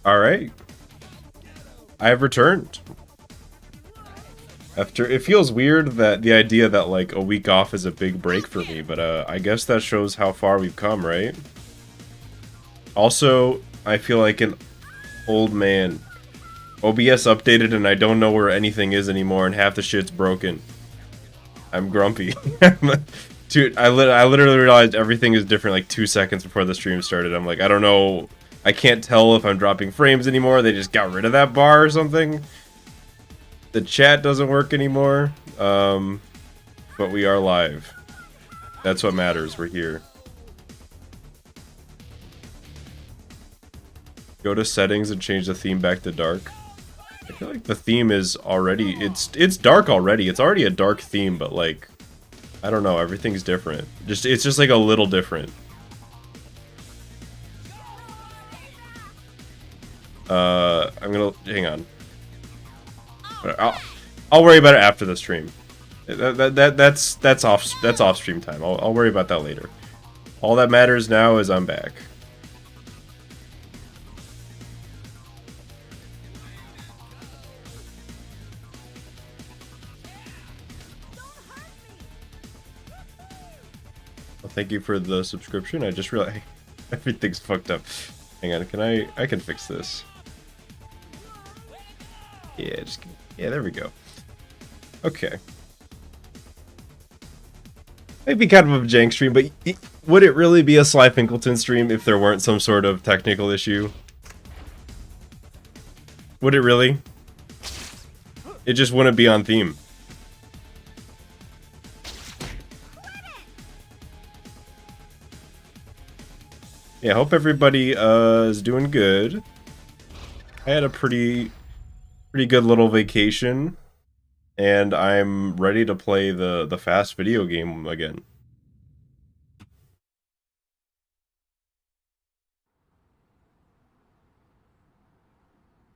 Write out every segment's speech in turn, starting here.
Alright. I have returned. After, it feels weird that the idea that like a week off is a big break for me, but I guess that shows how far we've come, right? Also, I feel like an old man. OBS updated and I don't know where anything is anymore and half the shit's broken. I'm grumpy. Dude, I literally realized everything is different like 2 seconds before the stream started. I'm like, I don't know. I can't tell if I'm dropping frames anymore. They just got rid of that bar or something. The chat doesn't work anymore. But we are live. That's what matters. We're here. Go to settings and change the theme back to dark. I feel like the theme is already, it's dark already. It's already a dark theme, but like, I don't know, everything's different. It's just like a little different. I'm gonna, hang on. I'll worry about it after the stream. That's off stream time. I'll worry about that later. All that matters now is I'm back. Well, thank you for the subscription. I just realized everything's fucked up. Hang on, I can fix this. Yeah, yeah, there we go. Okay. Might be kind of a jank stream, but would it really be a Slyfincleton stream if there weren't some sort of technical issue? Would it really? It just wouldn't be on theme. Yeah, hope everybody is doing good. I had a pretty good little vacation, and I'm ready to play the fast video game again.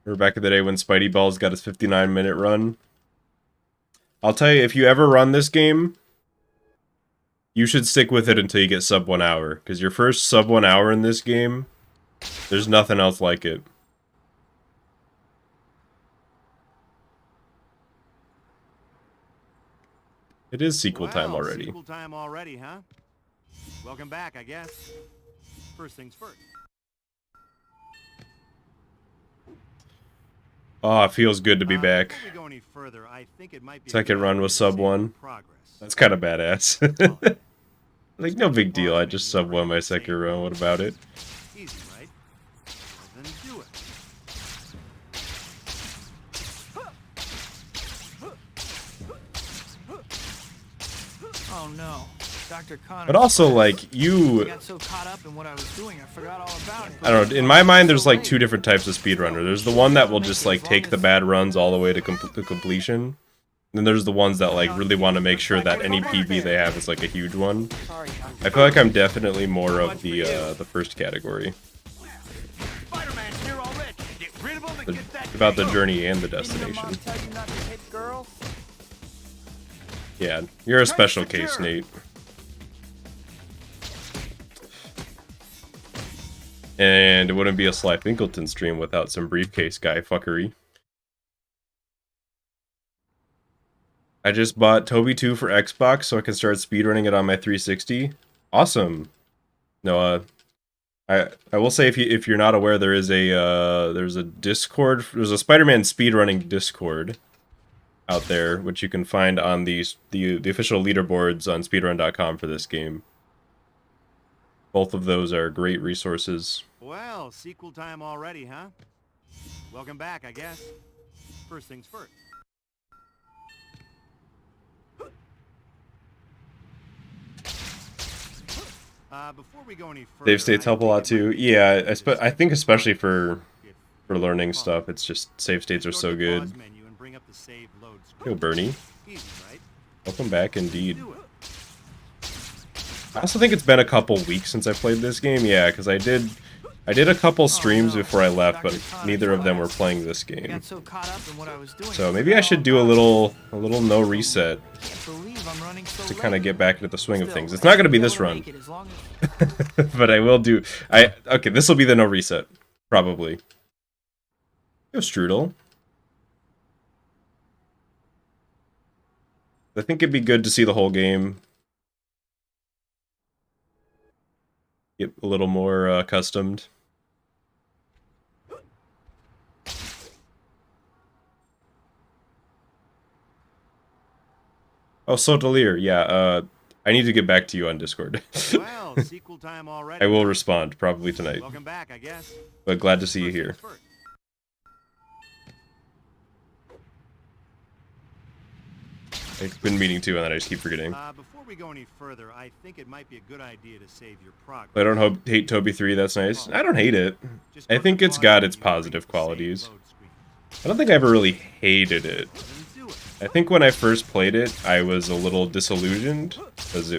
Remember back in the day when Spidey Balls got his 59-minute run? I'll tell you, if you ever run this game, you should stick with it until you get sub 1 hour, because your first sub 1 hour in this game, there's nothing else like it. It is sequel time already. Sequel time already, huh? Welcome back, I guess. First things first. Oh, it feels good to be back. Before we go any further, I think it might be Second run was sub 1. That's kind of badass. Like, no big deal. I just sub 1 my second run. What about it? Easy, right? Well, then do it. Oh no, Dr. Connor. But also, like, you... I got so caught up in what I was doing, I forgot all about it. I don't know. In my mind, there's like two different types of speedrunner. There's the one that will just like take the bad runs all the way to completion. And then there's the ones that like really want to make sure that any PB they have is like a huge one. I feel like I'm definitely more of the first category. About the journey and the destination. Yeah, you're a special case, Nate. And it wouldn't be a Slyfincleton stream without some briefcase guy fuckery. I just bought Toby 2 for Xbox so I can start speedrunning it on my 360. Awesome. No, I will say if you're not aware, there's a Discord, there's a Spider-Man speedrunning Discord out there, which you can find on the official leaderboards on speedrun.com for this game. Both of those are great resources. Well, sequel time already, huh? Welcome back, I guess. First things first. Before we go any further, Save states help a lot too. Yeah, I think especially for learning stuff, it's just save states are so good. Yo, Bernie. Welcome back indeed. I also think it's been a couple weeks since I played this game. Yeah, because I did a couple streams before I left, but neither of them were playing this game. So maybe I should do a little no reset to kind of get back into the swing of things. It's not going to be this run, but I will do. Okay, this will be the no reset, probably. Yo, Strudel. I think it'd be good to see the whole game. Get a little more accustomed. Oh, Sotelir, yeah, I need to get back to you on Discord. Well, sequel time already. I will respond, probably tonight. Welcome back, I guess. But glad to see you here. First. I've been meaning to, and then I just keep forgetting. Before we go any further, I think it might be a good idea to save your progress. I don't hate Toby 3, that's nice. I don't hate it. Just I go think to it's the got bottom its and you'll positive reach the save qualities. load screen. I don't think I ever really hated it. Then do it. I think when I first played it, I was a little disillusioned, because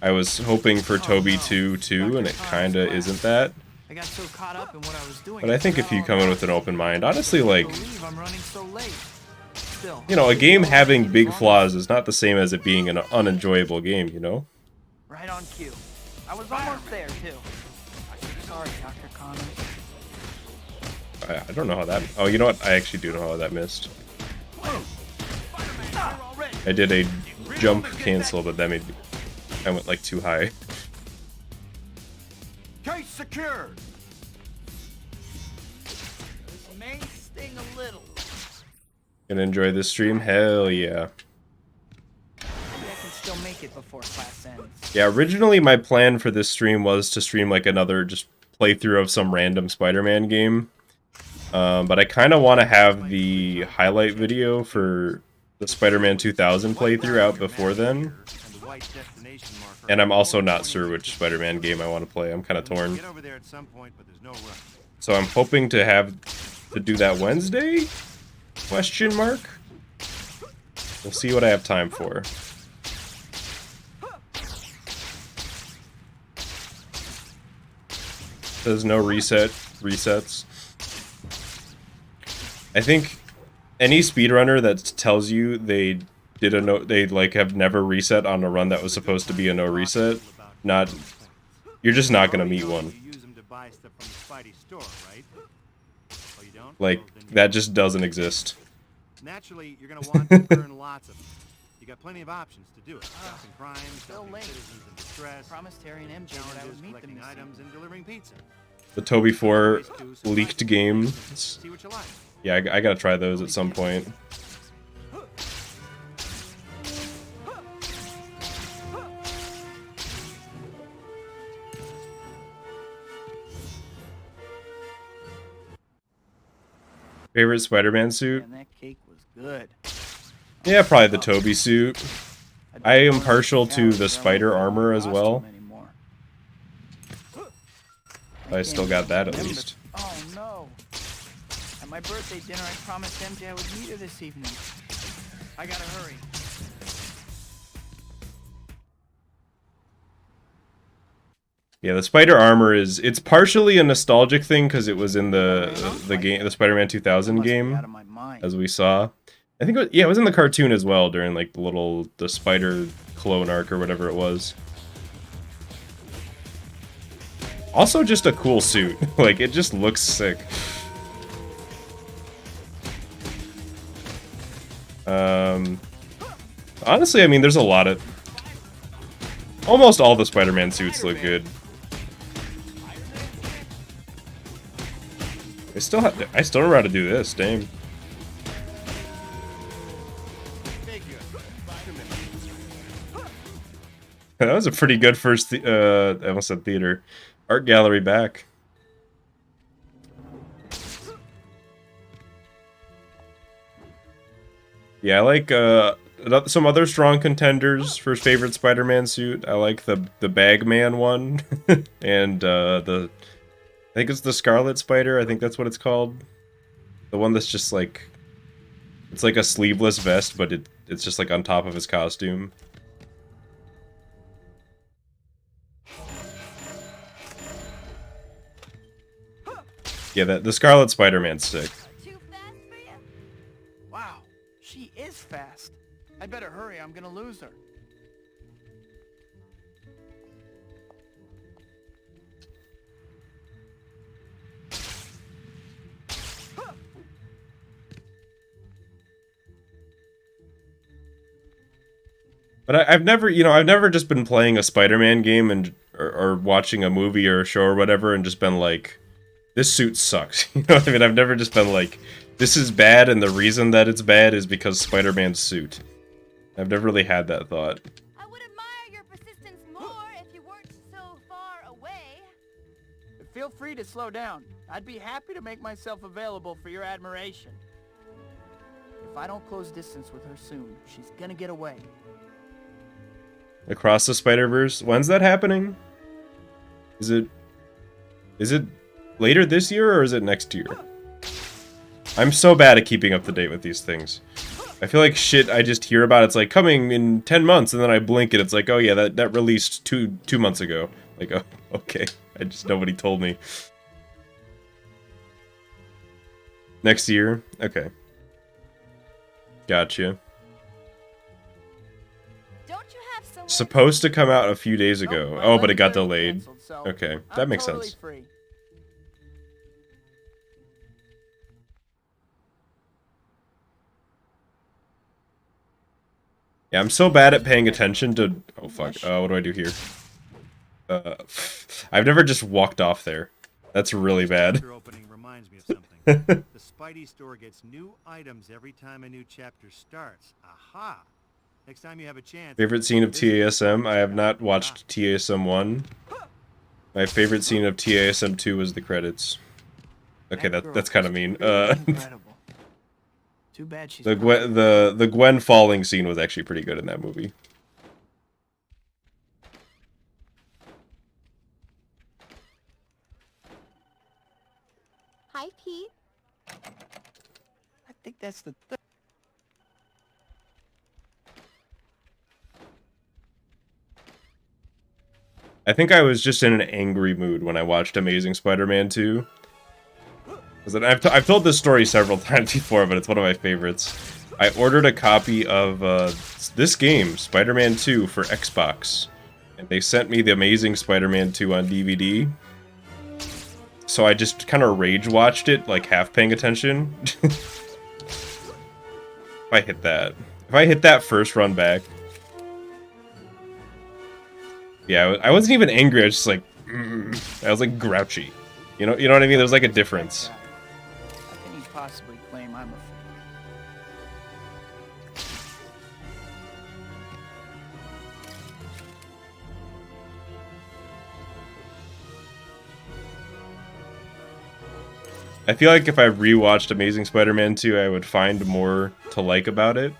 I was hoping for Toby 2 too, and it kinda isn't that. I got so caught up in what I was doing. But I think if you come in with an open mind, honestly, like, believe I'm running so late. Still, you know, a game having big flaws is not the same as it being an unenjoyable game, you know? right on cue. I was almost there too. Sorry, Dr. Connor. I don't know how that... Oh, you know what? I actually do know how that missed. I did a jump cancel, but that made me... I went, like, too high. Case secured. This may sting a little. Gonna enjoy this stream? Hell yeah. Maybe I can still make it before class ends. Yeah, originally my plan for this stream was to stream, like, another just playthrough of some random Spider-Man game. But I kind of want to have the highlight video for the Spider-Man 2000 playthrough out before then. And I'm also not sure which Spider-Man game I want to play. I'm kind of torn. Get over there at some point, but there's no rush. So I'm hoping to do that Wednesday? Question mark? We'll see what I have time for. There's no resets. I think any speedrunner that tells you they like have never reset on a run that was supposed to be a no reset, you're just not gonna meet one. You use them to buy stuff from the Spidey store, right? Oh, you don't? Like, that just doesn't exist. Naturally, you're gonna want to earn lots of them. You got plenty of options to do it. Stopping crime, helping late. citizens in distress, Promised Harry and MJ that I challenges, would meet them collecting this items, and delivering pizza. The Toby 4 leaked game. See what you like. Yeah, I gotta try those at some point. Favorite Spider-Man suit? And that cake was good. Yeah, probably the Toby suit. I am partial to the spider armor as well. I still got that at least. Oh no. At my birthday dinner, I promised MJ I would meet her this evening. I gotta hurry. Yeah, the spider armor it's partially a nostalgic thing because it was in the game, the Spider-Man 2000 game, Out of my mind. as we saw. I think it was in the cartoon as well during like the spider clone arc or whatever it was. Also, just a cool suit. Like, it just looks sick. Honestly, I mean, there's a lot of... Almost all the Spider-Man suits look good. I still don't know how to do this, damn. That was a pretty good first, I almost said theater. Art gallery back. Yeah, I like some other strong contenders for favorite Spider-Man suit. I like the Bagman one, and I think it's the Scarlet Spider. I think that's what it's called. The one that's just like, it's like a sleeveless vest, but it's just like on top of his costume. Yeah, the Scarlet Spider-Man's sick. Too fast for you? Wow, she is fast. I better hurry, I'm gonna lose her. But I've never, you know, I've never just been playing a Spider-Man game and or watching a movie or a show or whatever and just been like, this suit sucks. You know what I mean? I've never just been like, this is bad and the reason that it's bad is because Spider-Man's suit. I've never really had that thought. I would admire your persistence more if you weren't so far away. Feel free to slow down. I'd be happy to make myself available for your admiration. If I don't close distance with her soon, she's gonna get away. Across the Spider-Verse? When's that happening? Is it later this year or is it next year? I'm so bad at keeping up to date with these things. I feel like shit I just hear about, it's like coming in 10 months and then I blink and it's like, oh yeah, that released two months ago. Like, oh, okay. Nobody told me. Next year? Okay. Gotcha. Don't you have someone Supposed to come out a few days ago. Nope, Oh, my but it got legs are delayed. canceled, so Okay, that I'm makes totally sense. free. Yeah, I'm so bad at paying attention to... Oh, fuck. What do I do here? I've never just walked off there. That's really bad. Chapter opening reminds me of something. The Spidey store gets new items every time a new chapter starts. Aha! Next time you have a chance. Favorite scene of TASM? I have not watched TASM 1. My favorite scene of TASM 2 was the credits. Okay, that's kind of mean. Incredible. Too bad she's the Gwen falling scene was actually pretty good in that movie. Hi, Pete. I think that's the I think I was just in an angry mood when I watched Amazing Spider-Man 2. I've told this story several times before, but it's one of my favorites. I ordered a copy of this game, Spider-Man 2, for Xbox. And they sent me the Amazing Spider-Man 2 on DVD. So I just kind of rage-watched it, like half paying attention. If I hit that first run back. Yeah, I wasn't even angry, I was just like... I was like grouchy. You know what I mean? There's like a difference. How can you possibly claim I'm a I feel like if I rewatched Amazing Spider-Man 2, I would find more to like about it.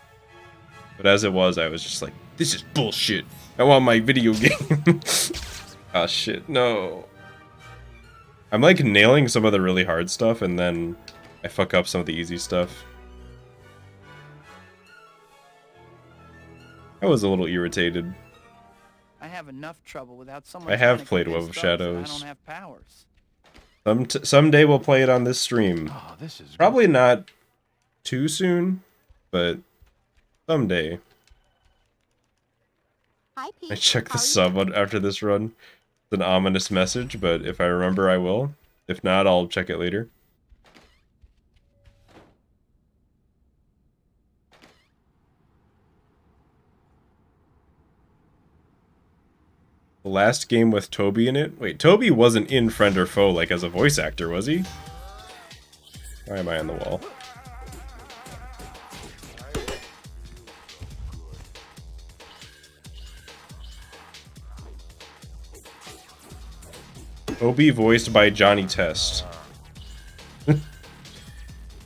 But as it was, I was just like, this is bullshit. I want my video game. Ah, shit, no. I'm like nailing some of the really hard stuff, and then I fuck up some of the easy stuff. I was a little irritated. I have enough trouble without someone. I have trying to played Web convince of others that Shadows. I don't have powers. Someday we'll play it on this stream. Oh, this is Probably not too soon, but someday. Hi, Pete. I check the How are you sub doing? after this run. It's an ominous message, but if I remember, I will. If not, I'll check it later. The last game with Toby in it? Wait, Toby wasn't in Friend or Foe, like, as a voice actor, was he? Why am I on the wall? Toby voiced by Johnny Test.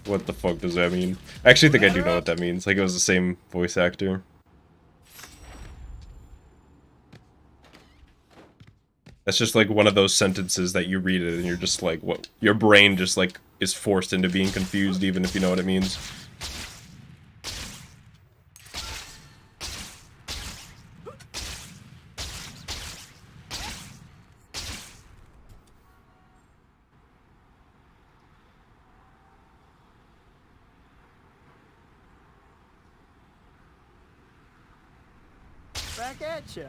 What the fuck does that mean? I actually think I do know what that means. Like, it was the same voice actor. That's just like one of those sentences that you read it and you're just like, what? Your brain just like is forced into being confused even if you know what it means. Back at ya.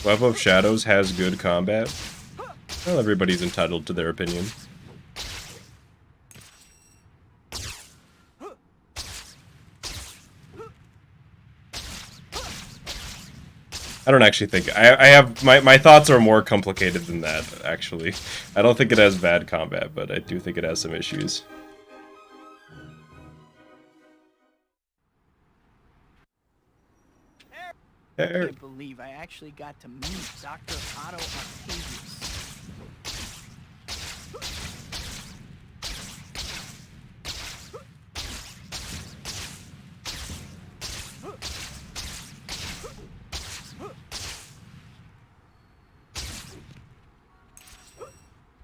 Web of Shadows has good combat. Well, everybody's entitled to their opinion. I don't actually think I have my thoughts are more complicated than that, actually. I don't think it has bad combat, but I do think it has some issues. I can't believe I actually got to meet Dr. Otto Octavius.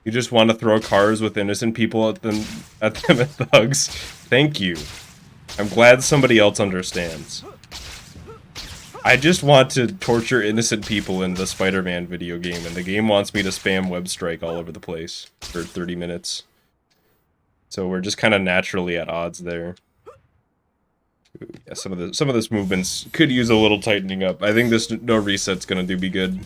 You just want to throw cars with innocent people at them as thugs. Thank you. I'm glad somebody else understands. I just want to torture innocent people in the Spider-Man video game, and the game wants me to spam web strike all over the place for 30 minutes. So we're just kind of naturally at odds there. Ooh, yeah, some of this movements could use a little tightening up. I think this no reset's gonna be good.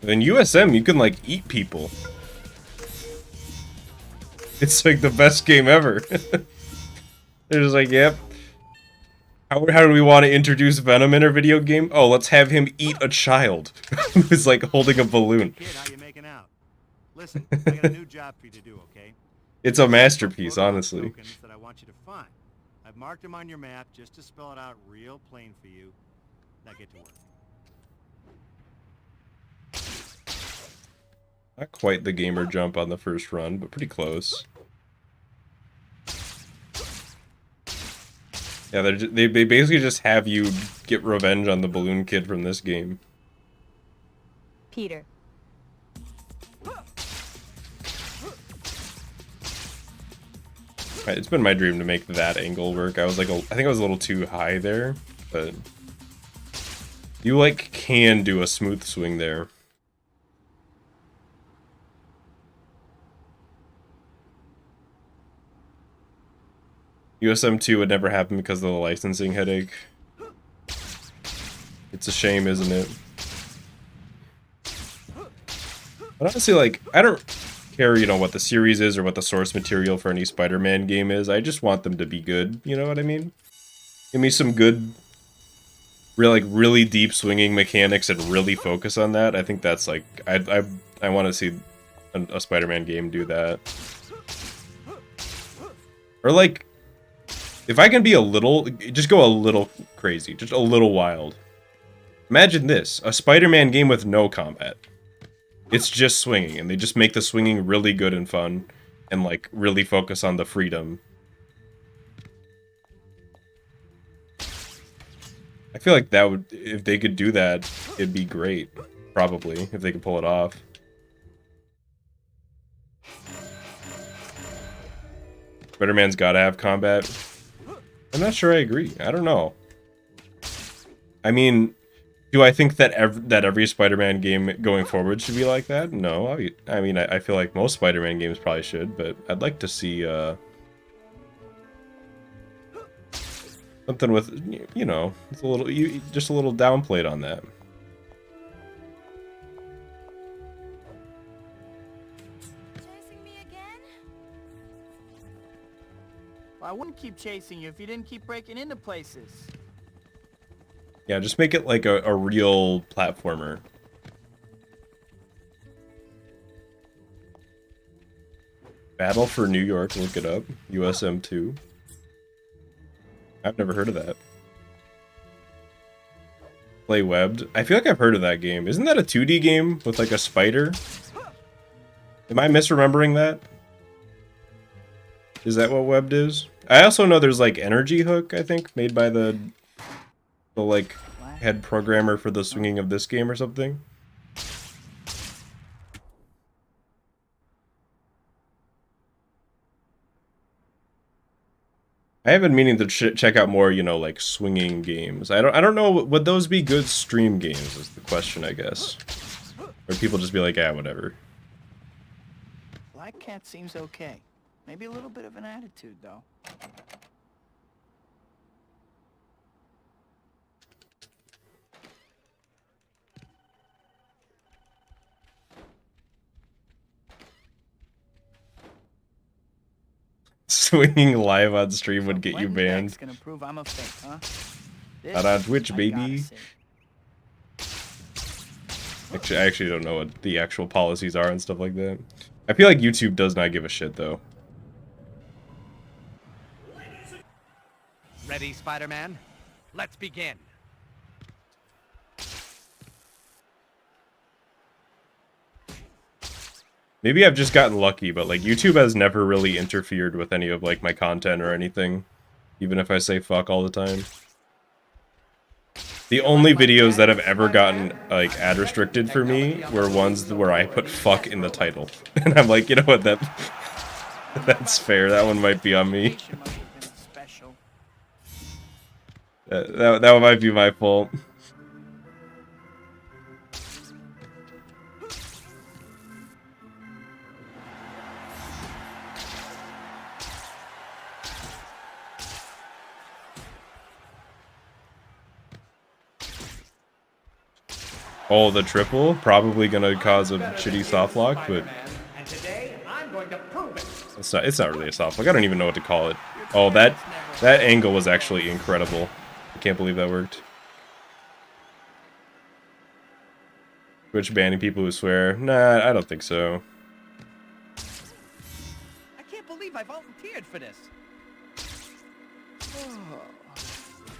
In USM, you can, like, eat people. It's, like, the best game ever. They're just like, yep. How do we want to introduce Venom in our video game? Oh, let's have him eat a child who's, like, holding a balloon. Kid, how you making out? Listen, I got a new job for you to do, okay? It's a masterpiece, honestly. Tokens that I want you to find. I've marked them on your map just to spell it out real plain for you. Now get to work. Not quite the gamer jump on the first run, but pretty close. Yeah, they basically just have you get revenge on the balloon kid from this game. Peter. It's been my dream to make that angle work. I was like, I think I was a little too high there, but you like can do a smooth swing there. USM 2 would never happen because of the licensing headache. It's a shame, isn't it? But honestly, like, I don't care, you know, what the series is or what the source material for any Spider-Man game is. I just want them to be good, you know what I mean? Give me some good, really deep swinging mechanics and really focus on that. I think that's, like, I want to see a Spider-Man game do that. Or, like, if I can be just go a little crazy, just a little wild. Imagine this, a Spider-Man game with no combat. It's just swinging, and they just make the swinging really good and fun, and, like, really focus on the freedom. I feel like that would, if they could do that, it'd be great. Probably, if they could pull it off. Spider-Man's gotta have combat. I'm not sure I agree. I don't know. I mean, do I think that every Spider-Man game going forward should be like that? No. I mean, I feel like most Spider-Man games probably should, but I'd like to see something with, you know, it's a little, just a little downplayed on that. Chasing me again? Well, I wouldn't keep chasing you if you didn't keep breaking into places. Yeah, just make it like a real platformer. Battle for New York, look it up. USM 2. I've never heard of that. Play Webbed. I feel like I've heard of that game. Isn't that a 2D game with like a spider? Am I misremembering that? Is that what Webbed is? I also know there's like Energy Hook, I think, made by the like head programmer for the swinging of this game or something. I have been meaning to check out more, you know, like swinging games. I don't know, would those be good stream games is the question, I guess. Or people just be like, yeah, whatever. Black Cat seems okay. Maybe a little bit of an attitude, though. Swinging live on stream would get you Quentin banned. Beck's gonna prove I'm a fake, huh? Not on Twitch, I baby. gotta see. Actually, I actually don't know what the actual policies are and stuff like that. I feel like YouTube does not give a shit, though. Ready, Spider-Man? Let's begin. Maybe I've just gotten lucky, but like YouTube has never really interfered with any of like my content or anything, even if I say fuck all the time. The only videos that have ever gotten like ad restricted for me were ones where I put fuck in the title. And I'm like, you know what, that's fair. That one might be on me. Patient must have been special. That might be my fault. Oh, the triple? Probably gonna cause a shitty soft lock, but And today, I'm going to prove it. it's not really a soft lock. I don't even know what to call it. Oh, that angle was actually incredible. I can't believe that worked. Twitch banning people who swear? Nah, I don't think so. I can't believe I volunteered for this. Oh.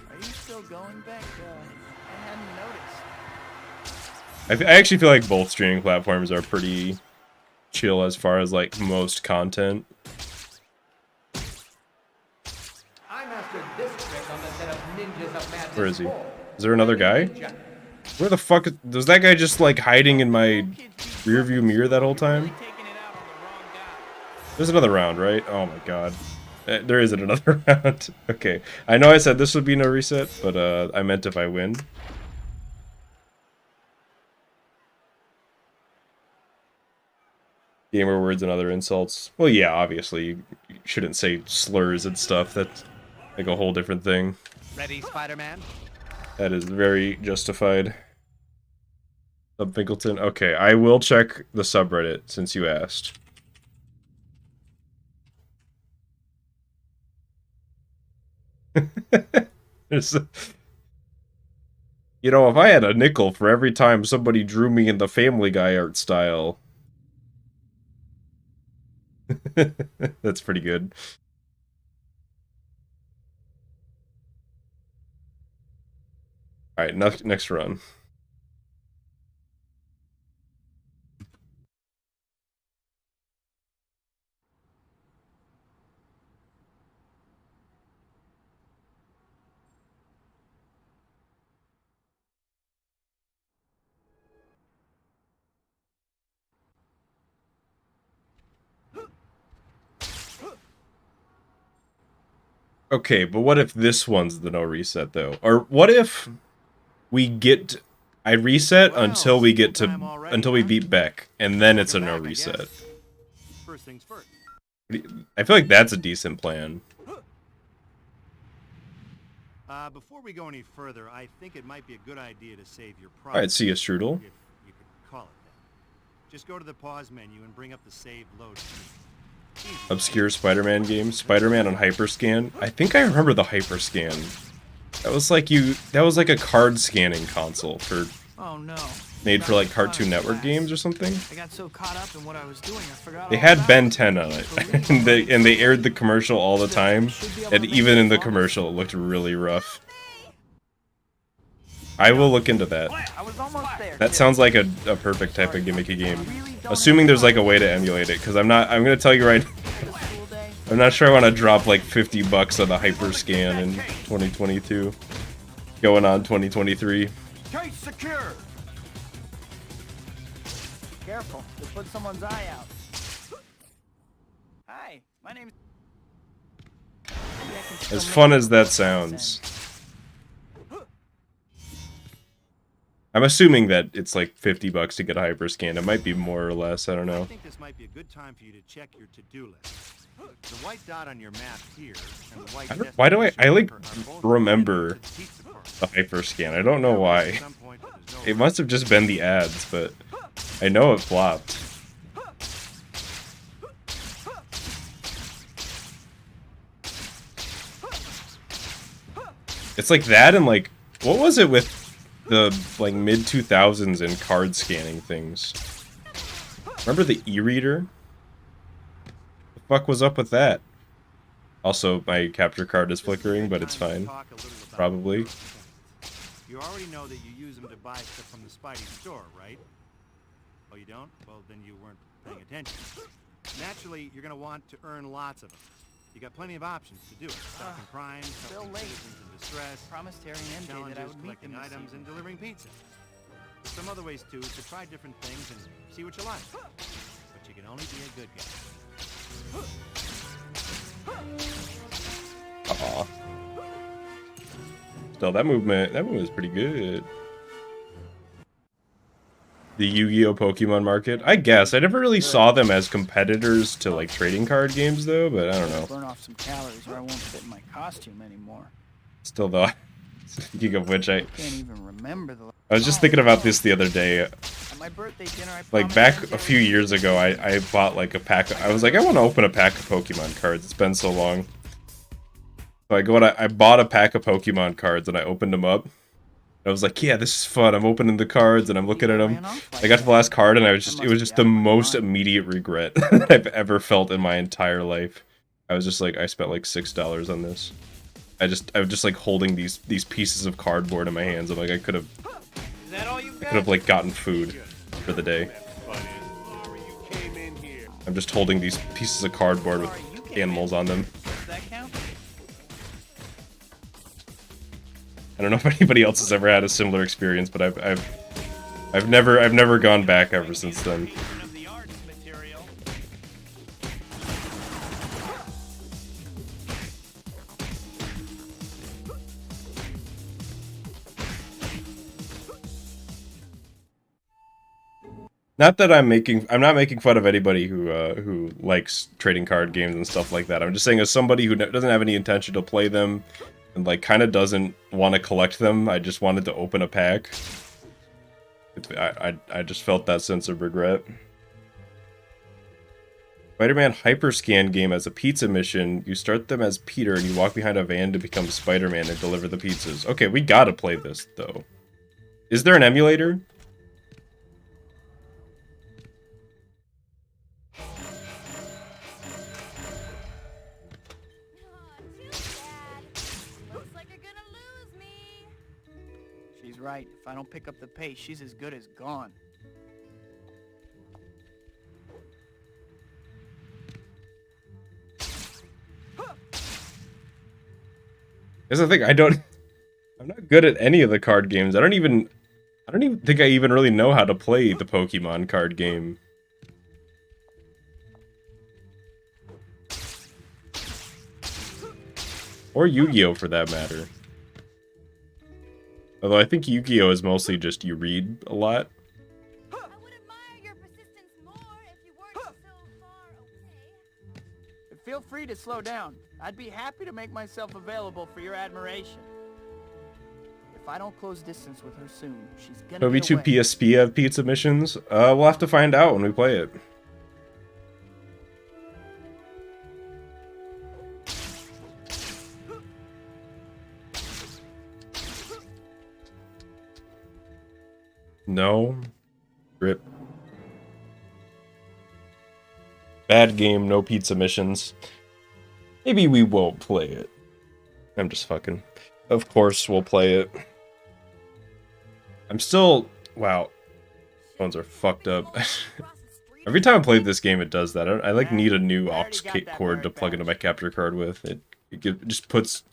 Are you still going back? I hadn't noticed. I actually feel like both streaming platforms are pretty chill as far as like most content. I mastered this trick on the set of Ninjas of Madness. Where is he? 4. Is there another guy? Ninja. Where the fuck was that guy just like hiding in my rear view mirror that whole time? Taking it out on the wrong guy. There's another round, right? Oh my god. There isn't another round. Okay. I know I said this would be no reset, but I meant if I win. Gamer words and other insults. Well, yeah, obviously. You shouldn't say slurs and stuff. That's like a whole different thing. Ready, Spider-Man? That is very justified. Slyfincleton. Okay, I will check the subreddit since you asked. You know, if I had a nickel for every time somebody drew me in the Family Guy art style. That's pretty good. Alright, next run. Okay, but what if this one's the no reset though? Or what if we get I reset Well, until we get to time already, until we huh? beat Beck, and then it's a no Welcome back, I reset. guess. First things first. I feel like that's a decent plan. Before we go any further, I think it might be a good idea to save your progress. Alright, see ya, Strudel. If you could call it that. Just go to the pause menu and bring up the save load screen. Easy. Obscure Spider-Man game. Spider-Man on Hyperscan. I think I remember the Hyperscan. That was like a card scanning console for Oh no. made for like Cartoon Network games or something. I got so caught up in what I was doing, I forgot. They all had about Ben it. 10 on it, and they aired the commercial all the time, and even in the commercial it looked really rough. I will look into that. I was almost there. That sounds like a perfect type of gimmicky game. Assuming there's like a way to emulate it, because I'm gonna tell you right, I'm not sure I want to drop like $50 on the Hyperscan in 2022. Going on 2023. Case secure. Careful, you'll put someone's eye out. Hi, my name's... As fun as that sounds. I'm assuming that it's like $50 to get a hyperscan. It might be more or less. I don't I know. think this might be a good time for you to check your to-do list. The white dot on your map here and the white Why do I like destination marker are both remember related to the pizza parlor. the hyperscan? I don't know why. At some point, there's no It must have just been the ads, but I know it flopped. It's like that and like, what was it with the like mid 2000s and card scanning things? Remember the e-reader? The fuck was up with that? Also, my capture card is flickering, but it's fine. Probably. You already know that you use them to buy stuff from the Spidey store, right? Oh, you don't? Well, then you weren't paying attention. Naturally, you're going to want to earn lots of them. You got plenty of options to do it. Stopping crime, still helping late. citizens in distress, Promised Harry and MJ that I challenges, would meet them collecting this items, evening. and delivering pizza. Some other ways, too, is to try different things and see what you like. But you can only be a good guy. Aw. Still, that movement is pretty good. The Yu-Gi-Oh! Pokemon market? I guess. I never really saw them as competitors to, like, trading card games, though, but I don't know. Burn off some calories or I won't fit in my costume anymore. Still, though, speaking of which, I Can't even remember the. was just thinking about this the other day. At my birthday dinner, I Like, promised back MJ a few years ago, I bought, like, a pack I was like, I want to open a pack of Pokemon cards. It's been so long. So I bought a pack of Pokemon cards, and I opened them up. I was like, yeah, this is fun. I'm opening the cards and I'm looking at them. I got to the last card and it was just the most immediate regret that I've ever felt in my entire life. I was just like, I spent like $6 on this. I was just like holding these pieces of cardboard in my hands. I'm like, I could have like gotten food for the day. I'm just holding these pieces of cardboard with animals on them. Does that count? I don't know if anybody else has ever had a similar experience, but I've never gone back ever since then. Not that I'm not making fun of anybody who likes trading card games and stuff like that. I'm just saying as somebody who doesn't have any intention to play them and like kind of doesn't want to collect them, I just wanted to open a pack. I just felt that sense of regret. Spider-Man Hyperscan game as a pizza mission. You start them as Peter and you walk behind a van to become Spider-Man and deliver the pizzas. Okay, we gotta play this though. Is there an emulator? Right. If I don't pick up the pace, she's as good as gone. Here's the thing, I'm not good at any of the card games. I don't even think I even really know how to play the Pokemon card game. Or Yu-Gi-Oh! For that matter. Although I think Yu-Gi-Oh! Is mostly just you read a lot. I would admire your persistence more if you weren't so far away. Feel free to slow down. I'd be happy to make myself available for your admiration. If I don't close distance with her soon, she's gonna Toby get 2 away. PSP have pizza missions? We'll have to find out when we play it. No. Rip. Bad game, no pizza missions. Maybe we won't play it. I'm just fucking. Of course we'll play it. I'm still... Wow. Phones are fucked up. Every time I play this game, it does that. I like need a new aux cord to plug into my capture card with. It just puts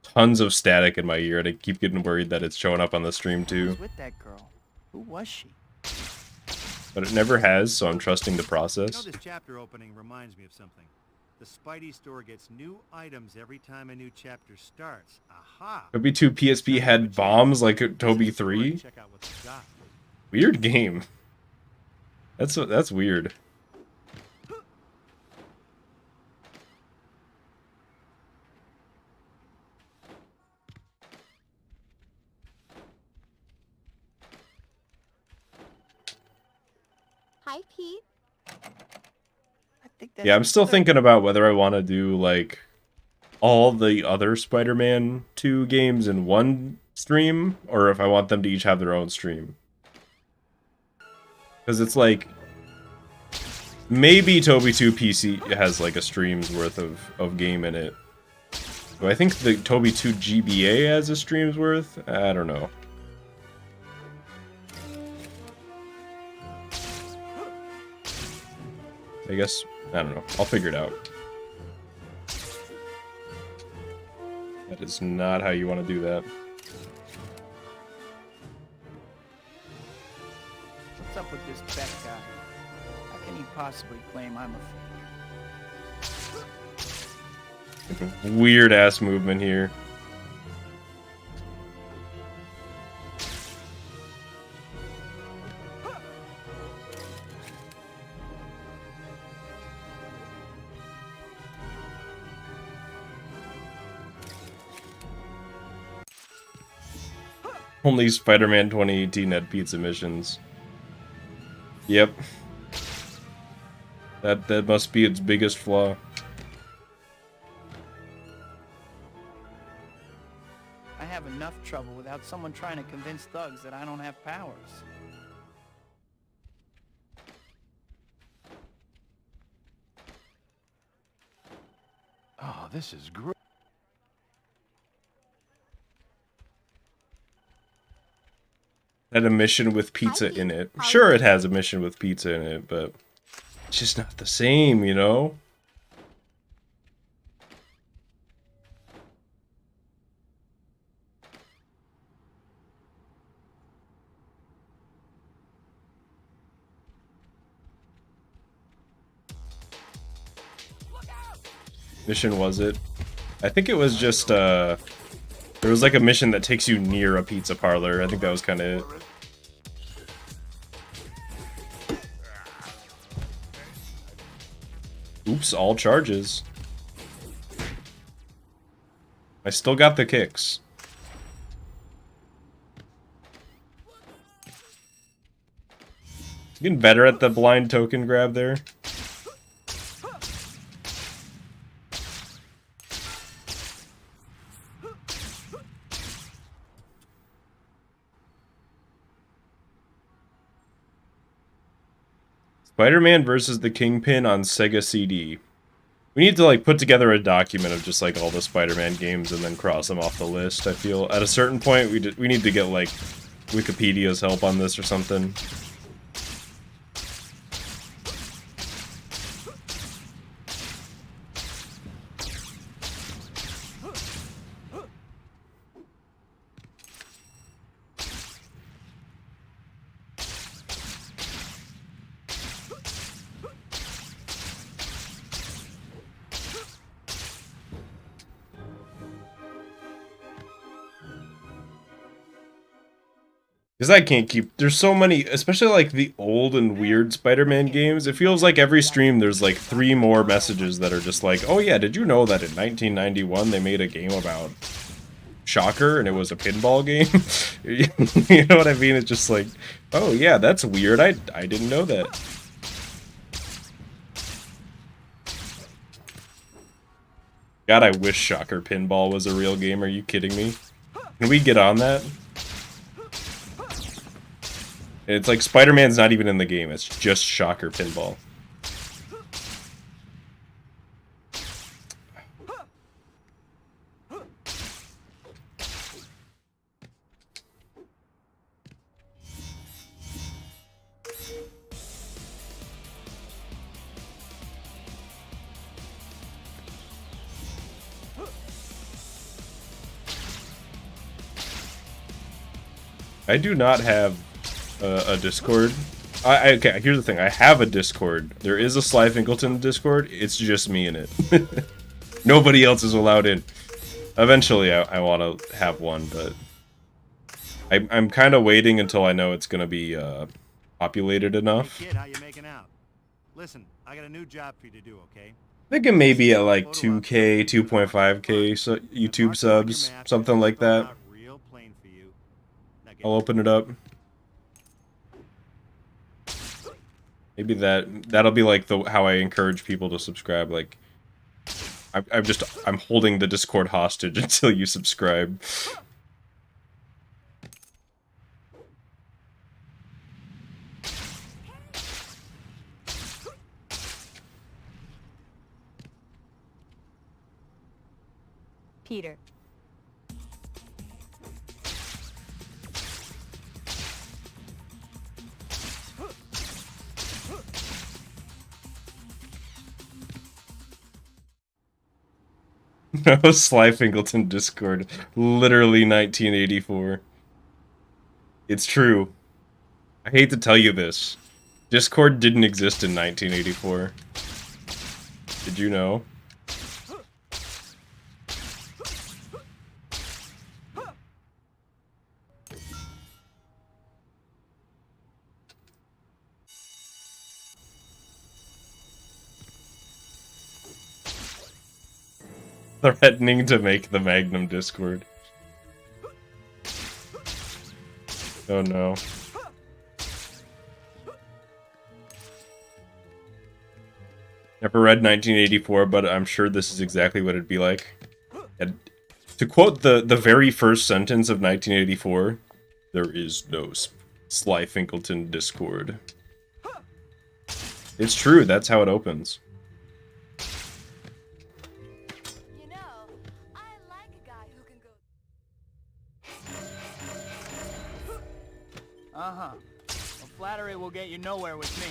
tons of static in my ear, and I keep getting worried that it's showing up on the stream too. With that girl. Who was she? But it never has, so I'm trusting the You know, process. this chapter opening reminds me of something. The Spidey store gets new items every time a new chapter starts. Aha! Toby 2 PSP had bombs like Toby 3. Check out what they got. Weird game. That's weird. Hi, Pete. I think that's Yeah, I'm still the- thinking about whether I want to do like all the other Spider-Man 2 games in one stream, or if I want them to each have their own stream. Because it's like, maybe Toby 2 PC has like a stream's worth of game in it. Do I think the Toby 2 GBA has a stream's worth? I don't know. I guess, I don't know. I'll figure it out. That is not how you want to do that. What's up with this Beck guy? How can he possibly claim I'm a fake? Weird ass movement here. Only Spider-Man 2018 had pizza missions. Yep. That must be its biggest flaw. I have enough trouble without someone trying to convince thugs that I don't have powers. Oh, this is great. Had a mission with pizza in it. Sure, it has a mission with pizza in it, but it's just not the same, you know? Mission was it? I think it was just, there was like a mission that takes you near a pizza parlor. I think that was kind of it. Oops, all charges. I still got the kicks. Getting better at the blind token grab there. Spider-Man versus the Kingpin on Sega CD. We need to like put together a document of just like all the Spider-Man games and then cross them off the list. I feel at a certain point we need to get like Wikipedia's help on this or something. Because I can't keep... There's so many, especially like the old and weird Spider-Man games. It feels like every stream there's like 3 more messages that are just like, oh yeah, did you know that in 1991 they made a game about Shocker and it was a pinball game? You know what I mean? It's just like, oh yeah, that's weird. I didn't know that. God, I wish Shocker Pinball was a real game. Are you kidding me? Can we get on that? It's like Spider-Man's not even in the game. It's just Shocker Pinball. I do not have a Discord, Okay, here's the thing. I have a Discord. There is a Slyfincleton Discord. It's just me in it. Nobody else is allowed in. Eventually, I want to have one, but I'm kind of waiting until I know it's gonna be populated enough. Hey kid, how you making out? Listen, I got a new job for you to do, okay? Thinking maybe at like 2K, 2.5K so YouTube subs, something like that. I'll open it up. Maybe that'll be like how I encourage people to subscribe. Like, I'm holding the Discord hostage until you subscribe. Peter. No, Slyfincleton Discord. Literally 1984. It's true. I hate to tell you this. Discord didn't exist in 1984. Did you know? Threatening to make the Magnum Discord. Oh no. Never read 1984, but I'm sure this is exactly what it'd be like. And to quote the very first sentence of 1984, there is no Slyfincleton Discord. It's true, that's how it opens. You know, I like a guy who can go. Uh-huh. Well, flattery will get you nowhere with me.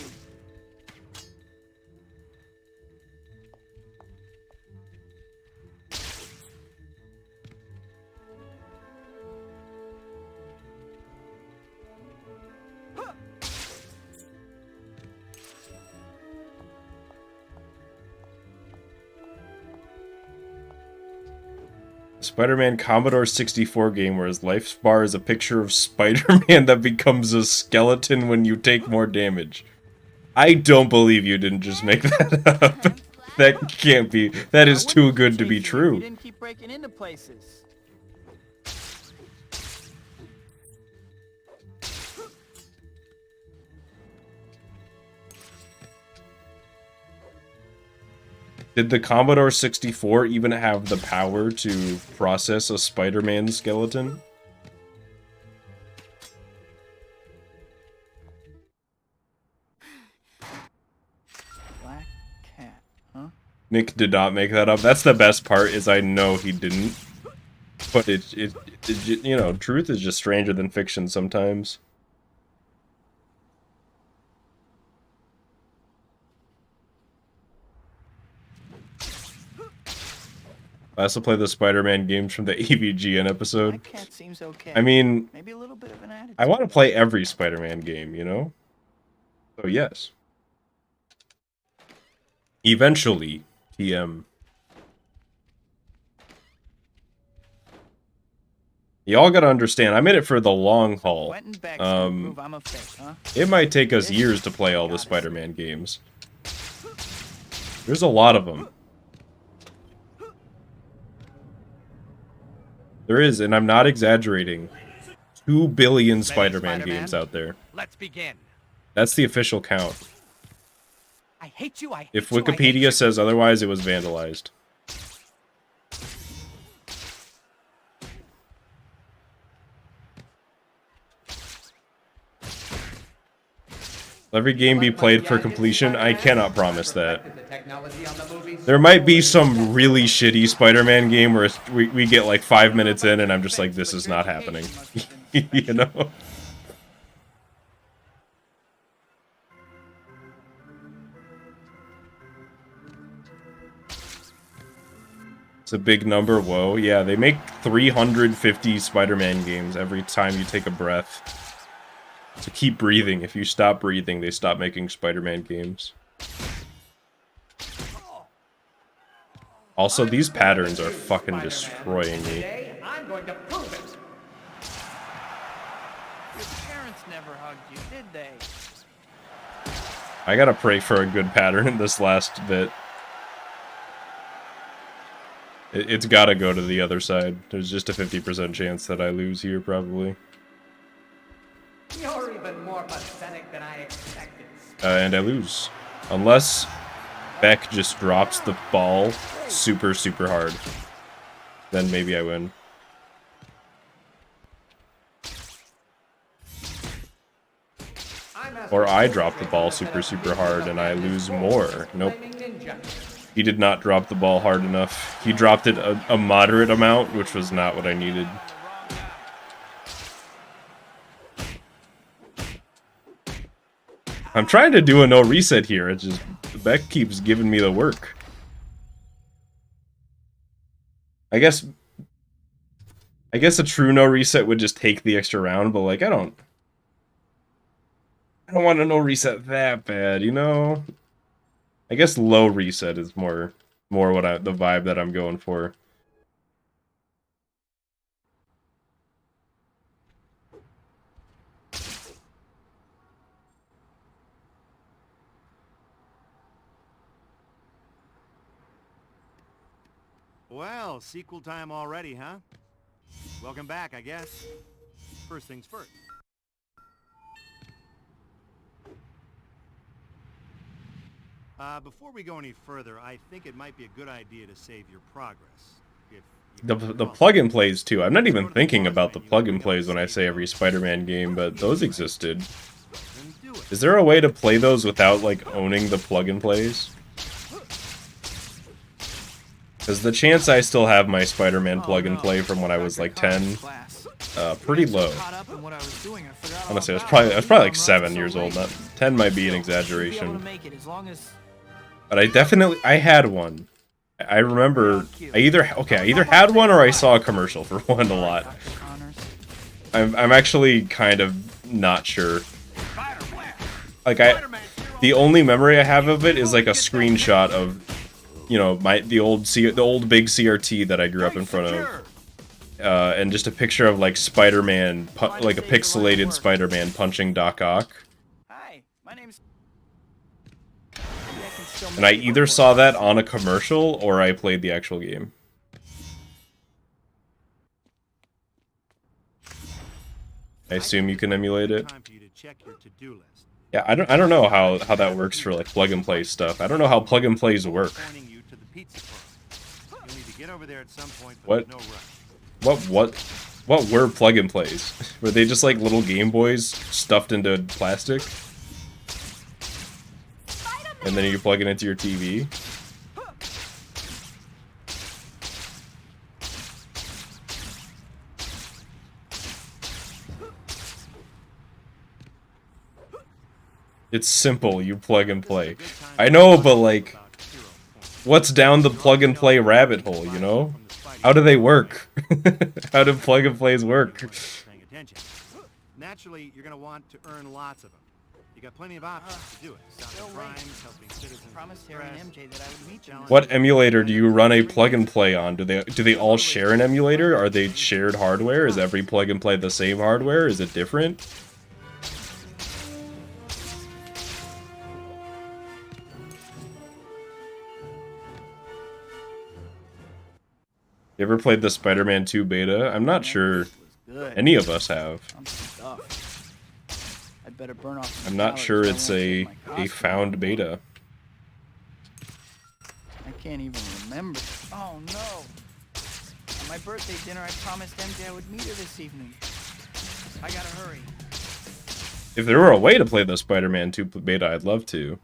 Spider-Man Commodore 64 game where his life bar is a picture of Spider-Man that becomes a skeleton when you take more damage. I don't believe you didn't just make that up. That can't be. That is too good to be You true. didn't keep breaking into places. Did the Commodore 64 even have the power to process a Spider-Man skeleton? Black cat, huh? Nick did not make that up. That's the best part, is I know he didn't. But it you know, truth is just stranger than fiction sometimes. I also play the Spider-Man games from the AVGN episode. Black cat seems okay. I mean, Maybe a little bit of an attitude. I want to play every Spider-Man game, you know? So yes. Eventually, TM. Y'all gotta understand, I'm in it for the long haul. Went and back to prove I'm a fake, huh? It might take us years to play all the Spider-Man games. There's a lot of them. There is, and I'm not exaggerating. 2 billion Spider-Man games out there. Let's begin. That's the official count. I hate you. I hate If you, I hate Wikipedia you. says otherwise, it was vandalized. Every game be played for completion? I cannot promise that. The technology on the movies. There might be some really shitty Spider-Man game where we get like 5 minutes in and I'm just like, this is not happening. You know? It's a big number, whoa. Yeah, they make 350 Spider-Man games every time you take a breath. So keep breathing. If you stop breathing, they stop making Spider-Man games. Also, these patterns are fucking destroying me. Today, I'm going to prove it. Your parents never hugged you, did they? I gotta pray for a good pattern in this last bit. It's gotta go to the other side. There's just a 50% chance that I lose here, probably. You're even more pathetic than I expected. And I lose. Unless Beck just drops the ball super, super hard. Then maybe I win. Or I drop the ball super, super hard and I lose more. Nope. He did not drop the ball hard enough. He dropped it a moderate amount, which was not what I needed. I'm trying to do a no reset here. It's just Beck keeps giving me the work. I guess a true no reset would just take the extra round, but like I don't want a no reset that bad, you know? I guess low reset is more what the vibe that I'm going for. Well, sequel time already, huh? Welcome back, I guess. First things first. Before we go any further, I think it might be a good idea to save your progress. The plug-and-plays, too. I'm not even thinking about the plug-and-plays when I say every Spider-Man game, but those existed. Is there a way to play those without, like, owning the plug-and-plays? Because the chance I still have my Spider-Man plug-and-play from when I was, like, 10, pretty low. Honestly, I was probably like 7 years old. 10 might be an exaggeration. But I had one. I remember, I either had one or I saw a commercial for one a lot. I'm actually kind of not sure. Like the only memory I have of it is like a screenshot of, you know, the old big CRT that I grew up in front of. And just a picture of like Spider-Man, like a pixelated Spider-Man punching Doc Ock. Hi, my name's... And I either saw that on a commercial or I played the actual game. I assume you can emulate it. Yeah, I don't know how that works for like plug and play stuff. I don't know how plug and plays work. What were plug and plays? Were they just like little Game Boys stuffed into plastic? And then you plug it into your TV? It's simple, you plug and play. I know, but like, what's down the plug and play rabbit hole, you know? How do they work? How do plug and plays work? Naturally, you're gonna want to earn lots of them. You got plenty of options to do it. Stopping crimes, helping citizens. Promised Harry and MJ that I would meet them. What emulator do you run a plug and play on? Do they all share an emulator? Are they shared hardware? Is every plug and play the same hardware? Is it different? You ever played the Spider-Man 2 beta? I'm not sure any of us have. I'm not sure it's a found beta. I can't even remember. Oh no! On my birthday dinner, I promised MJ I would meet her this evening. I gotta hurry. If there were a way to play the Spider-Man 2 beta, I'd love to.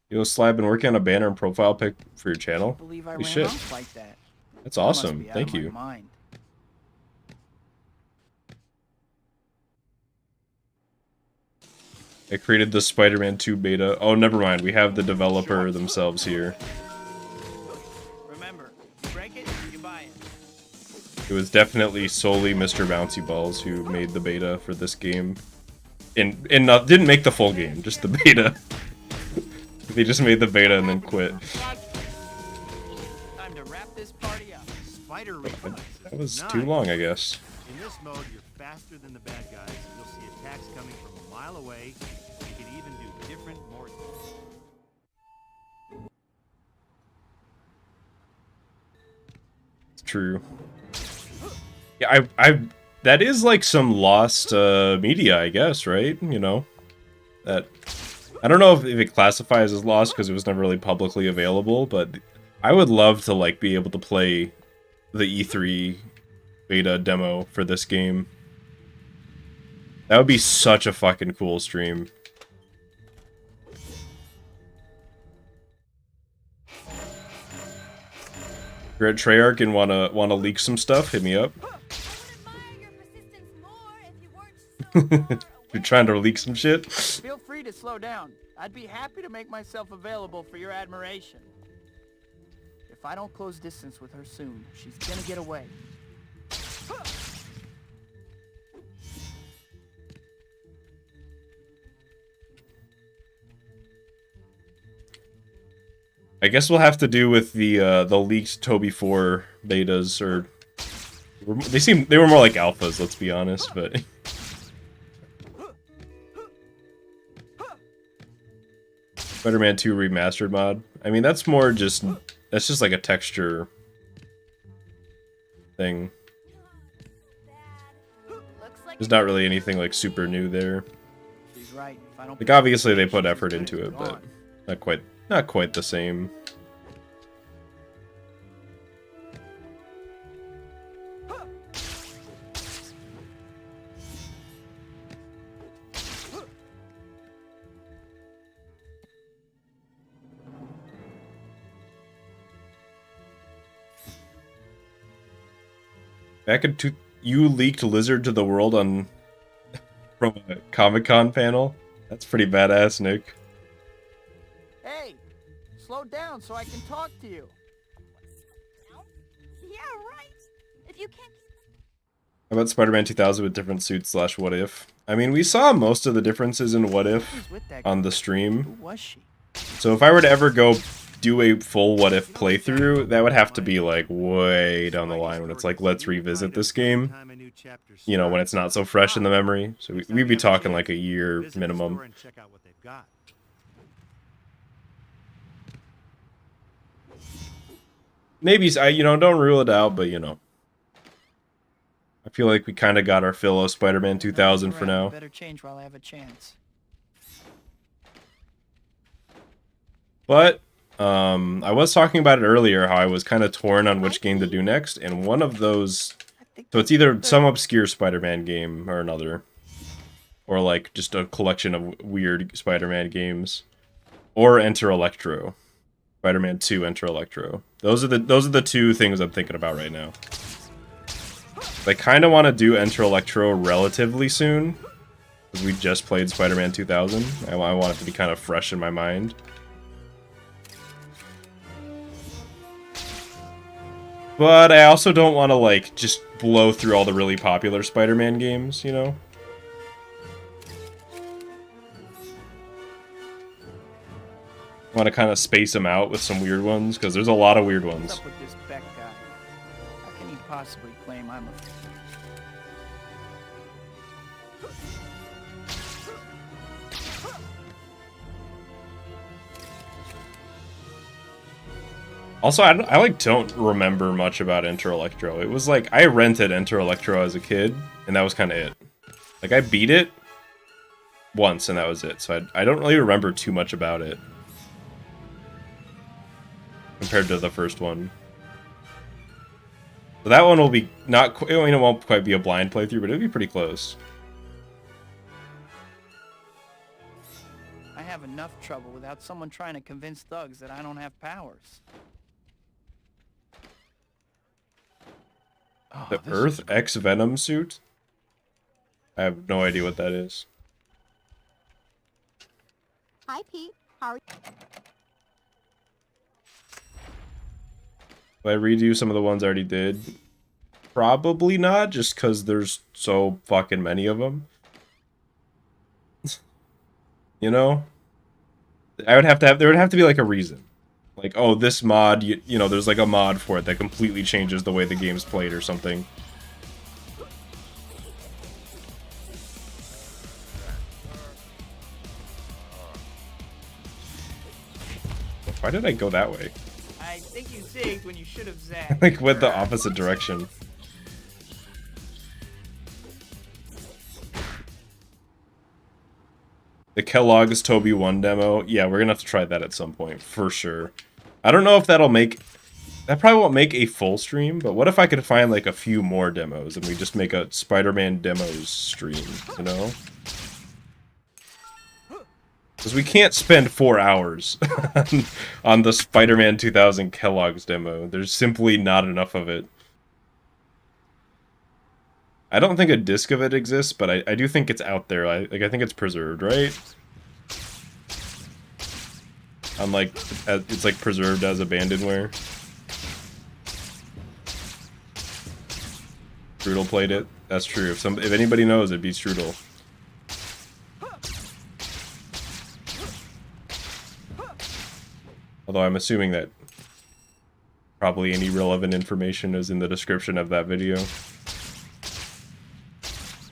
Yo, Sly, been working on a banner and profile pic for your channel? Holy shit. Like that. That's awesome. Thank you. I created the Spider-Man 2 beta. Oh, never mind. We have the developer themselves here. Remember, you break it, you buy it. It was definitely solely Mr. Bouncy Balls who made the beta for this game. And didn't make the full game, just the beta. They just made the beta and then quit. Time to wrap this party up. Spider reflexes. That was Nice. too long, I guess. In this mode, you're faster than the bad guys. You'll see attacks coming from a mile away. You can even do different, more... It's true. Yeah, that is like some lost media, I guess, right? You know, that I don't know if it classifies as lost because it was never really publicly available, but I would love to like be able to play the E3 beta demo for this game. That would be such a fucking cool stream. If you're at Treyarch and wanna leak some stuff, hit me up. I would admire your persistence more if you weren't so far You're away. trying to leak some shit. Feel free to slow down. I'd be happy to make myself available for your admiration. If I don't close distance with her soon, she's gonna get away. I guess we'll have to do with the leaked Toby 4 betas, or they were more like alphas, let's be honest, but Spider-Man 2 remastered mod. I mean, that's just like a texture thing. Looks like There's not really anything like super new there. She's right. If I don't Like obviously they put effort into it, but not quite the same. Back in you leaked Lizard to the world from a Comic-Con panel. That's pretty badass, Nick. Hey, slow down so I can talk to you. yeah, right. If you can't How about Spider-Man 2000 with different suits / what if? I mean, we saw most of the differences in what if Who's with that on girl? the stream. Who was she? So if I were to ever go do a full what if playthrough, that would have to be like way down the line when it's like, let's revisit this game. You know, when it's not so fresh in the memory. So we'd be talking like a year minimum. Maybe, you know, don't rule it out, but you know. I feel like we kind of got our fill of Spider-Man 2000 for now. Better change while I have a chance. But, I was talking about it earlier, how I was kind of torn on which game to do next, and one of those... So it's either some obscure Spider-Man game or another. Or like, just a collection of weird Spider-Man games. Or Enter Electro. Spider-Man 2 Enter Electro. Those are the two things I'm thinking about right now. I kind of want to do Enter Electro relatively soon. Because we just played Spider-Man 2000. I want it to be kind of fresh in my mind. But I also don't want to, like, just blow through all the really popular Spider-Man games, you know? I want to kind of space them out with some weird ones, because there's a lot of weird What's ones. up with this Beck guy? How can he possibly claim I'm a... Also, I like don't remember much about Enter Electro. It was like, I rented Enter Electro as a kid, and that was kind of it. Like, I beat it once, and that was it. So I don't really remember too much about it. Compared to the first one. So that one will be not... I mean, it won't quite be a blind playthrough, but it'll be pretty close. I have enough trouble without someone trying to convince thugs that I don't have powers. Oh, The this is Earth X Venom suit? I have no idea what that is. Hi, Pete. How are you? Will I redo some of the ones I already did? Probably not, just because there's so fucking many of them. You know? There would have to be like a reason. Like, oh, this mod, you know, there's like a mod for it that completely changes the way the game's played or something. Why did I go that way? I think you zigged when you should have zagged. Like, went the opposite direction. The Kellogg's Toby 1 demo. Yeah, we're gonna have to try that at some point, for sure. I don't know if that'll make... That probably won't make a full stream, but what if I could find, like, a few more demos and we just make a Spider-Man demos stream, you know? Because we can't spend 4 hours on the Spider-Man 2000 Kellogg's demo. There's simply not enough of it. I don't think a disc of it exists, but I do think it's out there. I think it's preserved, right? Unlike, it's like preserved as abandonware. Strudel played it. That's true. If anybody knows, it'd be Strudel. Although I'm assuming that probably any relevant information is in the description of that video.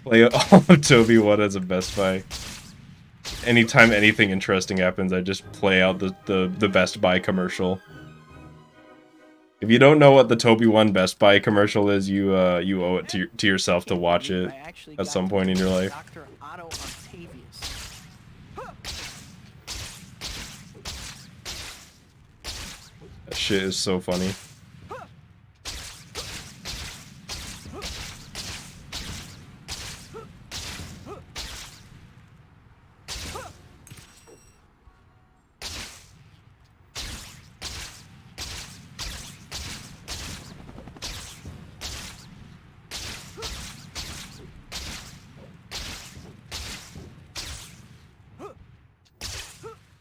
Play all of Toby 1 as a Best Buy. Anytime anything interesting happens, I just play out the Best Buy commercial. If you don't know what the Toby 1 Best Buy commercial is, you owe it to yourself to watch it at some point in your life. Dr. Otto Octavius. That shit is so funny.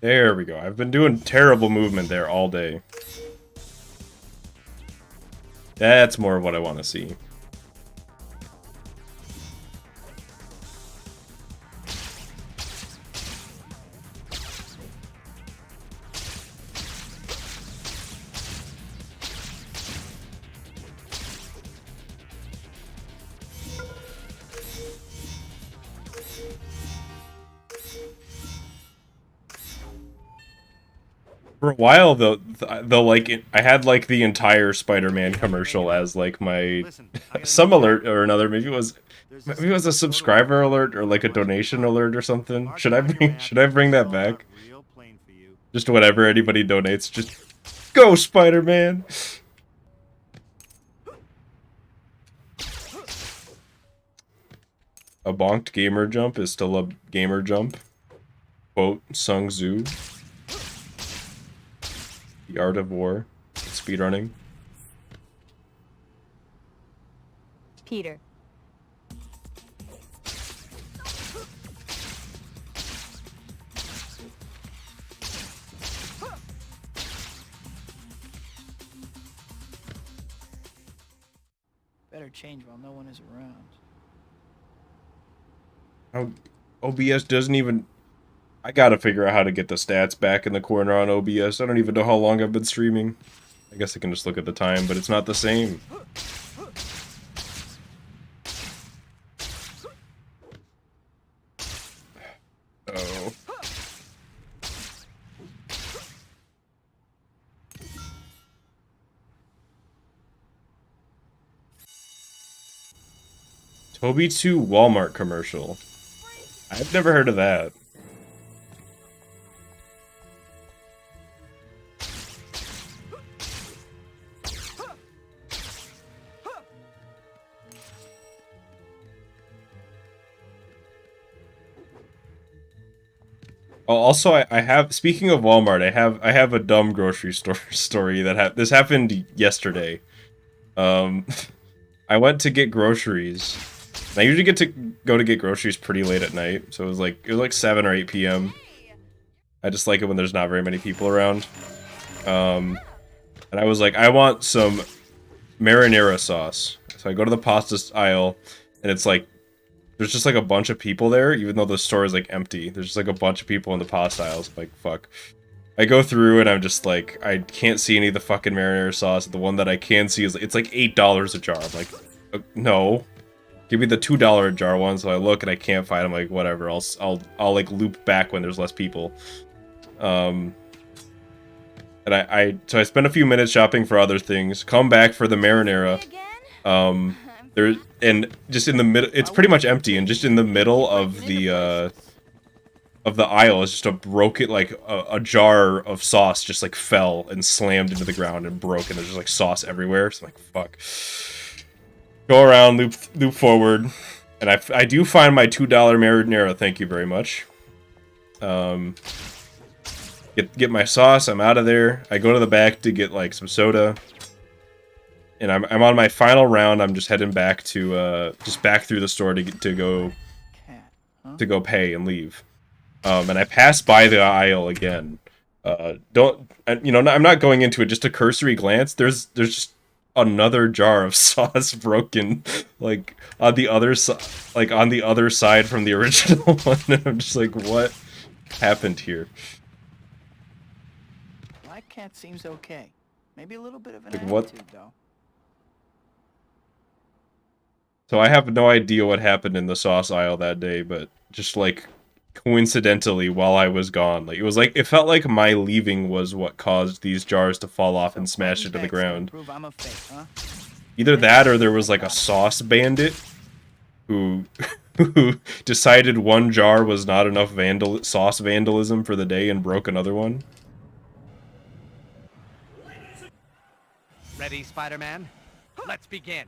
There we go. I've been doing terrible movement there all day. That's more of what I want to see. For a while, though, I had like the entire Spider-Man commercial as like my some alert or another. Maybe it was a subscriber alert or like a donation alert or something. Should I bring that back? Just whatever anybody donates, just go Spider-Man. A bonked gamer jump is still a gamer jump. Quote Sung Tzu. The Art of War. Speedrunning. Peter. Better change while no one is around. How OBS doesn't even... I gotta figure out how to get the stats back in the corner on OBS. I don't even know how long I've been streaming. I guess I can just look at the time, but it's not the same. Oh. Toby 2 Walmart commercial. I've never heard of that. Oh, also, I have. Speaking of Walmart, I have a dumb grocery store story that this happened yesterday. I went to get groceries. I usually get to go to get groceries pretty late at night, so it was like 7 or 8 p.m. I just like it when there's not very many people around. And I was like, I want some marinara sauce. So I go to the pasta aisle, and it's like, there's just like a bunch of people there, even though the store is like empty. There's just like a bunch of people in the pasta aisles. I'm like, fuck. I go through and I'm just like, I can't see any of the fucking marinara sauce. The one that I can see is, it's like $8 a jar. I'm like, no. Give me the $2 a jar one. So I look and I can't find. I'm like, whatever. I'll like loop back when there's less people. And so I spend a few minutes shopping for other things. Come back for the marinara. There, and just in the middle, it's pretty much empty, and just in the middle of the aisle is just a broken, like, a jar of sauce just, like, fell and slammed into the ground and broke, and there's just, like, sauce everywhere, so I'm like, fuck. Go around, loop forward, and I do find my $2 marinara, thank you very much. Get my sauce, I'm out of there, I go to the back to get, like, some soda. And I'm on my final round. I'm just heading back to just back through the store to go pay and leave. And I pass by the aisle again. I'm not going into it. Just a cursory glance. There's just another jar of sauce broken, like on the other side, from the original one. And I'm just like, what happened here? Black cat seems okay. Maybe a little bit of an Like, what? attitude, though. So I have no idea what happened in the sauce aisle that day, but just like coincidentally while I was gone, like it felt like my leaving was what caused these jars to fall off and smash into the ground. Either that or there was like a sauce bandit who decided one jar was not enough sauce vandalism for the day and broke another one. Ready, Spider-Man? Let's begin.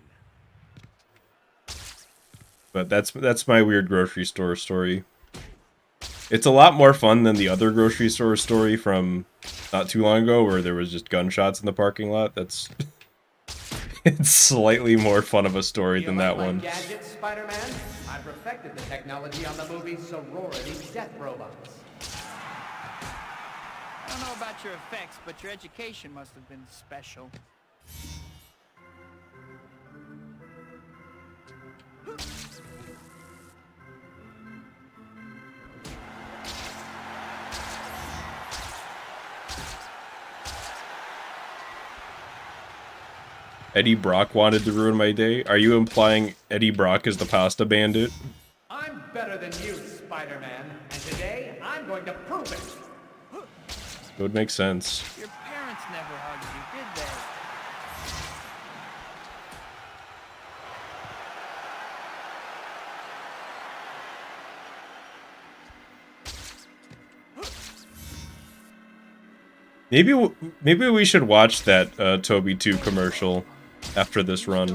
But that's my weird grocery store story. It's a lot more fun than the other grocery store story from not too long ago where there was just gunshots in the parking lot. It's slightly more fun of a story than that one. Gadgets, Spider-Man? I perfected the technology on the movie Sorority Death Robots. I don't know about your effects, but your education must have been special. Eddie Brock wanted to ruin my day? Are you implying Eddie Brock is the pasta bandit? I'm better than you, Spider-Man, and today I'm going to prove it. It would make sense. Your parents never hugged you, did they? Maybe we should watch that Toby 2 commercial after this run.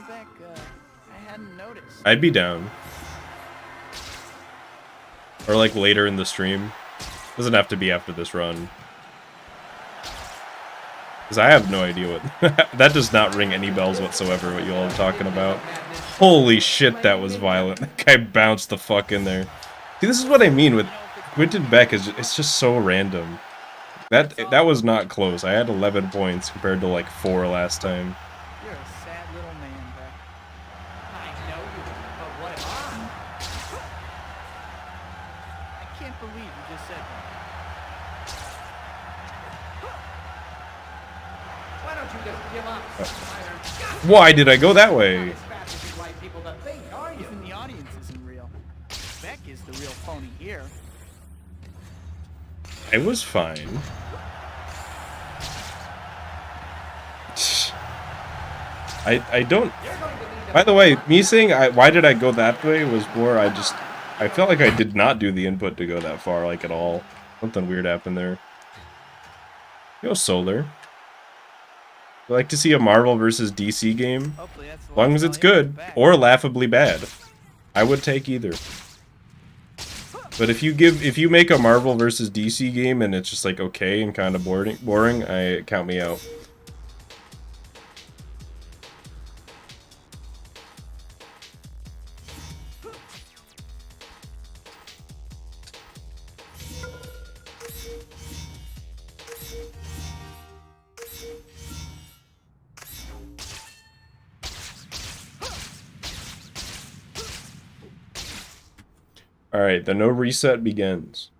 I hadn't noticed. I'd be down. Or like later in the stream. Doesn't have to be after this run. Because I have no idea what... that does not ring any bells whatsoever, what you all are talking about. Holy shit, that was violent. That guy bounced the fuck in there. See, this is what I mean with... Quentin Beck, it's just so random. That was not close. I had 11 points compared to like 4 last time. You're a sad little man, Beck. I know you, but what am I? I can't believe you just said that. Why don't you just give up, Spider? Why did I go that way? As fast as you'd like people to think, are you? Even the audience isn't real. Beck is the real phony here. I was fine. I don't... By the way, me saying why did I go that way was more I felt like I did not do the input to go that far, like, at all. Something weird happened there. Go Solar. I like to see a Marvel versus DC game. As long as it's good, or laughably bad. I would take either. But if you make a Marvel versus DC game and it's just like okay and kind of boring, count me out. Alright, the no reset begins.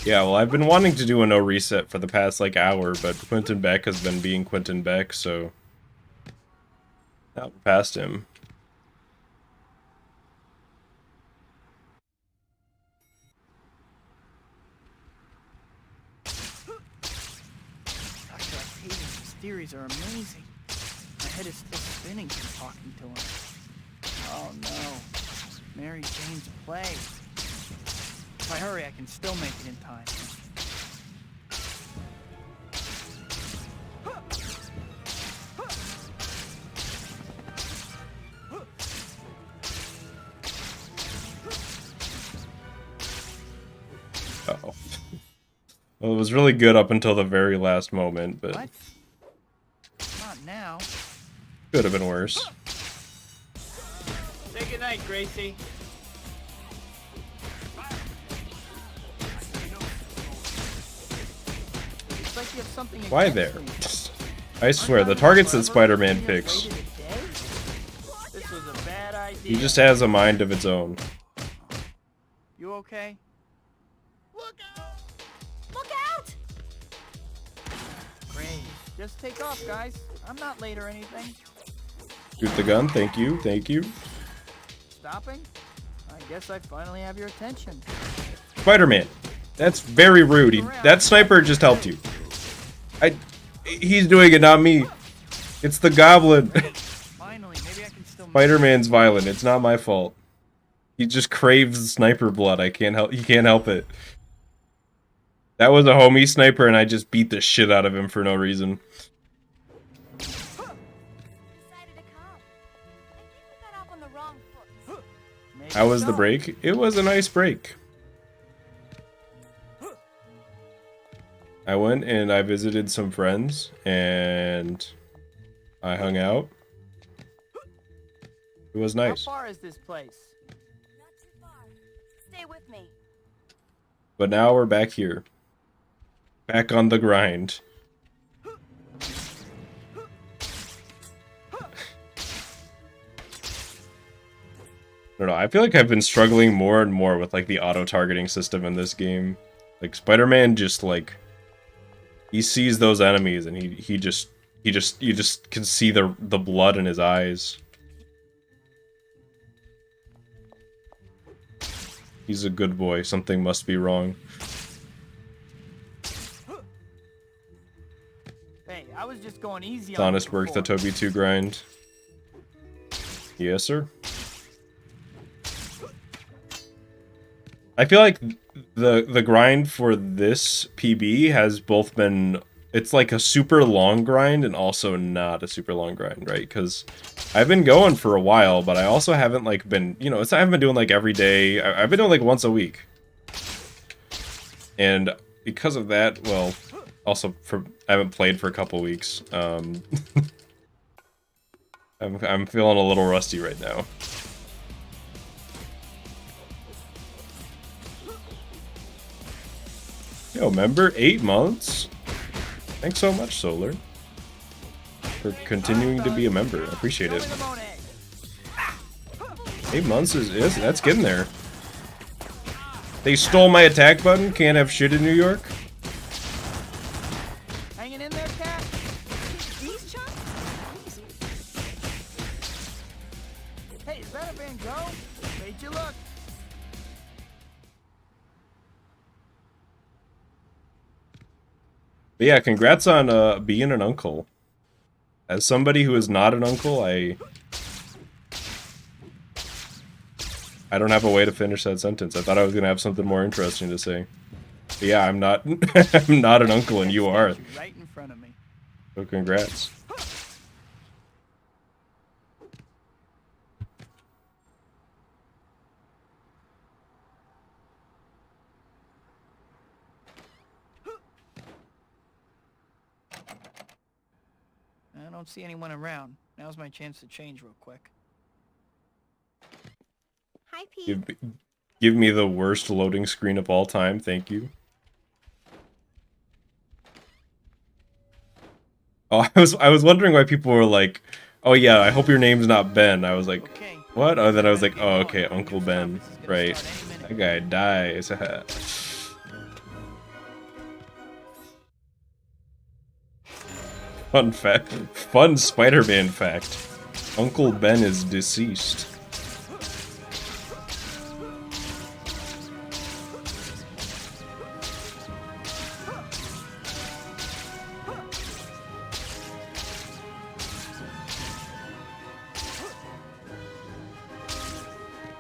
Yeah, well, I've been wanting to do a no reset for the past, like, hour, but Quentin Beck has been being Quentin Beck, so... Out past him. Dr. Octavian's theories are amazing. My head is still spinning from talking to him. Oh no. Mary Jane's play. If I hurry, I can still make it in time. Uh-oh. Well, it was really good up until the very last moment, but... What? Not now. Could have been worse. Say goodnight, Gracie. It's like you have something Why against there? me. I swear, the targets that Spider-Man picks. This was a bad idea. He just has a mind of its own. You okay? Look out! Look out! Great. Just take off, guys. I'm not late or anything. Shoot the gun, thank you, thank you. Stopping? I guess I finally have your attention. Spider-Man. That's very rude. That sniper just helped you. He's doing it, not me. It's the goblin. Finally, maybe I can still. Spider-Man's violent. It's not my fault. He just craves sniper blood. He can't help it. That was a homie sniper, and I just beat the shit out of him for no reason. Decided to come. I think we got off on the wrong foot. Maybe How was the so. break? It was a nice break. I went and I visited some friends, and I hung out. It was nice. How far is this place? Not too far. Stay with me. But now we're back here. Back on the grind. I don't know, I feel like I've been struggling more and more with, like, the auto-targeting system in this game. Like, Spider-Man just, like... He sees those enemies, and you just can see the blood in his eyes. He's a good boy. Something must be wrong. Hey, I was just going easy It's on honest you work, the before. Toby 2 grind. Yes, sir. I feel like the grind for this PB has both been... It's like a super long grind and also not a super long grind, right? Because I've been going for a while, but I also haven't, like, been... You know, I haven't been doing, like, every day. I've been doing, like, once a week. And because of that, well... Also, I haven't played for a couple weeks. I'm feeling a little rusty right now. Yo, member, 8 months? Thanks so much, Solar, for continuing to be a member. I appreciate it. 8 months is that's getting there. They stole my attack button. Can't have shit in New York. Hanging in there, cat? These chunks? Hey, is that a Van Gogh? Wait you look. But yeah, congrats on being an uncle. As somebody who is not an uncle, I don't have a way to finish that sentence. I thought I was gonna have something more interesting to say. But yeah, I'm not I'm not an uncle and you are. Right in front of me. So congrats. don't see anyone around. Now's my chance to change real quick. Hi, Pete. Give me the worst loading screen of all time, thank you. Oh, I was wondering why people were like, "Oh yeah, I hope your name's not Ben." I was like, Okay. "What?" Oh, then I was like, "Oh, okay, Uncle Ben." Right. That guy dies. Fun fact. Fun Spider-Man fact. Uncle Ben is deceased.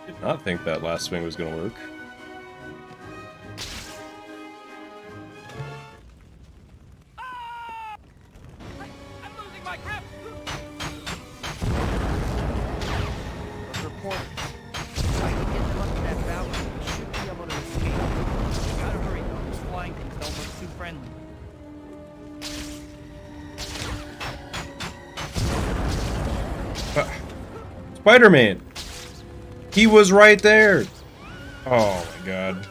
Did not think that last swing was gonna work. I'm losing my grip. Those reporters. If I can get them up to that balcony, we should be able to escape. We gotta hurry though. Those flying things don't look too friendly. Spider-Man! He was right there! Oh my god.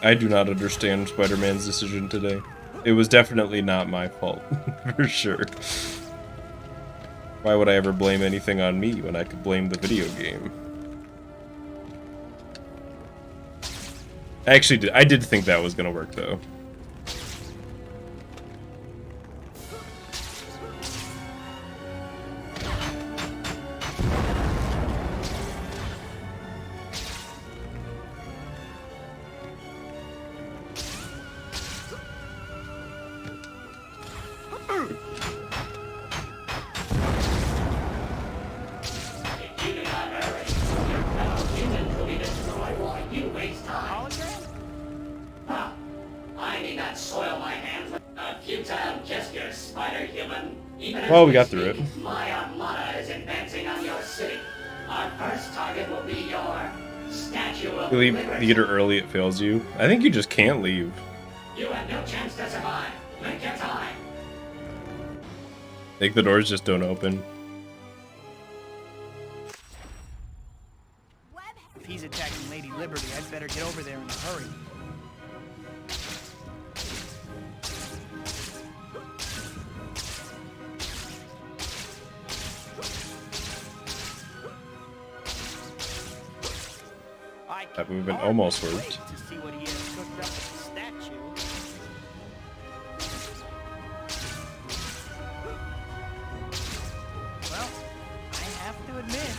I do not understand Spider-Man's decision today. It was definitely not my fault, for sure. Why would I ever blame anything on me when I could blame the video game? I did think that was gonna work though. Well, we got through it. My armada is advancing on your city. Our first target will be your statue of You leave liberty. theater early, it fails you. I think you just can't leave. You have no chance to survive. Make your time. I think the doors just don't open. If he's attacking Lady Liberty, I'd better get over there in a hurry. That movement almost worked. To see what he has cooked up with the statue. Well, I have to admit,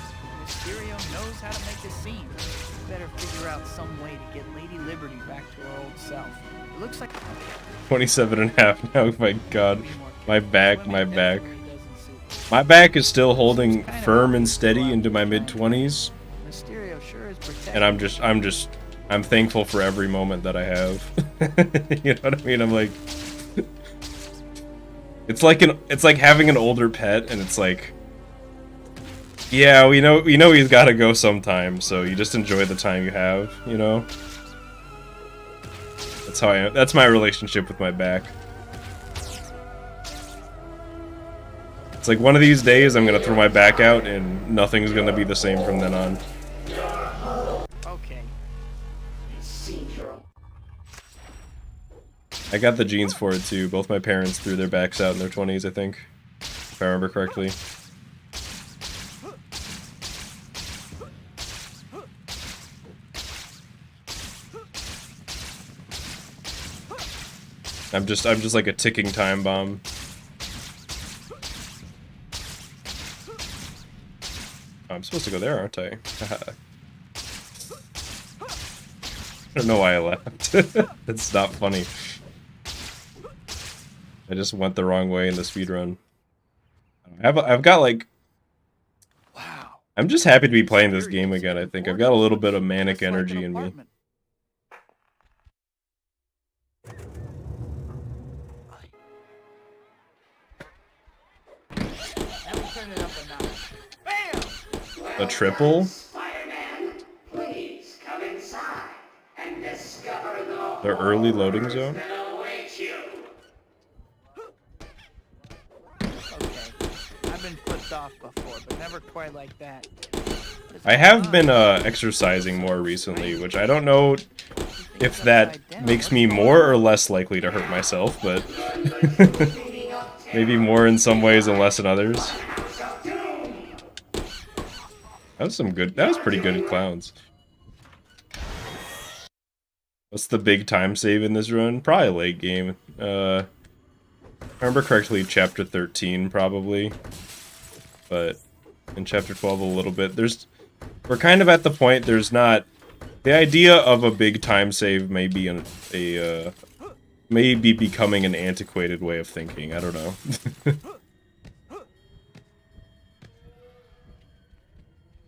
Mysterio knows how to make a scene. Better figure out some way to get Lady Liberty back to her old self. It looks like 27 and a half now. Oh my god. My back. My back is still holding firm and steady into my mid-20s. Mysterio sure is protected. And I'm thankful for every moment that I have. You know what I mean? I'm like, it's like having an older pet, and it's like, yeah, we know he's got to go sometime, so you just enjoy the time you have, you know. That's my relationship with my back. It's like one of these days I'm gonna throw my back out and nothing's gonna be the same from then on. Okay. I got the genes for it too. Both my parents threw their backs out in their 20s, I think. If I remember correctly. I'm just like a ticking time bomb. Oh, I'm supposed to go there, aren't I? I don't know why I laughed. It's not funny. I just went the wrong way in the speedrun. I've got like... Wow. I'm just happy to be playing this game again, I think. I've got a little bit of manic energy in me. A triple? Spider-Man, please come inside and discover The early loading zone? that await you. pissed off before, but never quite like that. I have been exercising more recently, which I don't know if that makes me more or less likely to hurt myself, but maybe more in some ways and less in others. That was pretty good at clowns. What's the big time save in this run? Probably late game. If I remember correctly, chapter 13 probably. But in chapter 12 a little bit. We're kind of at the point there's not the idea of a big time save may be may be becoming an antiquated way of thinking. I don't know.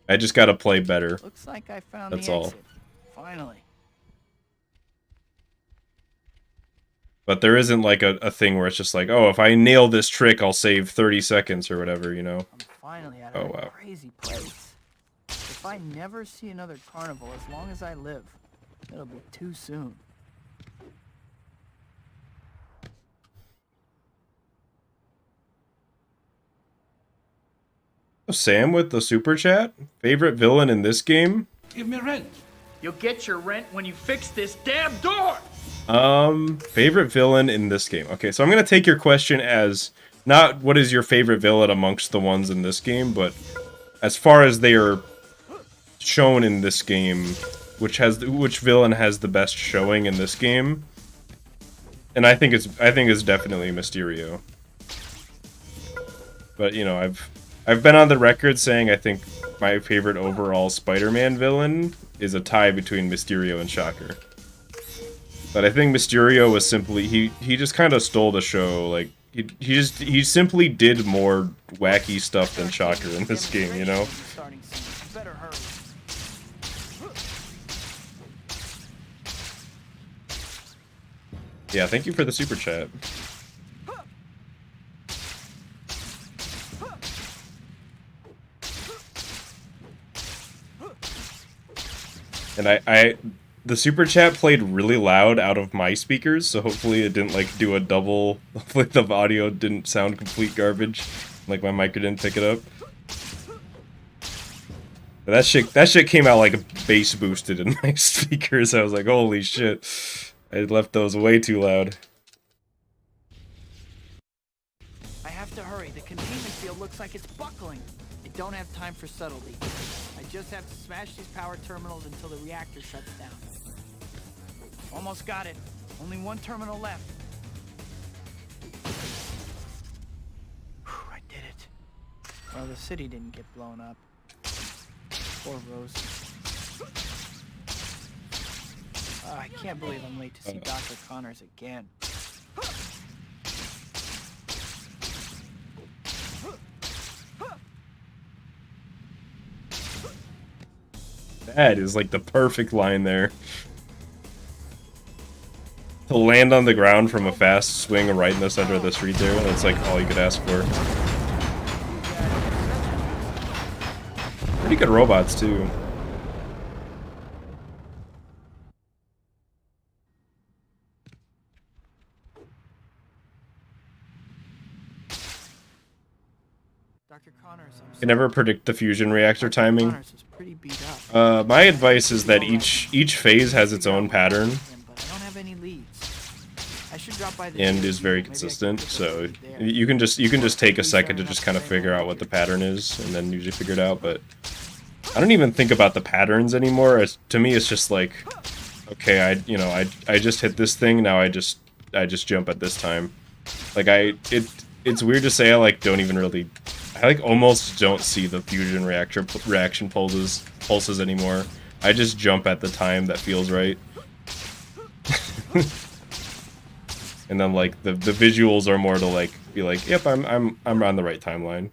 I just gotta play better. Looks like I found That's the all. exit. Finally. But there isn't like a thing where it's just like, oh, if I nail this trick, I'll save 30 seconds or whatever, you know? I'm finally out of Oh, that wow. crazy place. If I never see another carnival as long as I live, it'll be too soon. Sam with the super chat? Favorite villain in this game? Give me rent. You'll get your rent when you fix this damn door! Favorite villain in this game. Okay, so I'm gonna take your question as not what is your favorite villain amongst the ones in this game, but as far as they are shown in this game, which villain has the best showing in this game? And I think it's definitely Mysterio. But you know, I've been on the record saying I think my favorite overall Spider-Man villain is a tie between Mysterio and Shocker. But I think Mysterio was simply he just kind of stole the show. Like he simply did more wacky stuff than Shocker in this game, you know? Better hurry. Yeah, thank you for the super chat. And the super chat played really loud out of my speakers, so hopefully it didn't like do a double, hopefully the audio didn't sound complete garbage, like my mic didn't pick it up. But that shit came out like bass boosted in my speakers. I was like, holy shit. I left those way too loud. I have to hurry. The containment field looks like it's buckling. I don't have time for subtlety. I just have to smash these power terminals until the reactor shuts down. Almost got it. Only one terminal left. Whew, I did it. Well, the city didn't get blown up. Poor Rose. Oh, I can't believe I'm late to see Dr. Connors again. That is like the perfect line there. To land on the ground from a fast swing right in the center of the street there, that's like all you could ask for. Pretty good robots too. Dr. Connors, I'm You can never predict the fusion reactor timing. Connors was pretty beat up. My advice is that each phase has its own pattern But I don't have any leads. I should drop by the and is very consistent, so you can just take a second to just kind of figure out what the pattern is and then usually figure it out. But I don't even think about the patterns anymore. To me, it's just like, okay, I just hit this thing, now I just jump at this time. Like it's weird to say I like don't even really, I like almost don't see the fusion reaction pulses anymore. I just jump at the time that feels right. And then like the visuals are more to like be like, yep, I'm on the right timeline.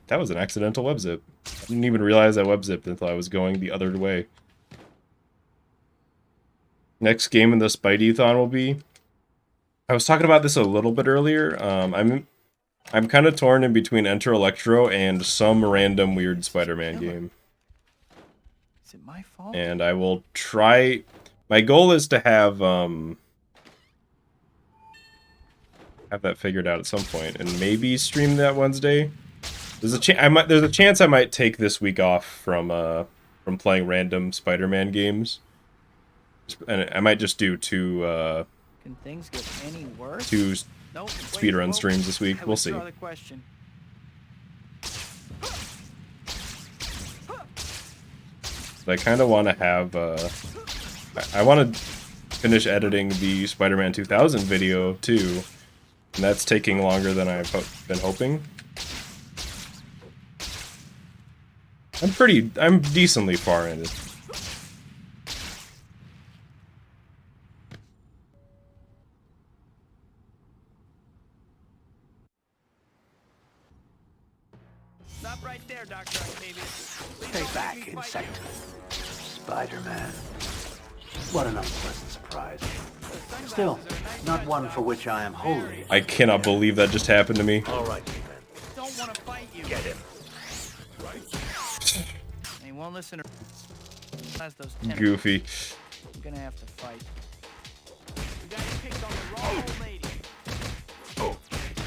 That was an accidental web zip. I didn't even realize I web zipped until I was going the other way. Next game in the Spidey-thon will be, I was talking about this a little bit earlier. I'm kind of torn in between Enter Electro and some random weird Spider-Man game. Is it my fault? And I will try. My goal is to have have that figured out at some point, and maybe stream that Wednesday. There's a chance I might take this week off from playing random Spider-Man games, and I might just do two Can things get any worse? Nope. speedrun streams this week. We'll see. The question. But I kind of want to have I want to finish editing the Spider-Man 2000 video too, and that's taking longer than I've been hoping. I'm decently far in it. Stop right there, Dr. Octavius. Please Stay don't back, make me fight insect. you. Spider-Man. What an unpleasant surprise. Sunglasses Still, are a nice not touch, one though. for which I am wholly. I cannot believe that just happened to me. All right, man. Don't want to fight you. Get him. He won't listen to has those tentacles. Goofy. I'm gonna have to fight. You guys picked on the wrong old lady.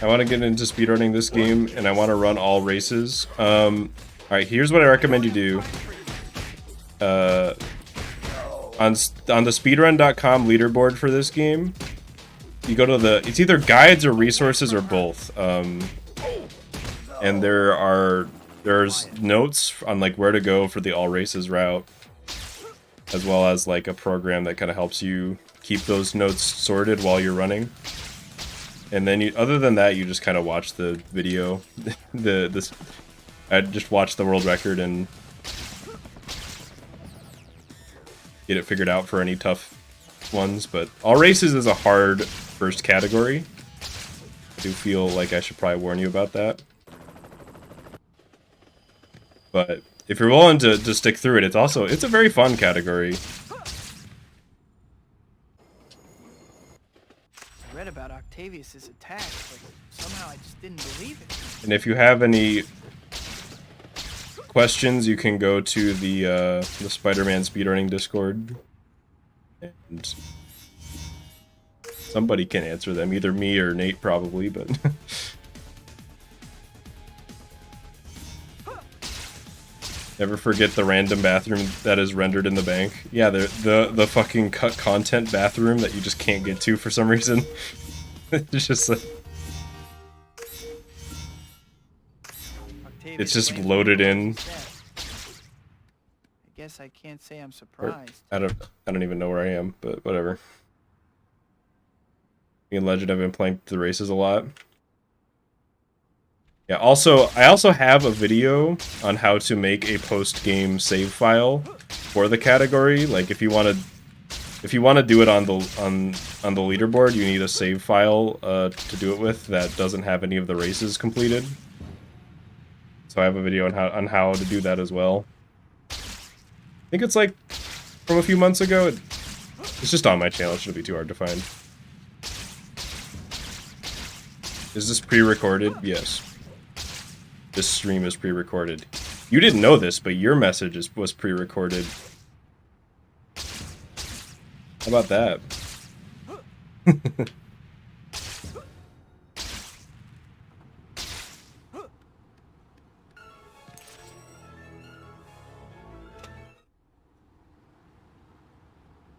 I want to get into speedrunning this game, and I want to run all races. Alright, here's what I recommend you do. On the speedrun.com leaderboard for this game, you go to it's either guides or resources or both. And there's notes on like where to go for the all races route, as well as like a program that kind of helps you keep those notes sorted while you're running. And then other than that, you just kind of watch the video. I just watch the world record and get it figured out for any tough ones. But all races is a hard first category. I do feel like I should probably warn you about that. But if you're willing to stick through it, it's a very fun category. I read about Octavius's attack, but somehow I just didn't believe it. And if you have any questions, you can go to the Spider-Man speedrunning Discord, and somebody can answer them, either me or Nate probably, but never forget the random bathroom that is rendered in the bank. Yeah, the fucking cut content bathroom that you just can't get to for some reason. It's just like it's just loaded in. I guess I can't say I'm surprised. I don't even know where I am, but whatever. Me and Legend have been playing the races a lot. Yeah, I also have a video on how to make a post-game save file for the category. Like if you want to do it on the leaderboard, you need a save file to do it with that doesn't have any of the races completed. So I have a video on how to do that as well. I think it's like from a few months ago. It's just on my channel. It shouldn't be too hard to find. Is this pre-recorded? Yes. This stream is pre-recorded. You didn't know this, but your message was pre-recorded. How about that?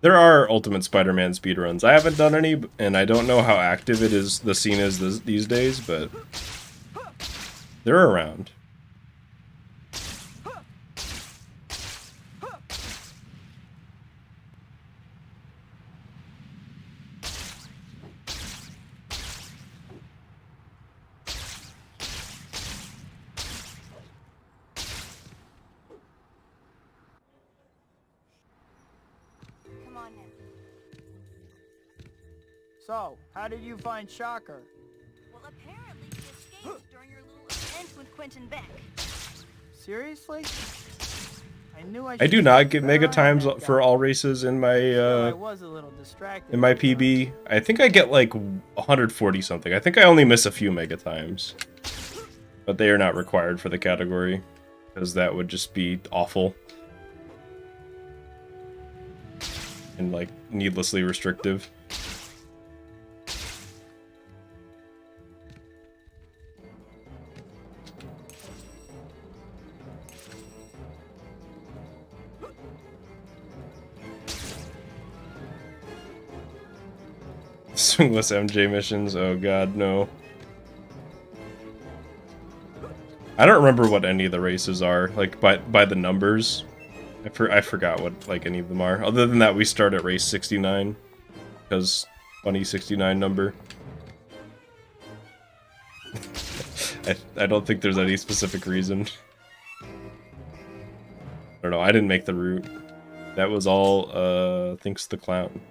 There are Ultimate Spider-Man speedruns. I haven't done any, and I don't know how active the scene is these days, but they're around. Come on now. So, how did you find Shocker? Well, apparently you escaped during your little event with Quentin Beck. Seriously? I knew I I do not get mega times for all races in I my was a little distracted. in my PB. I think I get like 140 something. I think I only miss a few mega times, but they are not required for the category because that would just be awful and like needlessly restrictive. Swingless MJ missions. Oh god, no. I don't remember what any of the races are, like by the numbers. I forgot what like any of them are. Other than that, we start at race 69 because funny 69 number. I don't think there's any specific reason. I don't know. I didn't make the route. That was all Thinks the Clown.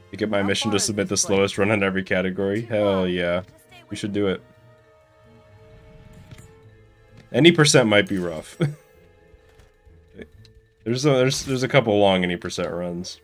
You get my mission to submit the slowest run in every category. Hell yeah. We should do it. Any percent might be rough. there's a couple long any percent runs.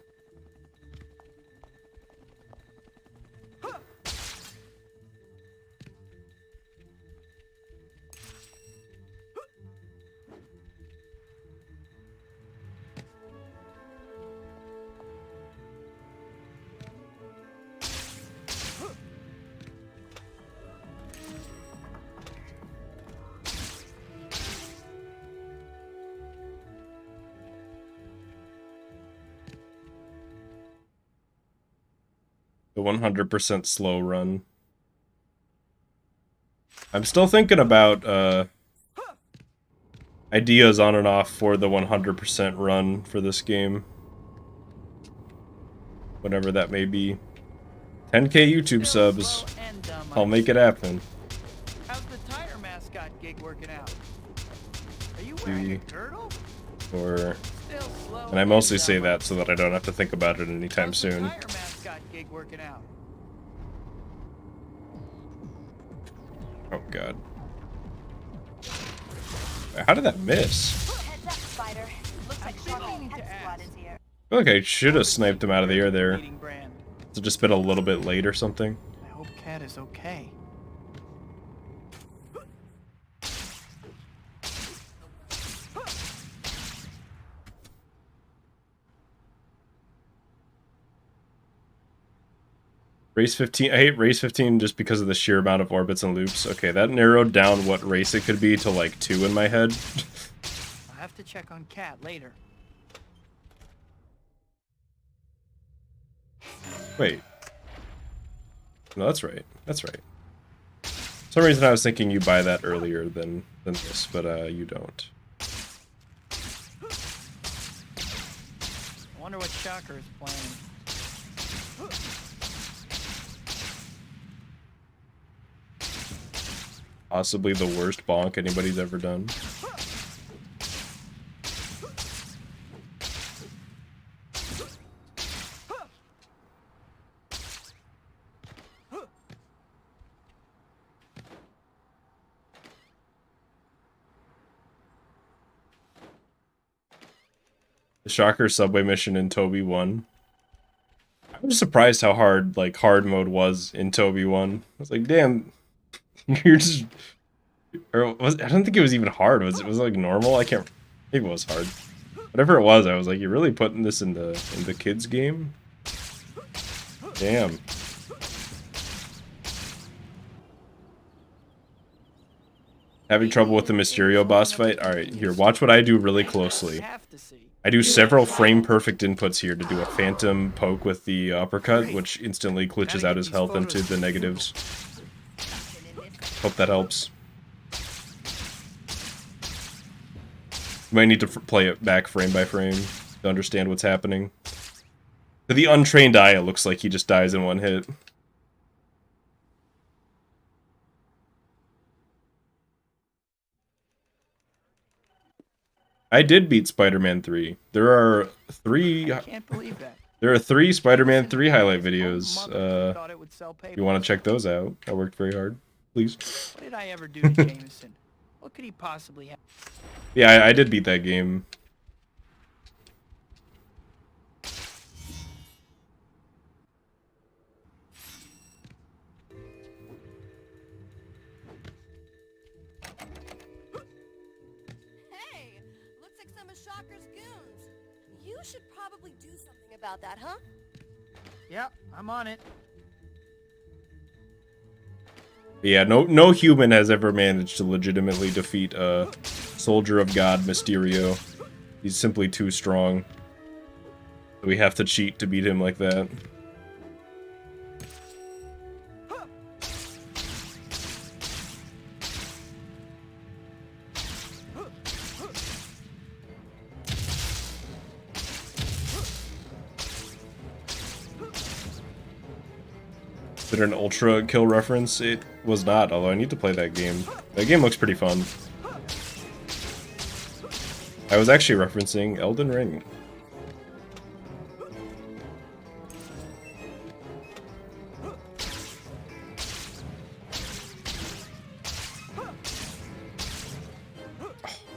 The 100% slow run. I'm still thinking about ideas on and off for the 100% run for this game. Whatever that may be. 10k YouTube subs. I'll make it happen. How's the tire mascot gig working out? Are you wearing a girdle? Or... Still slow And I mostly say that so that I don't have to think about it anytime How's the soon. tire mascot gig working out? Oh god. How did that miss? Heads up, Spider. Looks like I've been Shark's meaning to pet squad ask. is here. I feel like I should have sniped him out of the air there. Leading brand. It's just been a little bit late or something. I hope Cat is okay. Race 15, I hate race 15 just because of the sheer amount of orbits and loops. Okay, that narrowed down what race it could be to like 2 in my head. I'll have to check on Cat later. Wait. No, that's right. That's right. For some reason I was thinking you buy that earlier than this, but you don't. I wonder what Shocker is planning. Possibly the worst bonk anybody's ever done. The Shocker subway mission in Toby 1. I was surprised how hard, like, hard mode was in Toby 1. I was like, damn, you're just... Or was, I don't think it was even hard. Was it like normal? I can't... I think it was hard. Whatever it was, I was like, you're really putting this in the kids game? Damn. Having trouble with the Mysterio boss fight? Alright, here, watch what I do really closely. Have to see. I do several frame-perfect inputs here to do a phantom poke with the uppercut, which instantly glitches out his health into the negatives. Hope that helps. You might need to play it back frame by frame to understand what's happening. To the untrained eye, it looks like he just dies in one hit. I did beat Spider-Man 3. There are three... I can't believe that. There are 3 Spider-Man 3 highlight videos. Thought it would sell If you want to check those out, I worked very hard. Please. What did I ever do to Jameson? What could he possibly have? Yeah, I did beat that game. Hey, looks like some of Shocker's goons. You should probably do something about that, huh? Yep, I'm on it. Yeah, no human has ever managed to legitimately defeat a Soldier of God Mysterio. He's simply too strong. We have to cheat to beat him like that. Is it an ultra kill reference? It was not, although I need to play that game. That game looks pretty fun. I was actually referencing Elden Ring.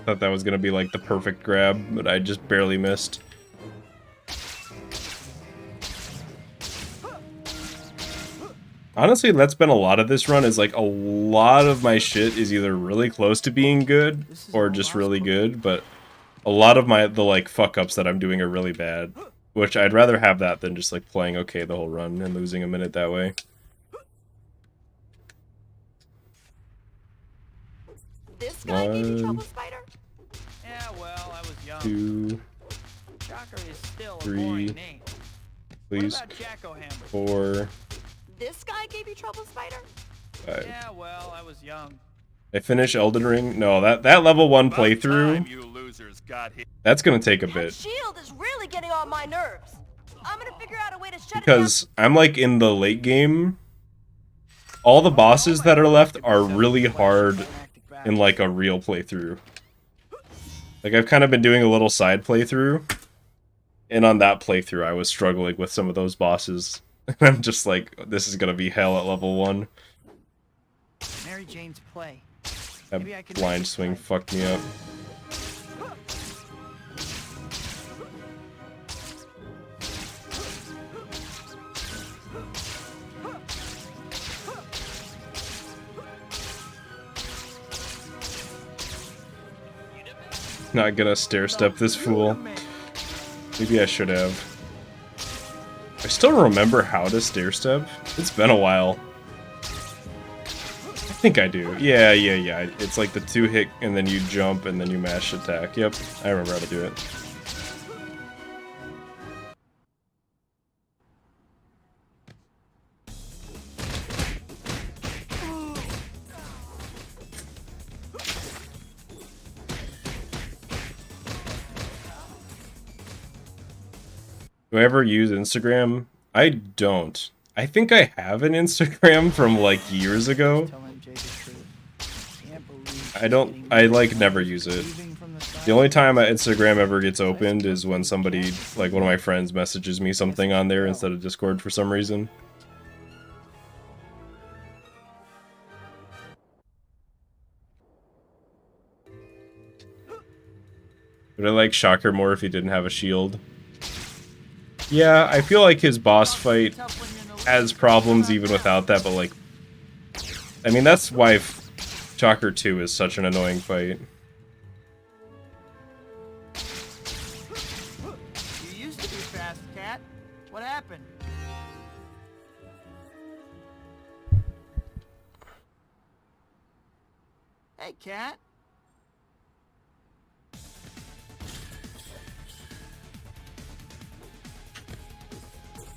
Thought that was gonna be like the perfect grab, but I just barely missed. Honestly, that's been a lot of this run, is like a lot of my shit is either really close to being good or just really good, but a lot of the like fuck ups that I'm doing are really bad, which I'd rather have that than just like playing okay the whole run and losing a minute that way. This guy gave you trouble, Spider? Yeah, well, I was young. 2, Shocker is still a 3, boring name. please. What about Jacko Hammer? 4, This guy gave you trouble, Spider? 5. Yeah, well, I was young. I finish Elden Ring. No, that level 1 playthrough, that's gonna take a That bit. shield is really getting on my nerves. I'm gonna figure out a way to shut Because I'm like in the late game. All the bosses that are left are really hard in like a real playthrough. Like I've kind of been doing a little side playthrough, and on that playthrough I was struggling with some of those bosses. I'm just like, this is gonna be hell at level 1. Mary Jane's play. That Maybe I can blind make it swing right. fucked me up. Not gonna stair step this fool. Maybe I should have. I still remember how to stair step. It's been a while. I think I do. Yeah. It's like the 2 hit and then you jump and then you mash attack. Yep, I remember how to do it. Do I ever use Instagram? I don't. I think I have an Instagram from like years ago. Tell MJ the truth. Can't believe I don't, I like never use it. The only time my Instagram ever gets opened is when somebody, like one of my friends, messages me something on there instead of Discord for some reason. Would I like Shocker more if he didn't have a shield? Yeah, I feel like his boss fight has problems even without that, but like, I mean, that's why Shocker 2 is such an annoying fight. You used to be fast, Cat. What happened? Hey, Cat.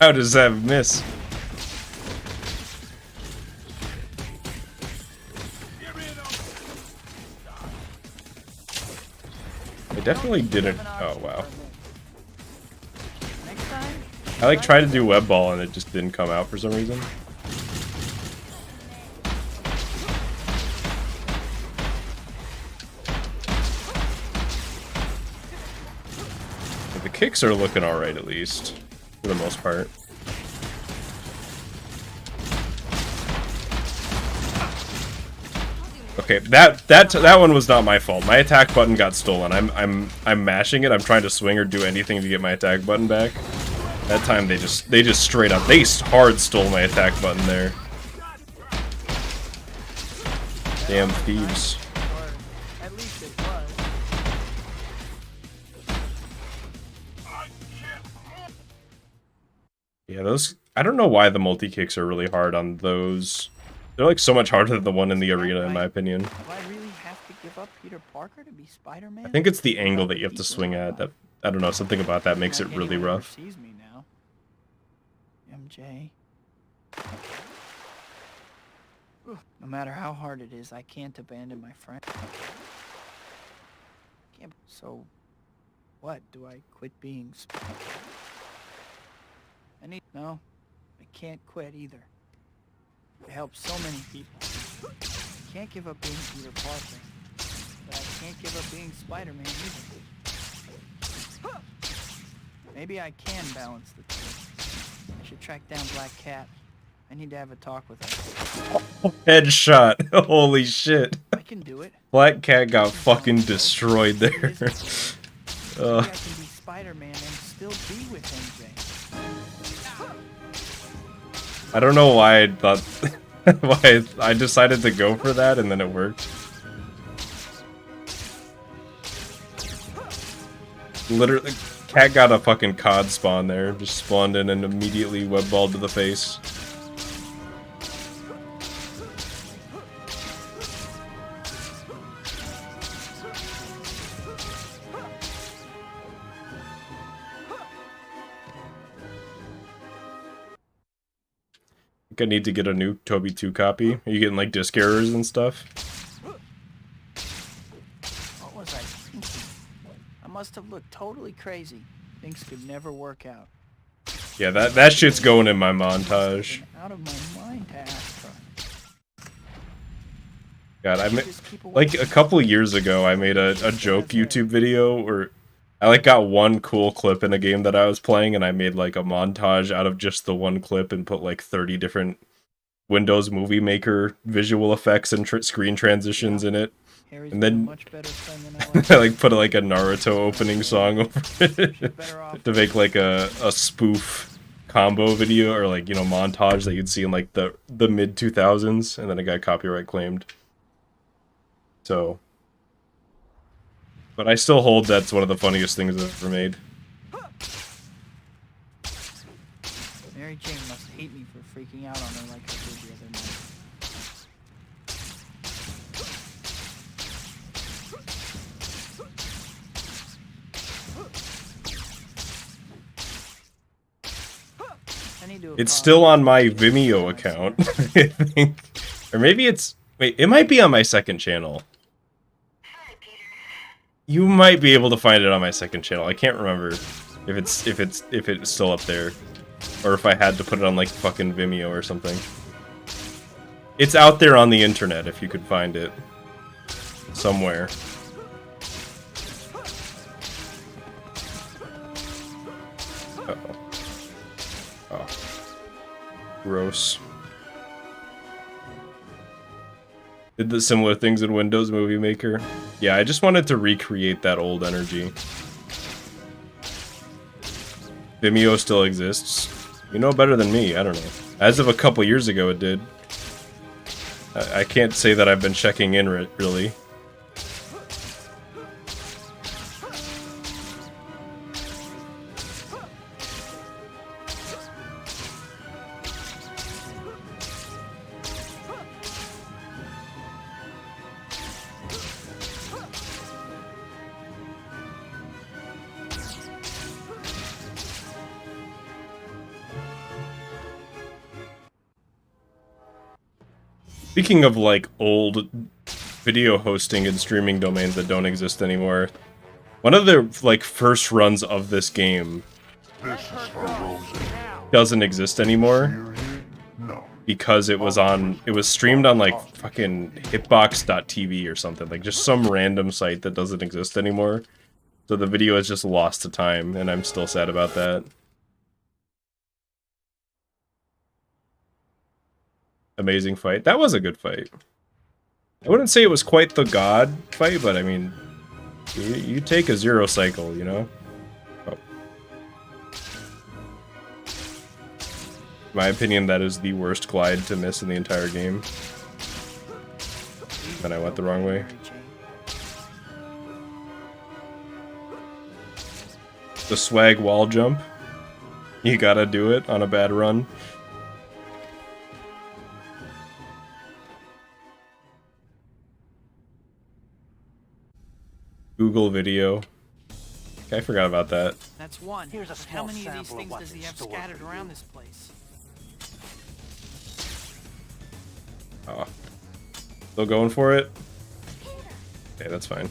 How does that miss? I definitely didn't. Oh, wow. Next time? I like tried to do web ball and it just didn't come out for some reason. But the kicks are looking alright at least. For the most part. Okay, that one was not my fault. My attack button got stolen. I'm mashing it. I'm trying to swing or do anything to get my attack button back. That time they just straight up hard stole my attack button there. Damn thieves. Or at least it was. Yeah, those, I don't know why the multi-kicks are really hard on those. They're like so much harder than the one in the arena in my opinion. Do I really have to give up Peter Parker to be Spider-Man? I think it's the angle that you have to swing at. That I don't know, something about that makes it Like really anyone ever rough. sees me now. MJ. No matter how hard it is, I can't abandon my friend. Can't. So, what? Do I quit being No, I can't quit either. It helps so many people. Can't give up being Peter Parker, but I can't give up being Spider-Man either. Maybe I can balance the two. I should track down Black Cat. I need to have a talk with her. Headshot. Holy shit. I can do it. Black Cat got fucking destroyed there. Maybe I can be Spider-Man and still be with MJ. I don't know why I thought why I decided to go for that and then it worked. Literally, Cat got a fucking COD spawn there. Just spawned in and immediately webballed to the face. I think I need to get a new Toby 2 copy. Are you getting like disc errors and stuff? What was I thinking? I must have looked totally crazy. Things could never work out. Yeah, that shit's going in my montage. Out of my mind to ask her. God, like a couple years ago, I made a joke YouTube video where I like got one cool clip in a game that I was playing, and I made like a montage out of just the one clip and put like 30 different Windows Movie Maker visual effects and screen transitions in it. And then I like put like a Naruto opening song over it to make like a spoof combo video or like, you know, montage that you'd see in like the mid 2000s, and then it got copyright claimed. So, but I still hold that's one of the funniest things I've ever made. Mary Jane must hate me for freaking out on her like I did the other night. It's still on my Vimeo account, I think. Or maybe it's... Wait, it might be on my second channel. You might be able to find it on my second channel. I can't remember if it's still up there. Or if I had to put it on like fucking Vimeo or something. It's out there on the internet if you could find it. Somewhere. Uh-oh. Oh. Gross. Did the similar things in Windows Movie Maker. Yeah, I just wanted to recreate that old energy. Vimeo still exists. You know better than me, I don't know. As of a couple years ago it did. I can't say that I've been checking in really. Speaking of, like, old video hosting and streaming domains that don't exist anymore, one of the, like, first runs of this game doesn't exist anymore because it was streamed on, like, fucking hitbox.tv or something, like, just some random site that doesn't exist anymore. So the video is just lost to time, and I'm still sad about that. Amazing fight. That was a good fight. I wouldn't say it was quite the god fight, but I mean, you take a zero cycle, you know? Oh. In my opinion, that is the worst glide to miss in the entire game. And I went the wrong way. The swag wall jump. You gotta do it on a bad run. Google video. Okay, I forgot about that. That's one. Here's a But how small many of these sample of things what's does he in have store scattered for around you. this place? Oh. Still going for it? Okay, that's fine.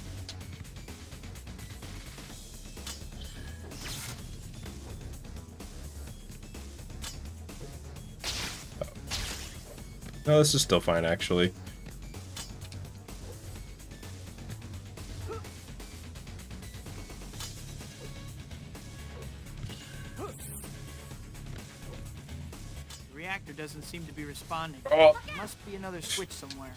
No, this is still fine, actually. The reactor doesn't seem to be responding. Oh. There must be another switch somewhere.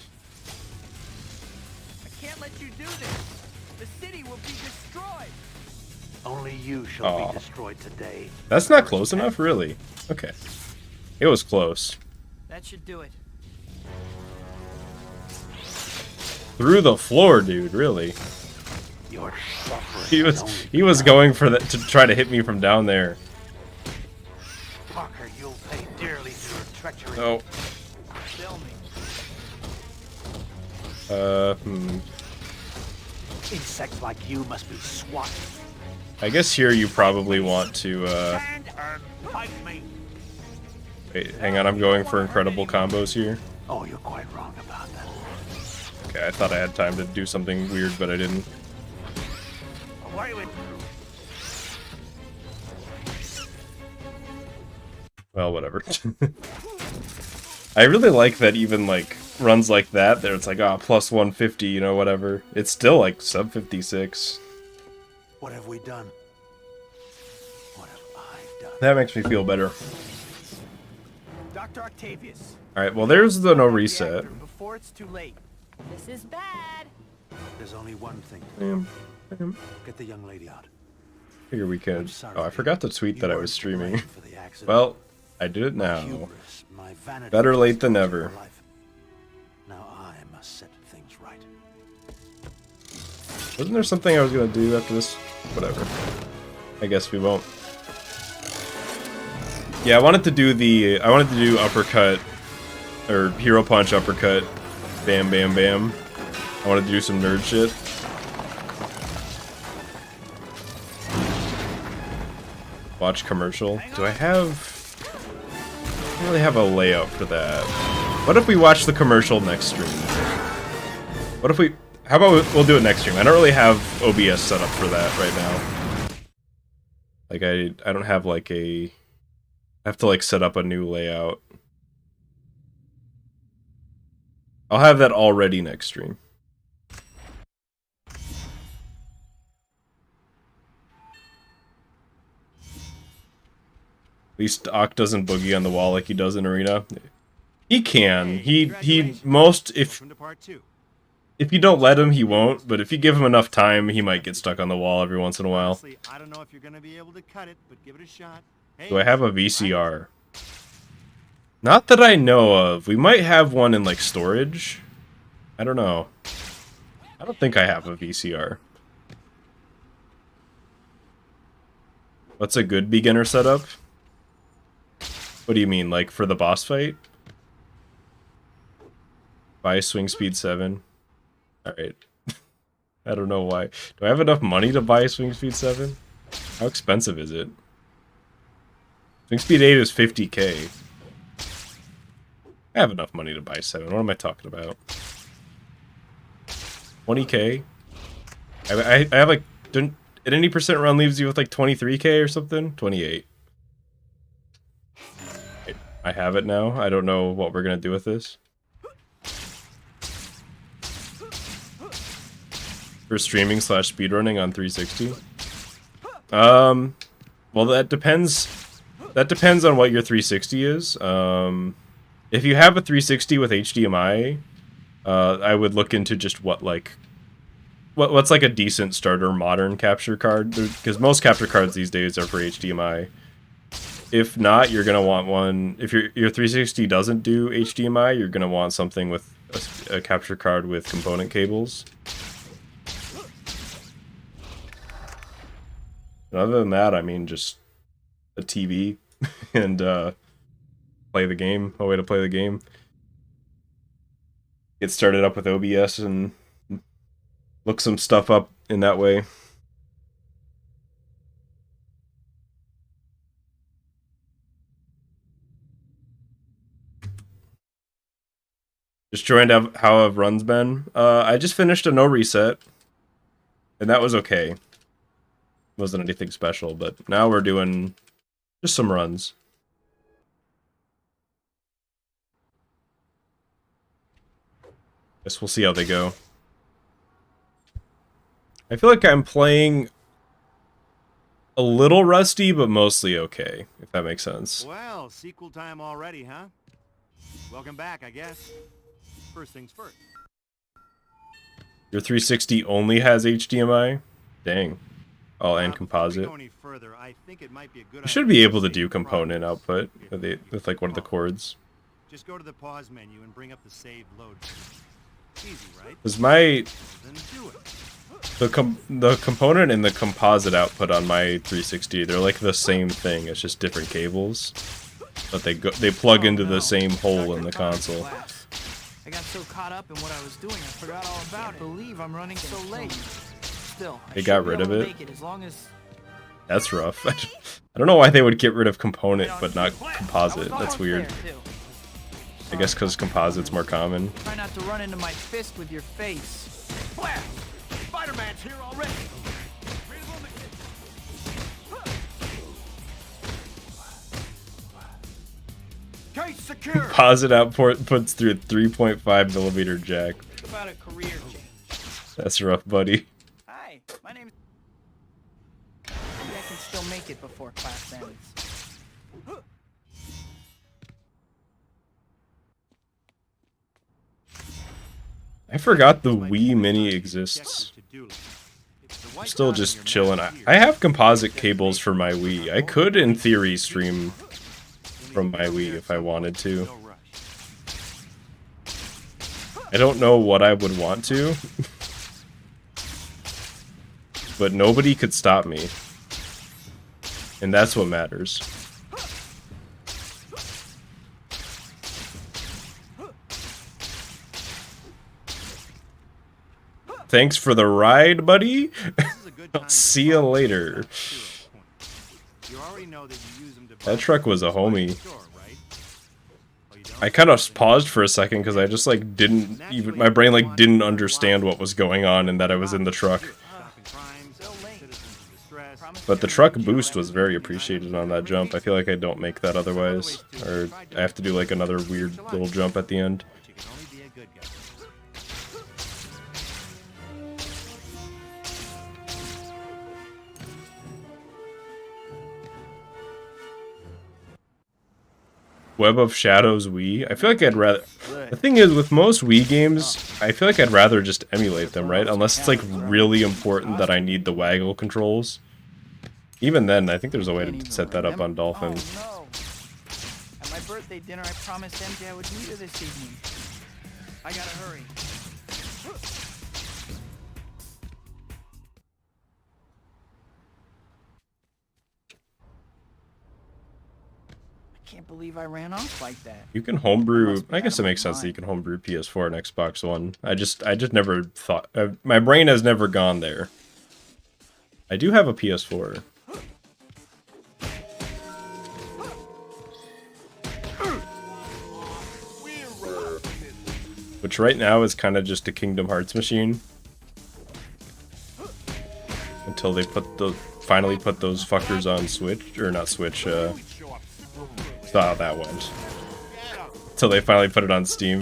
I can't let you do this. The city will be destroyed. Only you shall Aw. be destroyed today. That's not close enough, really? Okay. It was close. That should do it. Through the floor, dude, really. Your suffering. He was going for that to try to hit me from down there. Parker, you'll pay dearly for your treachery. Oh. Kill me. Insects like you must be swatted. I guess here you probably want to, Stand and fight me. wait, hang on, I'm going for incredible combos here. Oh, you're quite wrong about that. Okay, I thought I had time to do something weird, but I didn't. Away with Well, whatever. I really like that even, like, runs like that, there it's like, ah, plus 150, you know, whatever. It's still, like, sub 56. What have we done? What have I done? That makes me feel better. Dr. Octavius. Alright, well, there's the no reset. Reactor before it's too late. This is bad. There's only one thing. Get the young lady out. Figure we could. Sorry. Oh, I forgot to tweet You that I weren't was to streaming. blame for the accident. Well, I did it My now. hubris, my vanity Better late than cost me never. my life. Now I must set things right. Wasn't there something I was gonna do after this? Whatever. I guess we won't. Yeah, I wanted to do uppercut, or hero punch uppercut, bam bam bam. I wanted to do some nerd shit. Watch commercial. Do I don't really have a layout for that. What if we watch the commercial next stream? What if we... How about we'll do it next stream? I don't really have OBS set up for that right now. Like, I don't have, like, I have to, like, set up a new layout. I'll have that all ready next stream. At least Ock doesn't boogie on the wall like he does in Arena. He can. He most... Welcome to part 2. If you don't let him, he won't, but if you give him enough time, he might get stuck on the wall every once in a while. Honestly, I don't know if you're going to be able to cut it, but give it a shot. Hey, Do I have a VCR? Not that I know of. We might have one in, like, storage. I don't know. I don't think I have a VCR. What's a good beginner setup? What do you mean, like, for the boss fight? Buy swing speed 7. Alright. I don't know why. Do I have enough money to buy swing speed 7? How expensive is it? Swing speed 8 is 50k. I have enough money to buy 7. What am I talking about? 20k? I have like... An 80% run leaves you with like 23k or something? 28. I have it now. I don't know what we're gonna do with this. For streaming / speedrunning on 360? Well, that depends. That depends on what your 360 is. If you have a 360 with HDMI, I would look into just what's like a decent starter modern capture card, because most capture cards these days are for HDMI. If not, you're gonna want one. If your 360 doesn't do HDMI, you're gonna want something with a capture card with component cables. And other than that, I mean, just a TV and play the game. A way to play the game. Get started up with OBS and look some stuff up in that way. Just joined up how have runs been. I just finished a no reset, and that was okay. Wasn't anything special, but now we're doing just some runs. Guess we'll see how they go. I feel like I'm playing a little rusty, but mostly okay, if that makes sense. Well, sequel time already, huh? Welcome back, I guess. First things first. Your 360 only has HDMI? Dang. Oh, and composite. Before we go any further, I think it might be a good You should be idea able to save do component progress output if with like one of the chords. Just go to the pause menu and bring up the save load. Easy, right? Because my Then do it. the component and the composite output on my 360, they're like the same thing. It's just different cables, but they plug into the same hole in the console. I got so caught up in what I was doing, I forgot all about it. I can't believe I'm running so late. Still, They got rid of it? Make it as long as That's rough. I don't know why they would get rid of component but not composite. That's weird. I guess because composite's more common. Try not to run into my fist with your face. Blast! Spider-Man's here already! Case secure! Composite output puts through a 3.5 millimeter jack. Think about a career change. That's rough, buddy. Hi, my name's... Maybe I can still make it before class ends. I forgot the Wii Mini exists. I'm still just chilling. I have composite cables for my Wii. I could, in theory, stream from my Wii if I wanted to. I don't know what I would want to, but nobody could stop me. And that's what matters. Thanks for the ride, buddy. I'll see you later. That truck was a homie. I kind of paused for a second because I just like didn't even, my brain like didn't understand what was going on and that I was in the truck. But the truck boost was very appreciated on that jump. I feel like I don't make that otherwise, or I have to do like another weird little jump at the end. Web of Shadows Wii. I feel like I'd rather... The thing is, with most Wii games, I feel like I'd rather just emulate them, right? Unless it's like really important that I need the waggle controls. Even then, I think there's a way to set that up on Dolphin. Oh, no. At my birthday dinner, I promised MJ I would meet her this evening. I gotta hurry. I can't believe I ran off like that. You can homebrew... I guess it makes sense that you can homebrew PS4 and Xbox One. I just never thought... my brain has never gone there. I do have a PS4. Which right now is kind of just a Kingdom Hearts machine. Until they finally put those fuckers on Switch, or not Switch, that's not how that went. Until they finally put it on Steam.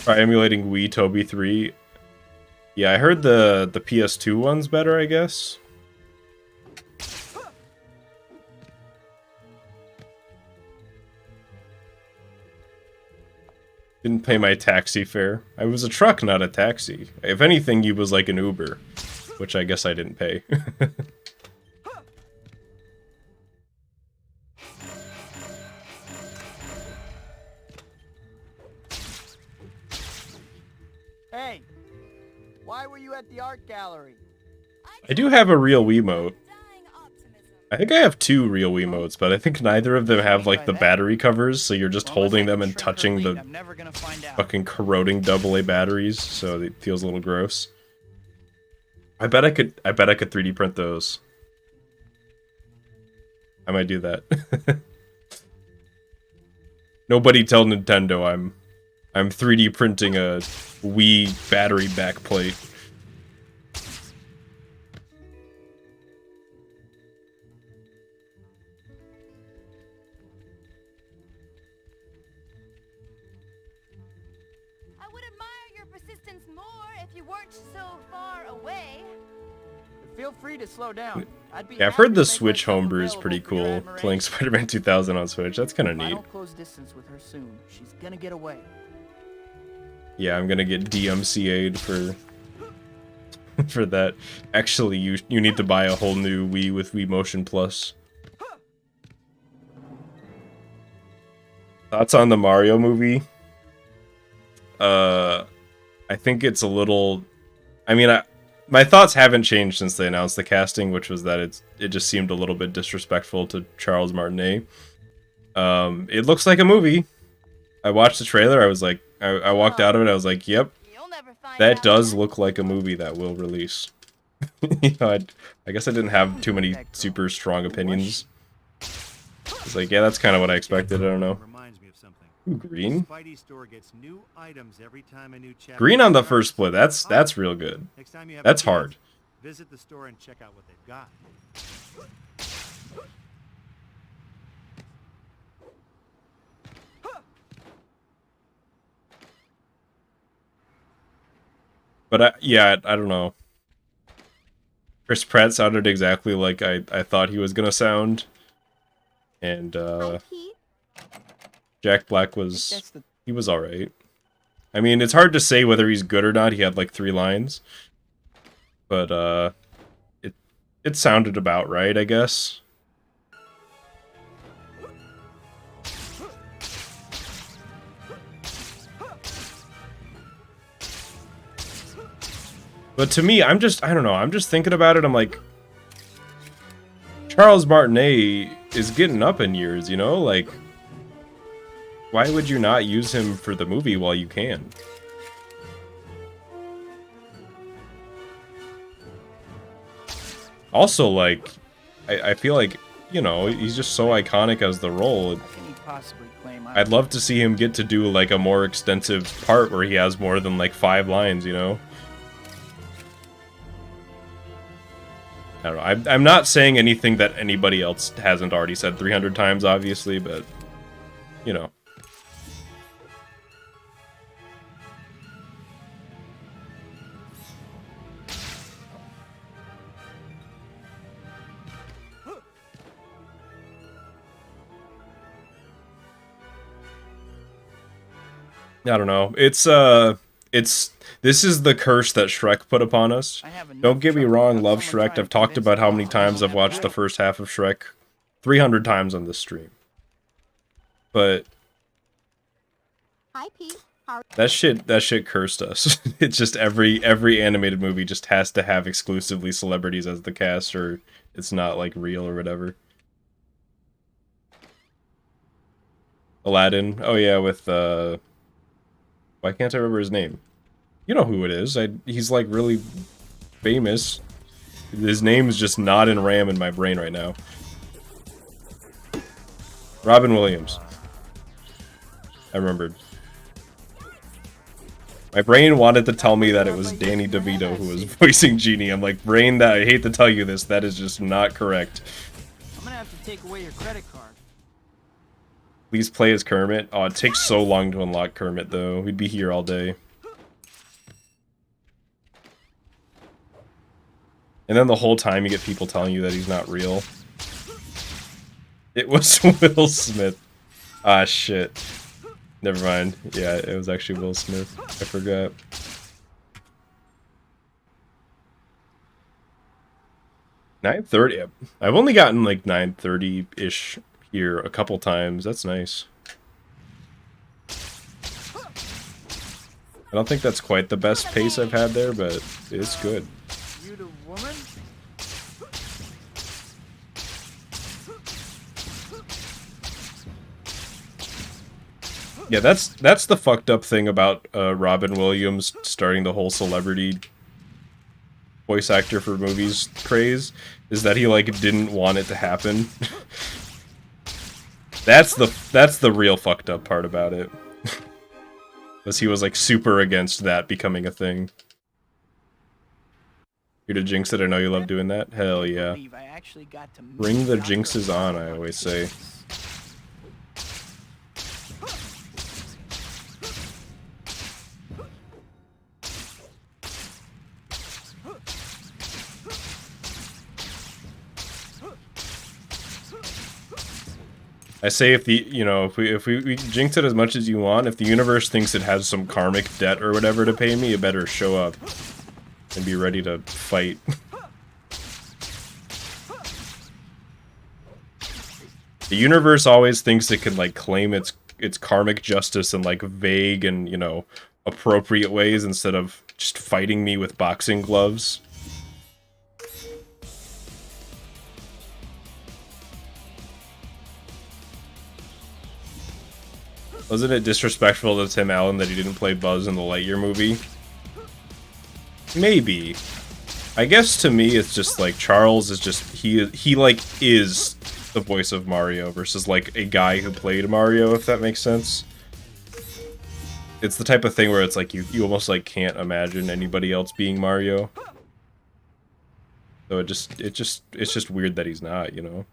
Try emulating Wii Toby 3. Yeah, I heard the PS2 one's better, I guess. Didn't pay my taxi fare. I was a truck, not a taxi. If anything, you was like an Uber, which I guess I didn't pay. Hey, why were you at the art gallery? I do have a real Wiimote. I think I have 2 real Wiimotes, but I think neither of them have like the battery covers, so you're just holding them and touching the fucking corroding AA batteries, so it feels a little gross. I bet I could 3D print those. I might do that. Nobody tell Nintendo I'm 3D printing a Wii battery backplate. I would admire your persistence more if you weren't so far away. Feel free to slow down. I'd be Yeah, I've heard the Switch homebrew is pretty cool. Playing Spider-Man 2000 on Switch, that's kind of neat. I don't close distance with her soon. She's gonna get away. Yeah, I'm gonna get DMCA'd for for that. Actually, you need to buy a whole new Wii with Wii Motion Plus. Thoughts on the Mario movie? I think it's a little. I mean, my thoughts haven't changed since they announced the casting, which was that it just seemed a little bit disrespectful to Charles Martinet. It looks like a movie. I watched the trailer. I was like, I walked out of it. I was like, yep, that does look like a movie that will release. You know, I guess I didn't have too many super strong opinions. It's like, yeah, that's kind of what I expected. I don't know. Ooh, green. Green on the first split. That's real good. That's hard. Visit the store and check out what they've got. But yeah, I don't know. Chris Pratt sounded exactly like I thought he was gonna sound, and Jack Black was alright. I mean, it's hard to say whether he's good or not. He had like 3 lines, but it sounded about right, I guess. But to me, I don't know, I'm just thinking about it, I'm like, Charles Martinet is getting up in years, you know? Like, why would you not use him for the movie while you can? Also, like, I feel like, you know, he's just so iconic as the role. I'd love to see him get to do, like, a more extensive part where he has more than, like, 5 lines, you know? I don't know. I'm not saying anything that anybody else hasn't already said 300 times, obviously, but, you know. I don't know. This is the curse that Shrek put upon us. Don't get me wrong, love Shrek. I've talked about how many times I've watched the first half of Shrek. 300 times on this stream. But that shit cursed us. It's just every animated movie just has to have exclusively celebrities as the cast, or it's not like real or whatever. Aladdin. Oh yeah, with why can't I remember his name? You know who it is. He's like really famous. His name's just not in RAM in my brain right now. Robin Williams. I remembered. My brain wanted to tell me that it was Danny DeVito who was voicing Genie. I'm like, brain, that I hate to tell you this, that is just not correct. I'm gonna have to take away your credit card. Please play as Kermit. Oh, it takes so long to unlock Kermit, though. We'd be here all day. And then the whole time you get people telling you that he's not real. It was Will Smith. Ah, shit. Never mind. Yeah, it was actually Will Smith. I forgot. $9:30. I've only gotten like 9:30-ish here a couple times. That's nice. I don't think that's quite the best pace I've had there, but it's good. You the woman? Yeah, that's the fucked up thing about Robin Williams starting the whole celebrity voice actor for movies craze, is that he like didn't want it to happen. That's the real fucked up part about it. Because he was like super against that becoming a thing. Here to jinx it, I know you love doing that. Hell yeah. Bring the jinxes on, I always say. I say if the, you know, if we jinx it as much as you want, if the universe thinks it has some karmic debt or whatever to pay me, you better show up and be ready to fight. The universe always thinks it can like claim its karmic justice in like vague and, you know, appropriate ways instead of just fighting me with boxing gloves. Wasn't it disrespectful to Tim Allen that he didn't play Buzz in the Lightyear movie? Maybe. I guess to me it's just like Charles is just he like is the voice of Mario versus like a guy who played Mario, if that makes sense. It's the type of thing where it's like you almost like can't imagine anybody else being Mario. So it's just weird that he's not, you know.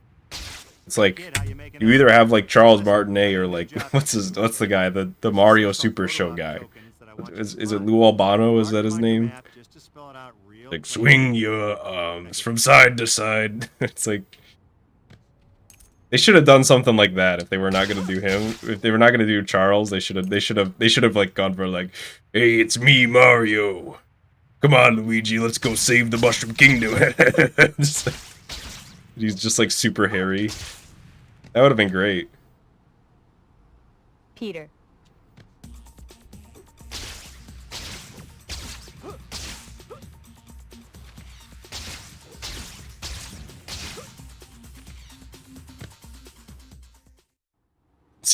It's like you either have like Charles Martinet or like what's the guy, the Mario Super Show guy. Is it Lou Albano? Is that his name? Like swing your arms from side to side. It's like they should have done something like that if they were not gonna do him. If they were not gonna do Charles, they should have like gone for like, hey, it's me, Mario. Come on, Luigi, let's go save the Mushroom Kingdom. He's just like super hairy. That would have been great. Peter.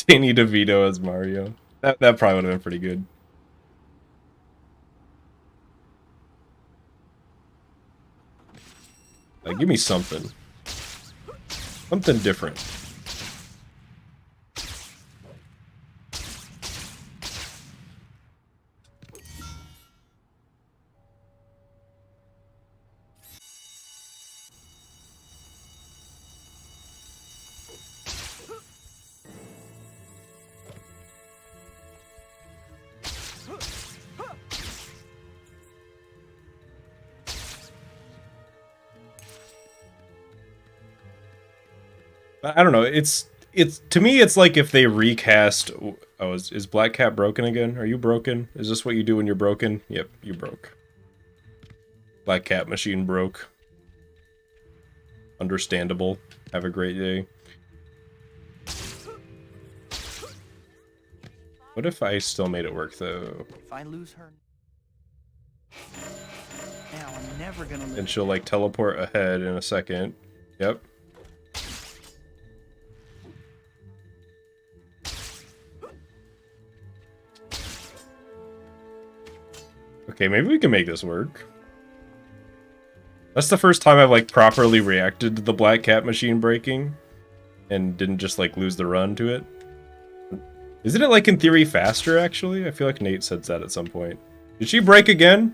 Danny DeVito as Mario. That probably would have been pretty good. Like, give me something. Something different. I don't know. It's to me. It's like if they recast. Oh, is Black Cat broken again? Are you broken? Is this what you do when you're broken? Yep, you broke. Black Cat machine broke. Understandable. Have a great day. What if I still made it work though? If I lose her, now I'm never gonna live. And she'll like teleport ahead in a second. Yep. Okay, maybe we can make this work. That's the first time I've like properly reacted to the Black Cat machine breaking and didn't just like lose the run to it. Isn't it like in theory faster actually? I feel like Nate said that at some point. Did she break again?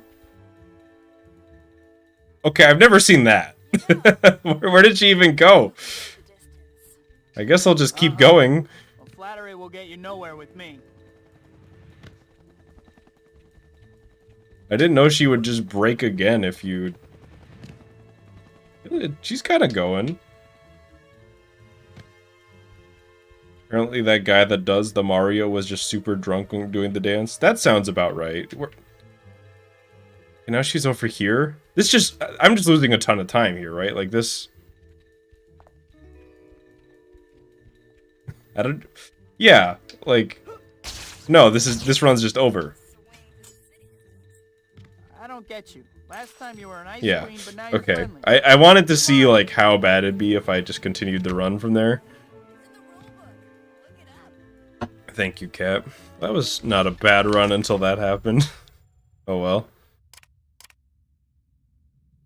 Okay, I've never seen that. Where did she even go? I guess I'll just keep going. Well, flattery will get you nowhere with me. I didn't know she would just break again if you... She's kind of going. Apparently that guy that does the Mario was just super drunk when doing the dance. That sounds about right. And now she's over here? I'm just losing a ton of time here, right? Like this... I don't... Yeah, like... No, this run's just over. I don't get you. Last time you were an ice queen, but now okay. you're friendly. I wanted to see like how bad it'd be if I just continued the run from there. Thank you, Cap. That was not a bad run until that happened. Oh well.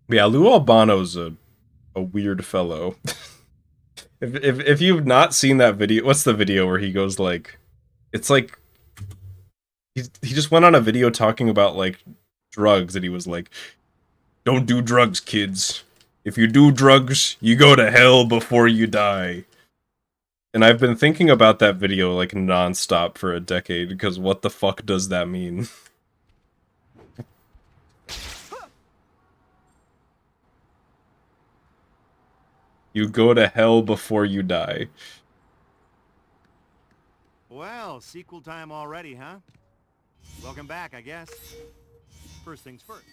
But yeah, Lou Albano's a weird fellow. if you've not seen that video, what's the video where he goes like, it's like he just went on a video talking about like drugs, and he was like, "Don't do drugs, kids. If you do drugs, you go to hell before you die." And I've been thinking about that video like nonstop for a decade, because what the fuck does that mean? You go to hell before you die. Well, sequel time already, huh? Welcome back, I guess. First things first.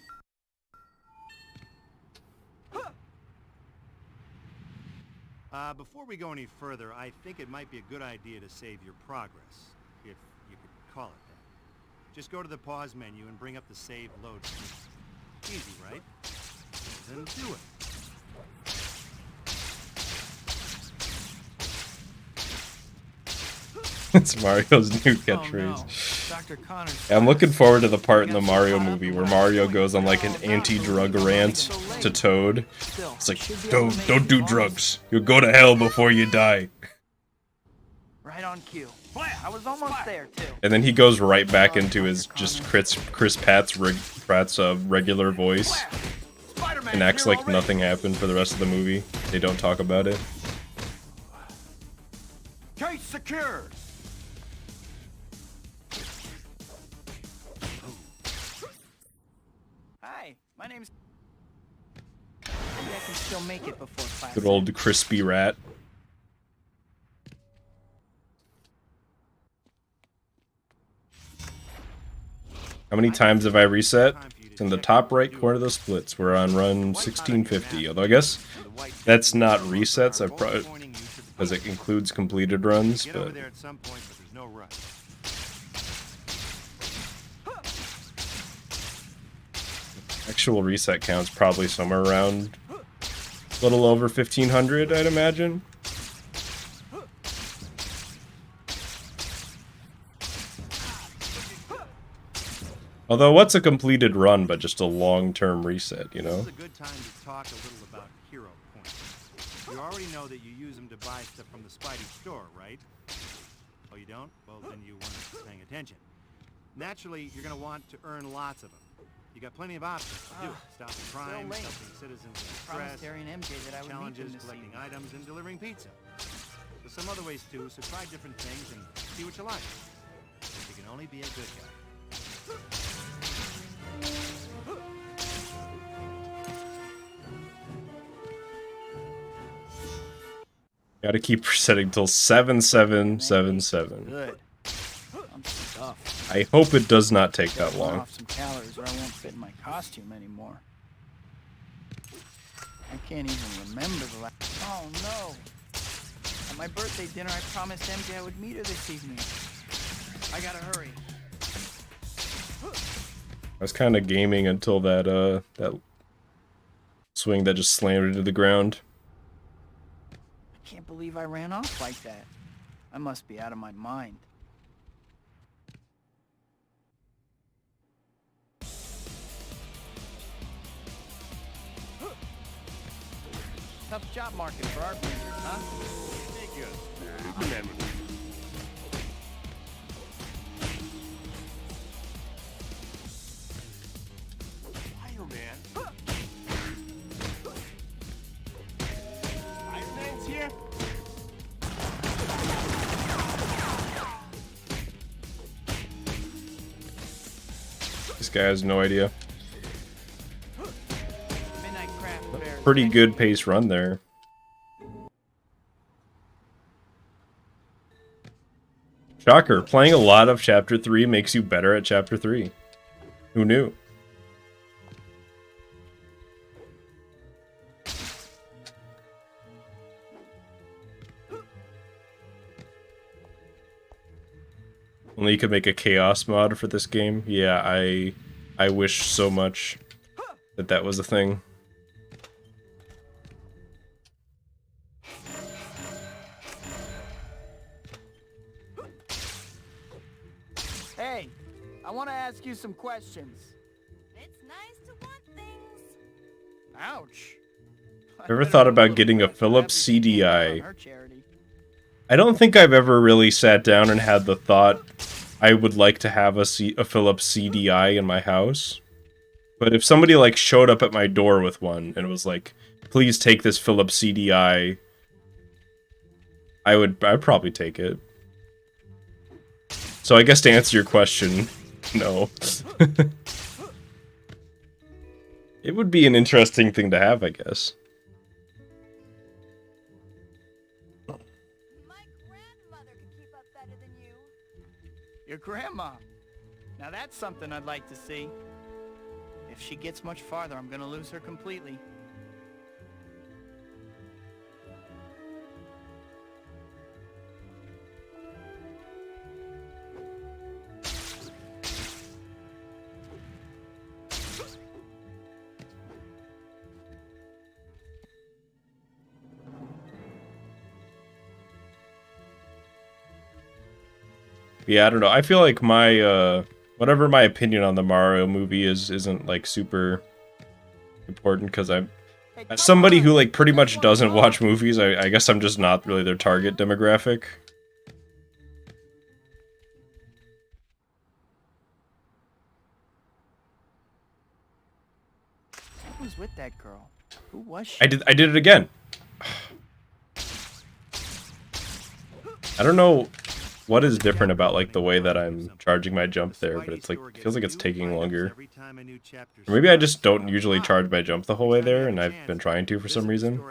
Before we go any further, I think it might be a good idea to save your progress, if you could call it that. Just go to the pause menu and bring up the save load screen. Easy, right? Then do it. It's Mario's new catchphrase. Oh, no. Dr. Connors. Yeah, I'm looking forward to the part in the Mario movie where Mario goes on like an anti-drug rant to Toad. It's like, don't do drugs. You'll go to hell before you die. Right on cue. I was almost there too. And then he goes right back into his just Chris Pratt's regular voice and acts like nothing happened for the rest of the movie. They don't talk about it. Case secured. Hi, my name's... Maybe I can still make it before class. Good old crispy rat. How many times have I reset? It's in the top right corner of the splits. We're on run 1650. Although I guess that's not resets. I probably, because it includes completed runs. Get over But there at some point, but there's no rush. actual reset count's probably somewhere around a little over 1500, I'd imagine. Although, what's a completed run but just a long-term reset, you know? This is a good time to talk a little about hero points. You already know that you use them to buy stuff from the Spidey store, right? Oh, you don't? Well, then you weren't paying attention. Naturally, you're going to want to earn lots of them. You got plenty of options to do it. Stopping crime, late. helping citizens in Promised distress, Harry and MJ that I would meet challenges, them this collecting evening. items, and delivering pizza. There's some other ways too, so try different things and see what you like. You can only be a good guy. Gotta keep resetting till 7777. Good. I'm stuffed. I hope it does not take that Burn long. off some calories or I won't fit in my costume anymore. I can't even remember the last... Oh, no. At my birthday dinner, I promised MJ I would meet her this evening. I gotta hurry. I was kind of gaming until that that swing that just slammed into the ground. I can't believe I ran off like that. I must be out of my mind. Tough job market for our business, huh? Spider-Man? Spider-Man's here? This guy has no idea. Midnight Craft Fair. Pretty good pace run there. Shocker, playing a lot of Chapter 3 makes you better at Chapter 3. Who knew? Only you could make a chaos mod for this game. Yeah, I wish so much that that was a thing. Hey, I want to ask you some questions. It's nice to want things. Ouch. Ever thought about getting a Philips CDI? Her charity. I don't think I've ever really sat down and had the thought I would like to have a Philips CDI in my house. But if somebody like showed up at my door with one and was like, "Please take this Philips CDI," I'd probably take it. So I guess to answer your question, no. It would be an interesting thing to have, I guess. My grandmother could keep up better than you. Your grandma. Now that's something I'd like to see. If she gets much farther, I'm gonna lose her completely. Yeah, I don't know. I feel like my, whatever my opinion on the Mario movie isn't, like, super important, because I'm... As somebody who, like, pretty much doesn't watch movies, I guess I'm just not really their target demographic. Who was with that girl? Who was she? I did it again. I don't know what is different about, like, the way that I'm charging my jump there, but it's like, it feels like it's taking longer. Or maybe I just don't usually charge my jump the whole way there, and I've been trying to for some reason.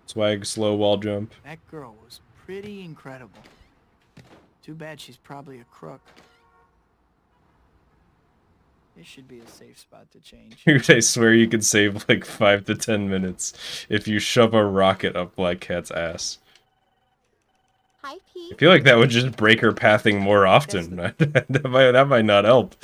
Swag, slow wall jump. That girl was pretty incredible. Too bad she's probably a crook. This should be a safe spot to change. Dude, I swear you could save like 5 to 10 minutes if you shove a rocket up Black Cat's ass. Hi, Pete. I feel like that would just break her pathing more often. that might not help.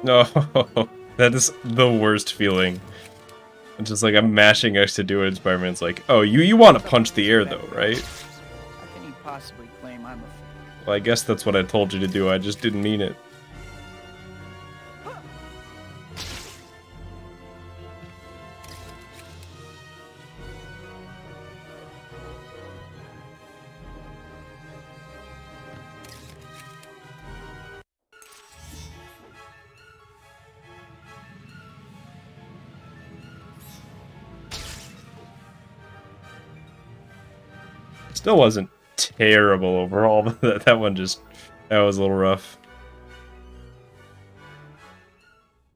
No, that is the worst feeling. It's just like I'm mashing X to do it, and Spider-Man's like, "Oh, you want to punch the air though, right?" How can he possibly claim I'm a fake? Well, I guess that's what I told you to do. I just didn't mean it. Still wasn't terrible overall, but that one just, that was a little rough.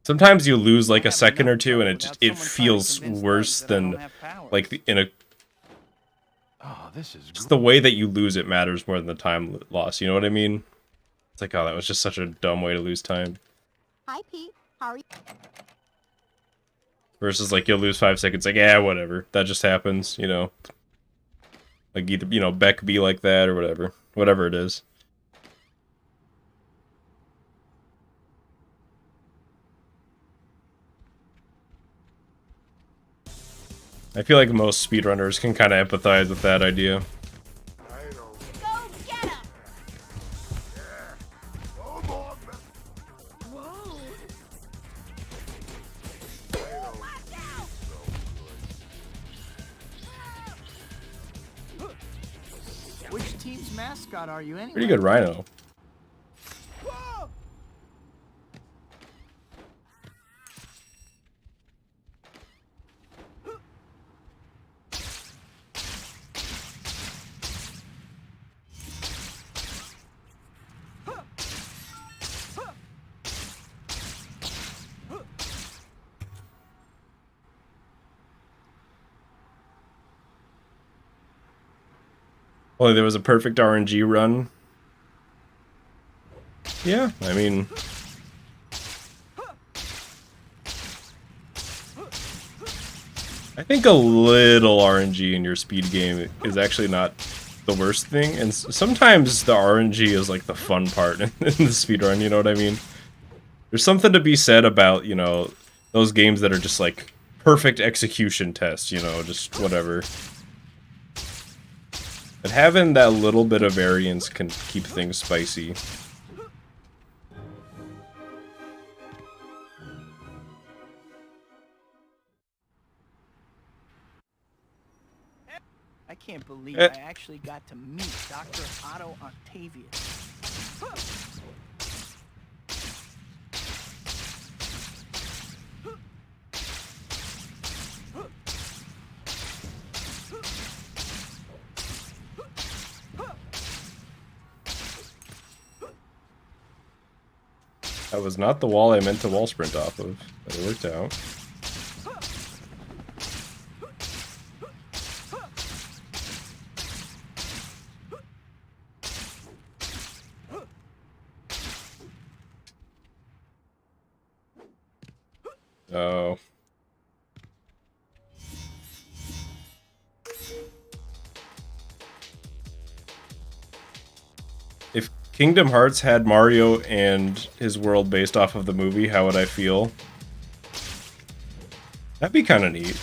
Sometimes you lose like a second or two, and it feels worse than like in a. Oh, this is Just the way that you lose it matters more than the time loss. You know what I mean? It's like, oh, that was just such a dumb way to lose time. Hi, Pete. How are you? Versus like you'll lose 5 seconds, like, yeah, whatever. That just happens, you know. Like either, you know, Beck be like that or whatever. Whatever it is. I feel like most speedrunners can kind of empathize with that idea. Go get him! Whoa! Watch out! Which team's mascot are you anyway? Pretty good Rhino. Only there was a perfect RNG run. Yeah, I mean... I think a little RNG in your speed game is actually not the worst thing, and sometimes the RNG is like the fun part in the speedrun, you know what I mean? There's something to be said about, you know, those games that are just like perfect execution tests, you know, just whatever. But having that little bit of variance can keep things spicy. I can't believe Eh. I actually got to meet Dr. Otto Octavius. That was not the wall I meant to wall sprint off of, but it worked out. Oh. If Kingdom Hearts had Mario and his world based off of the movie, how would I feel? That'd be kind of neat.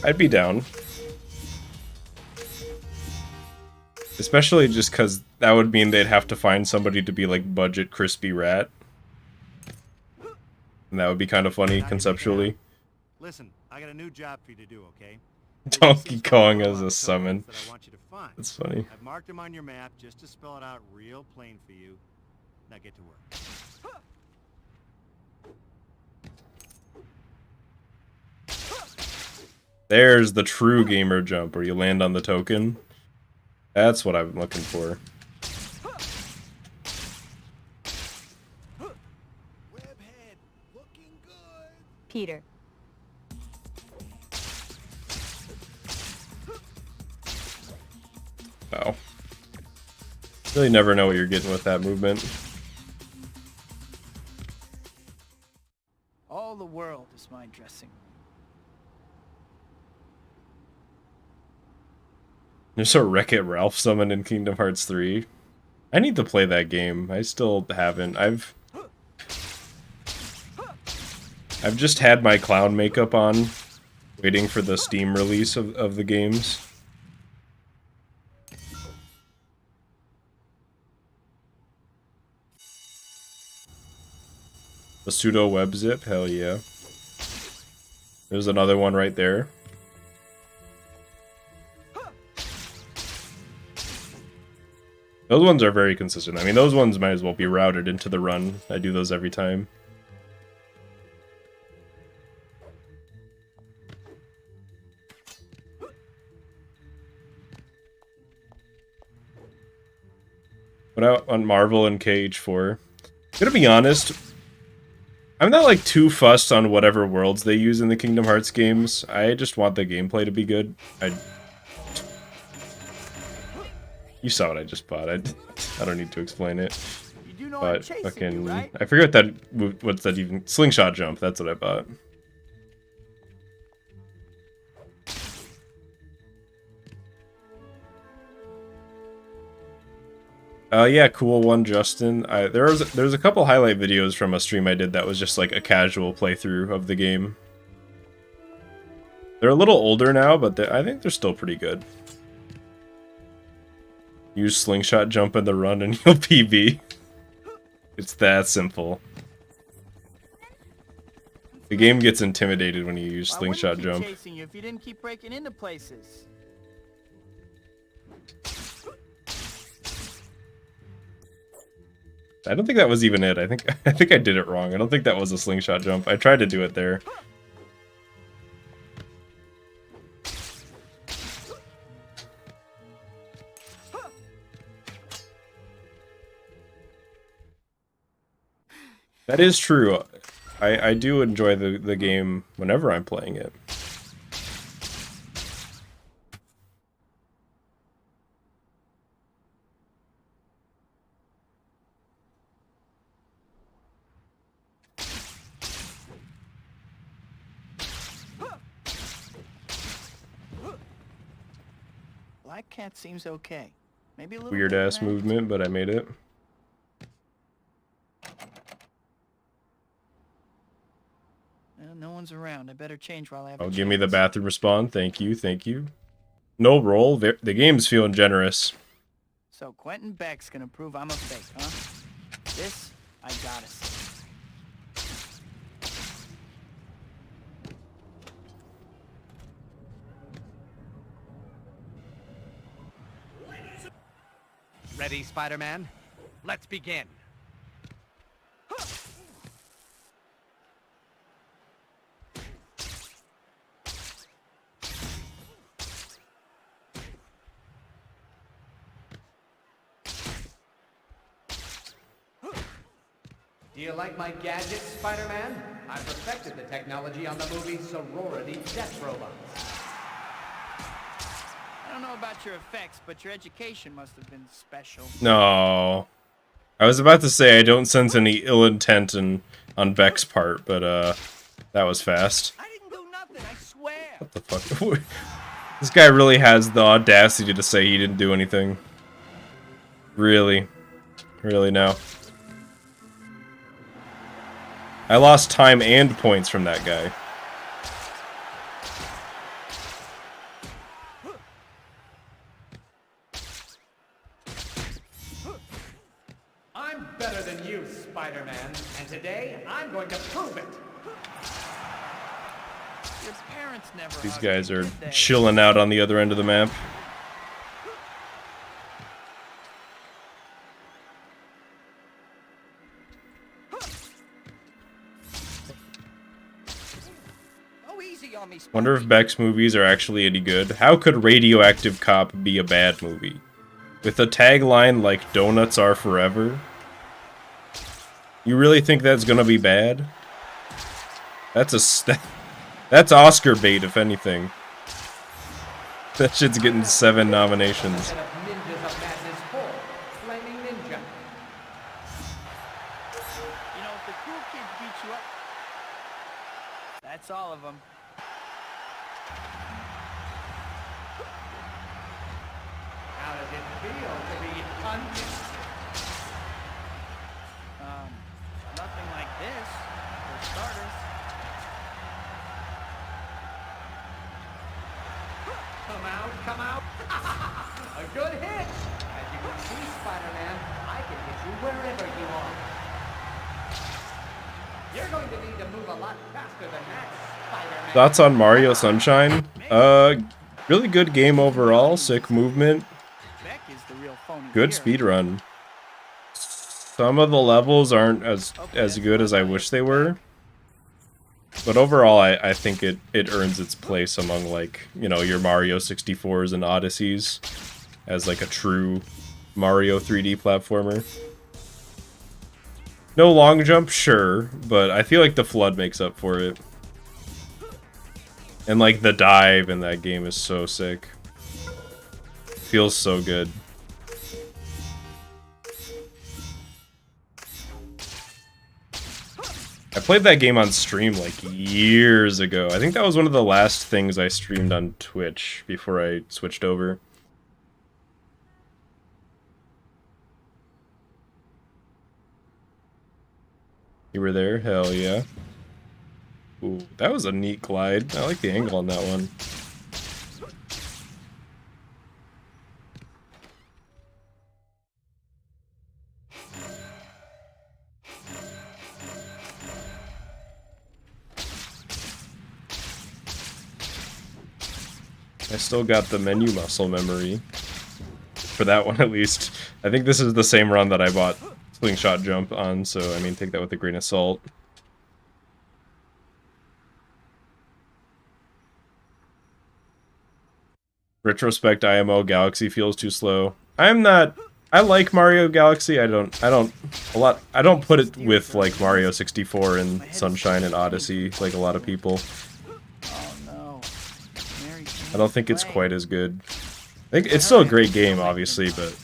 I'd be down. Especially just because that would mean they'd have to find somebody to be like budget Crispy Rat. And that would be kind of funny conceptually. Listen, I got a new job for you to do, okay? Donkey Kong as a summon. That I want you to find. That's funny. I've marked them on your map just to spell it out real plain for you. Now get to work. There's the true gamer jump where you land on the token. That's what I'm looking for. Webhead, looking good. Peter. Oh. Really never know what you're getting with that movement. All the world is my dressing room. There's a Wreck-It Ralph summon in Kingdom Hearts 3. I need to play that game. I still haven't. I've just had my clown makeup on, waiting for the Steam release of the games. The pseudo web zip, hell yeah. There's another one right there. Those ones are very consistent. I mean, those ones might as well be routed into the run. I do those every time. What out on Marvel and KH4? Gonna be honest, I'm not like too fussed on whatever worlds they use in the Kingdom Hearts games. I just want the gameplay to be good. You saw what I just bought. I don't need to explain it. You do know I'm But chasing fucking, you, right? I forget what's that even? Slingshot jump. That's what I bought. Yeah, cool one, Justin. There's a couple highlight videos from a stream I did that was just like a casual playthrough of the game. They're a little older now, but I think they're still pretty good. Use slingshot jump in the run and you'll PB. It's that simple. The game gets intimidated when you use Why wouldn't slingshot keep jump. chasing you if you didn't keep breaking into places? I don't think that was even it. I think I did it wrong. I don't think that was a slingshot jump. I tried to do it there. That is true. I do enjoy the game whenever I'm playing it. Black Cat seems okay. Maybe a little Weird bit of ass an movement, but I made it. No one's around. I better change while I have Oh, a give me the chance. bathroom respawn. Thank you, thank you. No roll. The game's feeling generous. So Quentin Beck's gonna prove I'm a fake, huh? This, I gotta see. Ready, Spider-Man? Let's begin. Do you like my gadgets, Spider-Man? I perfected the technology on the movie Sorority Death Robots. I don't know about your effects, but your education must have been special. No. I was about to say I don't sense any ill intent on Beck's part, but that was fast. I didn't do nothing, I swear. What the fuck? This guy really has the audacity to say he didn't do anything. Really? Really now? I lost time and points from that guy. I'm better than you, Spider-Man, and today I'm going to prove it. Your parents never These hugged guys you, are did they? chilling out on the other end of the map. Go easy on me, Sparky. Wonder if Beck's movies are actually any good. How could Radioactive Cop be a bad movie? With a tagline like "Donuts are forever"? You really think that's gonna be bad? That's Oscar bait, if anything. That shit's getting 7 nominations. Instead of Ninjas of Madness 4, Flaming Ninja. You know, if the cool kids beat you up, that's all of them. How does it feel to be hunted? Nothing like this, for starters. Come out, come out. A good hit. As you can see, Spider-Man, I can hit you wherever you are. You're going to need to move a lot faster than that, Spider-Man. Thoughts on Mario Sunshine? Really good game overall. Sick movement. Beck is the real phony Good here. speedrun. Some of the levels aren't as good as I wish they were. But overall, I think it earns its place among, like, you know, your Mario 64s and Odysseys as, like, a true Mario 3D platformer. No long jump, sure, but I feel like the FLUDD makes up for it. And, like, the dive in that game is so sick. Feels so good. I played that game on stream like years ago. I think that was one of the last things I streamed on Twitch before I switched over. You were there? Hell yeah. Ooh, that was a neat glide. I like the angle on that one. I still got the menu muscle memory. For that one, at least. I think this is the same run that I bought Slingshot Jump on, so, I mean, take that with a grain of salt. Retrospect IMO Galaxy feels too slow. I'm not I like Mario Galaxy. I don't put it with like Mario 64 and Sunshine and Odyssey like a lot of people. Oh no. Mary Jane I don't think it's play. quite as good. I think it's still a great game, obviously, but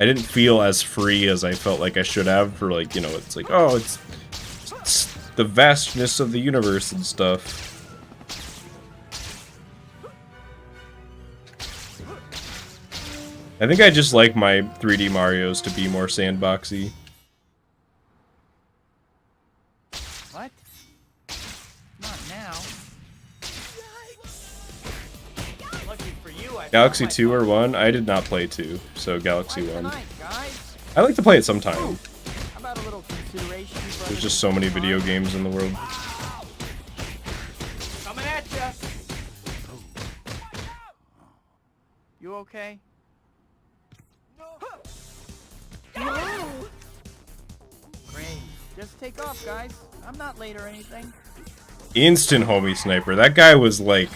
I didn't feel as free as I felt like I should have for, like, you know, it's like, oh, it's the vastness of the universe and stuff. I think I just like my 3D Marios to be more sandboxy. What? Not now. Lucky for you, I Galaxy found 2 or my 1? I did not play 2, so Galaxy Why 1. tonight, guys? I like to play it sometime. How about a little consideration? There's just so many video games in the world. Coming at ya. You okay? No. Great. Just take off, guys. I'm not late or anything. Instant homie sniper. That guy was like,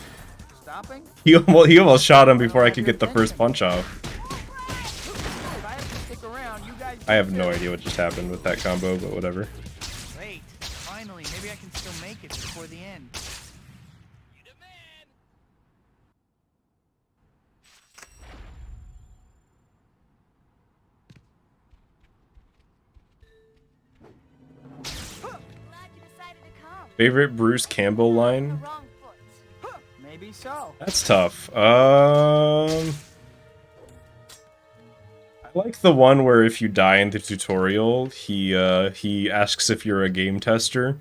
Stopping? he almost shot him before I could get the first punch off. If I have to stick around, you guys I have no idea what just happened with that combo, but whatever. Great. Finally, maybe I can still make it before the end. Glad you decided to come. Favorite Bruce Campbell The line? wrong foot. Maybe so. That's tough. I like the one where if you die in the tutorial, he asks if you're a game tester.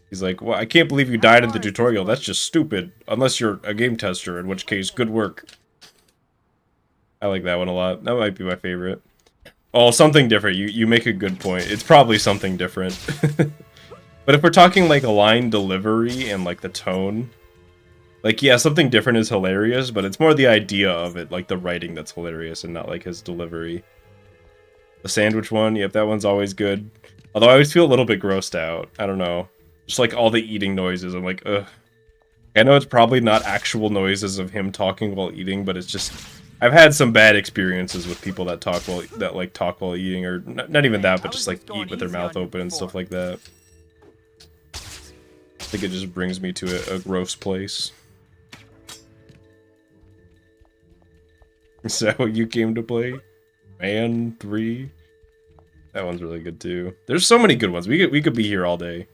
He's like, well, I can't believe you died in the tutorial. That's just stupid. Unless you're a game tester, in which case, good work. I like that one a lot. That might be my favorite. Oh, something different. You make a good point. It's probably something different. But if we're talking like a line delivery and like the tone, like, yeah, something different is hilarious, but it's more the idea of it, like the writing that's hilarious and not like his delivery. The sandwich one, yep, that one's always good. Although I always feel a little bit grossed out. I don't know. Just like all the eating noises, I'm like, ugh. I know it's probably not actual noises of him talking while eating, but it's just, I've had some bad experiences with people that talk while eating, or not even that, but just like eat with their mouth open and stuff like that. I think it just brings me to a gross place. Is that what you came to play? Man 3? That one's really good too. There's so many good ones. We could be here all day.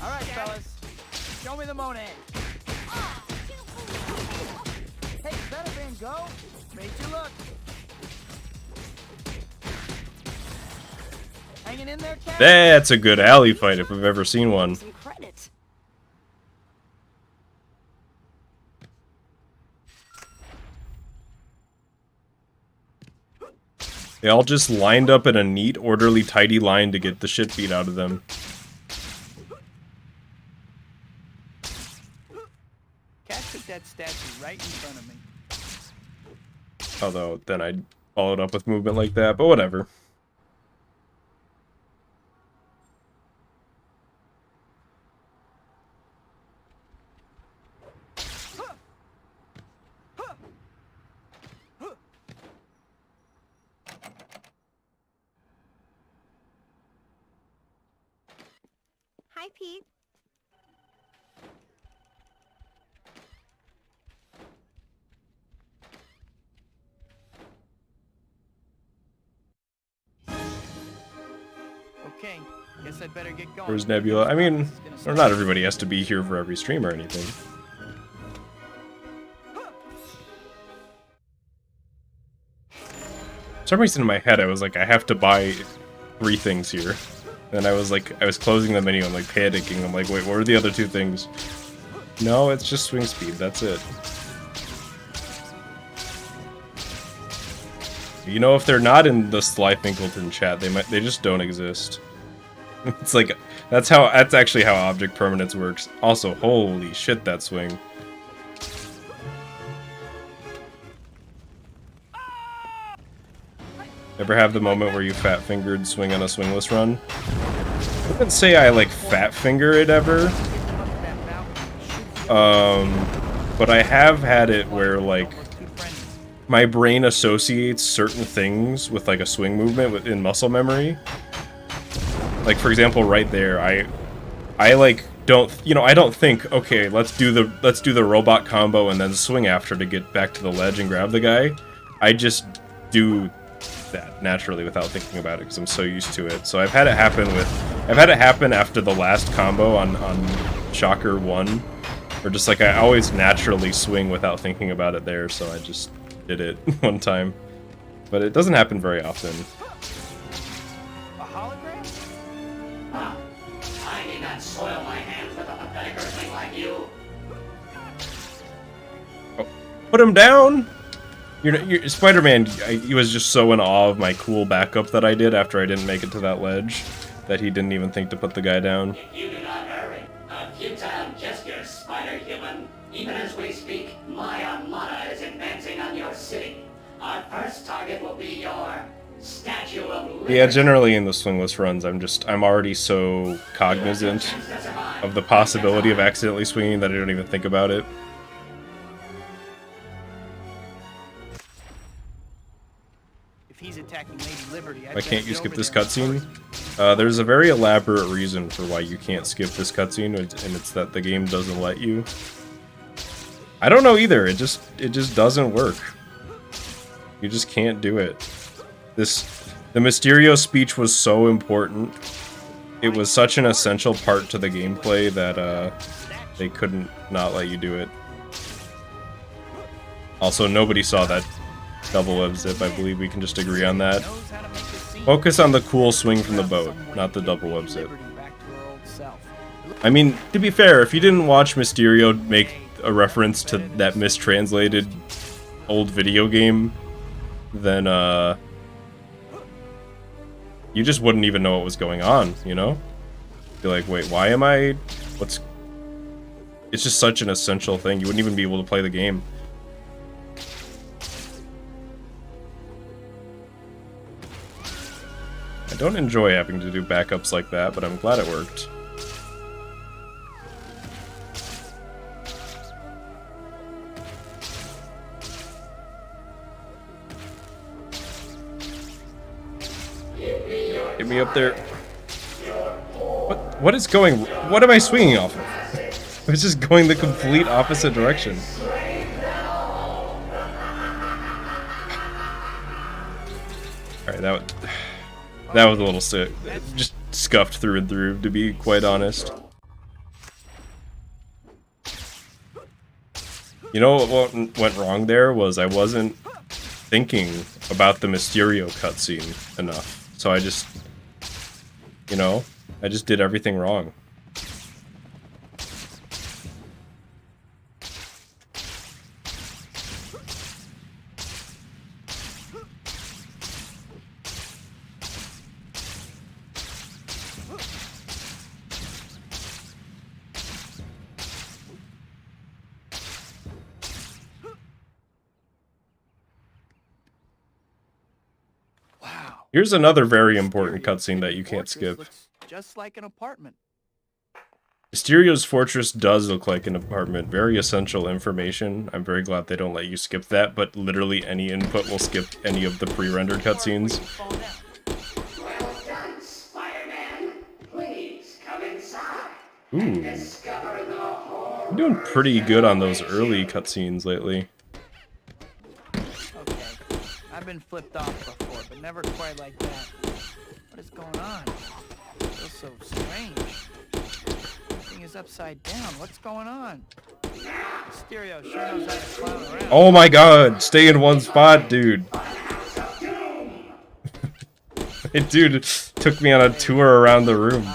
All right, fellas. Show me the Monet. Hey, is that a Van Gogh? Made you look. Hanging in there, Cat? That's a good alley fight if I've ever seen one. Some credit. They all just lined up in a neat, orderly, tidy line to get the shit beat out of them. Cat took that statue right in front of me. Although, then I followed up with movement like that, but whatever. Hi, Pete. Okay, guess I'd better get going. Where's Nebula? I mean, or not everybody has to be here for every stream or anything. For some reason in my head I was like, I have to buy 3 things here. And I was closing the menu, I'm like panicking, I'm like, wait, what are the other 2 things? No, it's just swing speed, that's it. You know, if they're not in the Slyfincleton chat, they just don't exist. It's like That's actually how object permanence works. Also, holy shit, that swing. Ever have the moment where you fat-fingered swing on a swingless run? I wouldn't say I like fat-finger it ever. But I have had it where like my brain associates certain things with like a swing movement within muscle memory. Like for example, right there, I like don't, you know, I don't think, okay, let's do the robot combo and then swing after to get back to the ledge and grab the guy. I just do that naturally without thinking about it because I'm so used to it. So I've had it happen after the last combo on Shocker 1, or just like I always naturally swing without thinking about it there, so I just did it one time. But it doesn't happen very often. A hologram? I need not soil my hands with a pathetic earthling like you. Oh, put him down! You're Spider-Man, he was just so in awe of my cool backup that I did after I didn't make it to that ledge that he didn't even think to put the guy down. If you do not hurry, a futile gesture, Spider-Human. Even as we speak, my armada is advancing on your city. Our first target will be your Statue of Liberty. Yeah, generally in the swingless runs, I'm already so cognizant of the possibility of accidentally swinging that I don't even think about it. If he's attacking Lady Liberty, Why can't you skip this cutscene? There's a very elaborate reason for why you can't skip this cutscene, and it's that the game doesn't let you. I don't know either. It just doesn't work. You just can't do it. The Mysterio speech was so important. It was such an essential part to the gameplay that they couldn't not let you do it. Also, nobody saw that double web zip. I believe we can just agree on that. Focus on the cool swing from the boat, not the double web zip. I mean, to be fair, if you didn't watch Mysterio make a reference to that mistranslated old video game, then you just wouldn't even know what was going on, you know? Be like, wait, why am I... What's... It's just such an essential thing. You wouldn't even be able to play the game. I don't enjoy having to do backups like that, but I'm glad it worked. Get me up there. What is going... What am I swinging off of? I was just going the complete opposite direction. Alright, that was a little sick. Just scuffed through and through, to be quite honest. You know what went wrong there was I wasn't thinking about the Mysterio cutscene enough. So I just, you know, I just did everything wrong. Here's another very important cutscene that you can't skip. Just like an apartment. Mysterio's fortress does look like an apartment. Very essential information. I'm very glad they don't let you skip that, but literally any input will skip any of the pre-rendered cutscenes. Well done, Spider-Man. Please come inside. Ooh. Discover the horror. I'm doing pretty good on those early cutscenes lately. Okay, I've been flipped off before, but never quite like that. What is going on? It feels so strange. Everything is upside down. What's going on? Mysterio sure knows how to clown around. Oh my god, stay in one spot, dude. Dude took me on a tour around the room.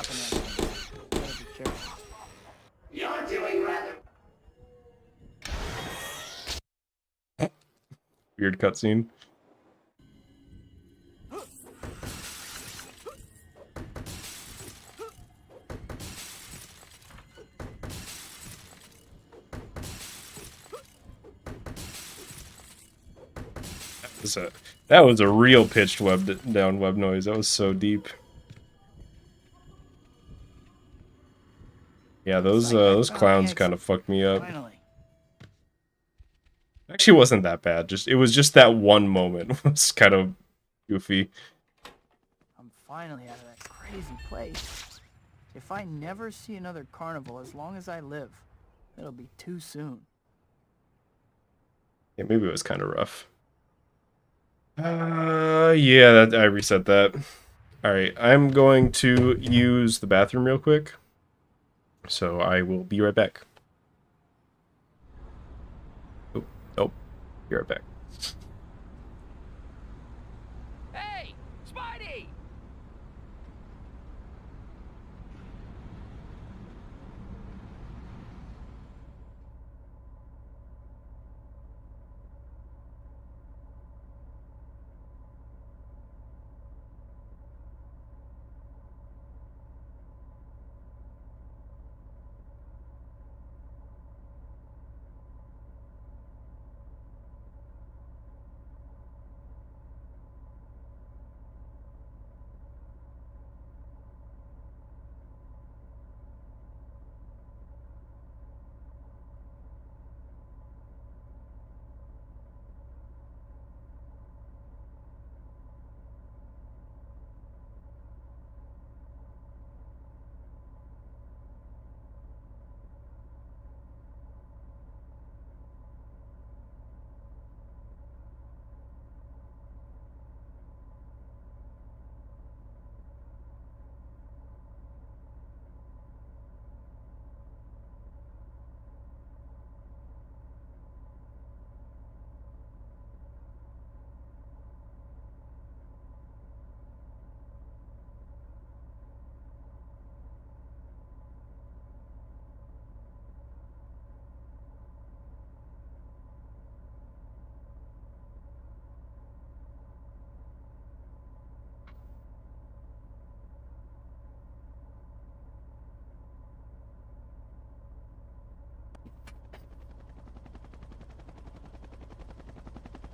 You're doing rather. Weird cutscene. That was a real pitched down web noise. That was so deep. Yeah, those clowns kind of fucked me up. Finally. Actually, it wasn't that bad. It was just that one moment was kind of goofy. I'm finally out of that crazy place. If I never see another carnival as long as I live, it'll be too soon. Yeah, maybe it was kind of rough. Yeah, I reset that. Alright, I'm going to use the bathroom real quick. So I will be right back. Oh, nope. Be right back. Hey, Spidey!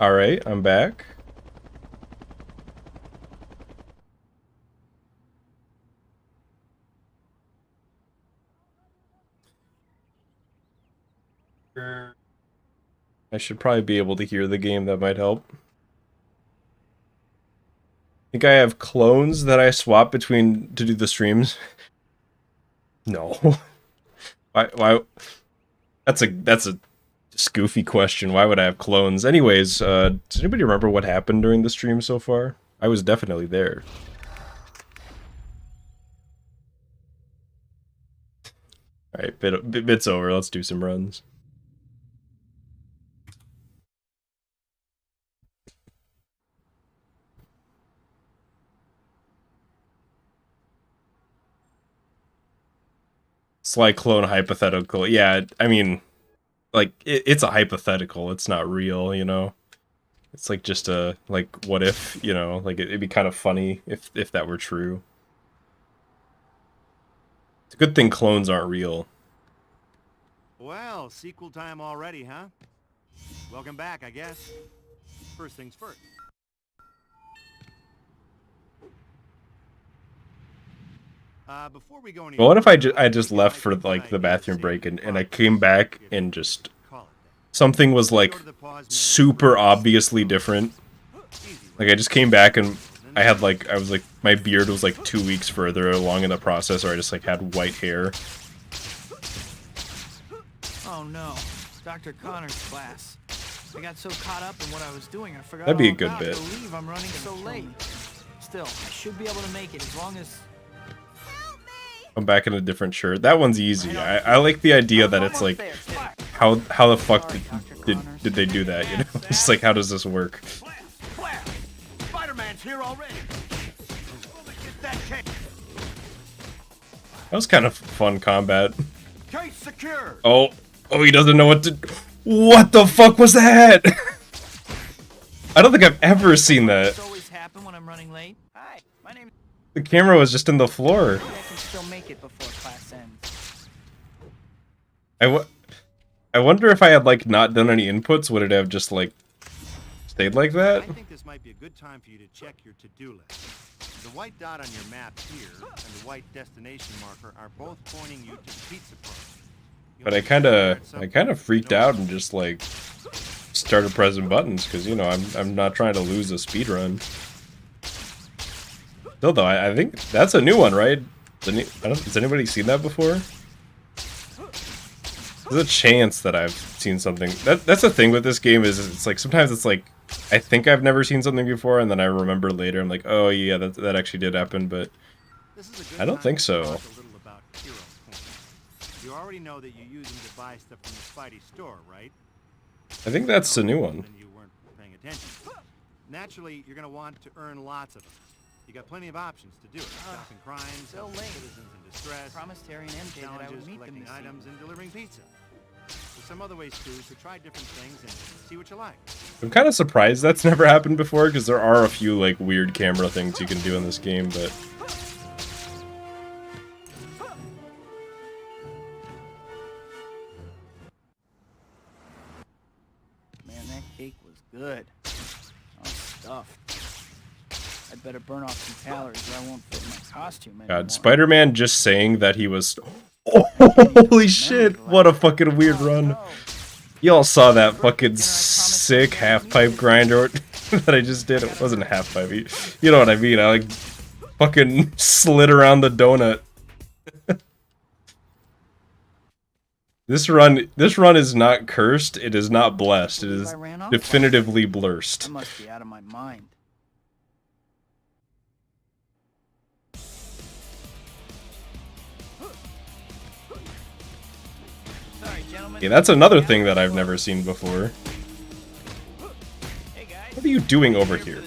Alright, I'm back. I should probably be able to hear the game. That might help. I think I have clones that I swap between to do the streams. No. Why? That's a goofy question. Why would I have clones? Anyways, does anybody remember what happened during the stream so far? I was definitely there. Alright, bit's over. Let's do some runs. Sly clone hypothetical. Yeah, I mean, like, it's a hypothetical. It's not real, you know? It's like just a, like, what if, you know? Like, it'd be kind of funny if that were true. It's a good thing clones aren't real. Well, sequel time already, huh? Welcome back, I guess. First things first. Before we go any But what if I further, just it left might for, be a like, good the idea to bathroom save break your and I progress came back if and you just... call it that. Something was, like, Go to the pause menu. super obviously different. Easy, Like, right? I just came back and I had, like, my beard was, like, 2 weeks further along in the process, or I just, like, had white hair. Oh no, Dr. Connor's class. I got so caught up in what I was doing, I forgot That'd be all a good about it. bit. I believe I'm running so late. Still, I should be able to make it as long as... I'm back in a different shirt. That one's easy. I like the idea that it's like, how the fuck did they do that, you know? It's like, how does this work? Flash! Spider-Man's here already! Get that case! That was kind of fun combat. Case secure! Oh, he doesn't know what to... What the fuck was that? I don't think I've ever seen that. This always happen when I'm running late. Hi, my name... The camera was just in the floor. I can still make it before class ends. I wonder if I had, like, not done any inputs, would it have just, like, stayed like that? I think this might be a good time for you to check your to-do list. The white dot on your map here and the white destination marker are both pointing you to the pizza parlor. But I kind of freaked out and just like started pressing buttons because you know I'm not trying to lose a speed run. Still though, I think that's a new one, right? Has anybody seen that before? There's a chance that I've seen something. That's the thing with this game is it's like sometimes it's like I think I've never seen something before and then I remember later I'm like, oh yeah, that actually did happen, but I don't think so. You already know that you use them to buy stuff from the Spidey store, right? I think that's a new one. Then you weren't paying attention. Naturally, you're gonna want to earn lots of them. You got plenty of options to do it. Stopping crimes, so late. citizens in distress, Promised Terry and MJ that I challenges, would meet them collecting this items, and delivering pizza. There's some other ways too, so try different things and see what you like. I'm kind of surprised that's never happened before because there are a few like weird camera things you can do in this game, but Man, that cake was good. All stuffed. I'd better burn off some calories or I won't fit my costume anymore. God, Spider-Man just saying that he was... Holy shit, what a fucking weird run. Y'all saw that fucking sick half-pipe grinder that I just did. It wasn't a half-pipe. You know what I mean? I like fucking slid around the donut. This run is not cursed. It is not blessed. It is definitively blurst. I must be out of my mind. Sorry, gentlemen. Yeah, that's another thing that I've never seen before. Hey guys. What are you doing over here?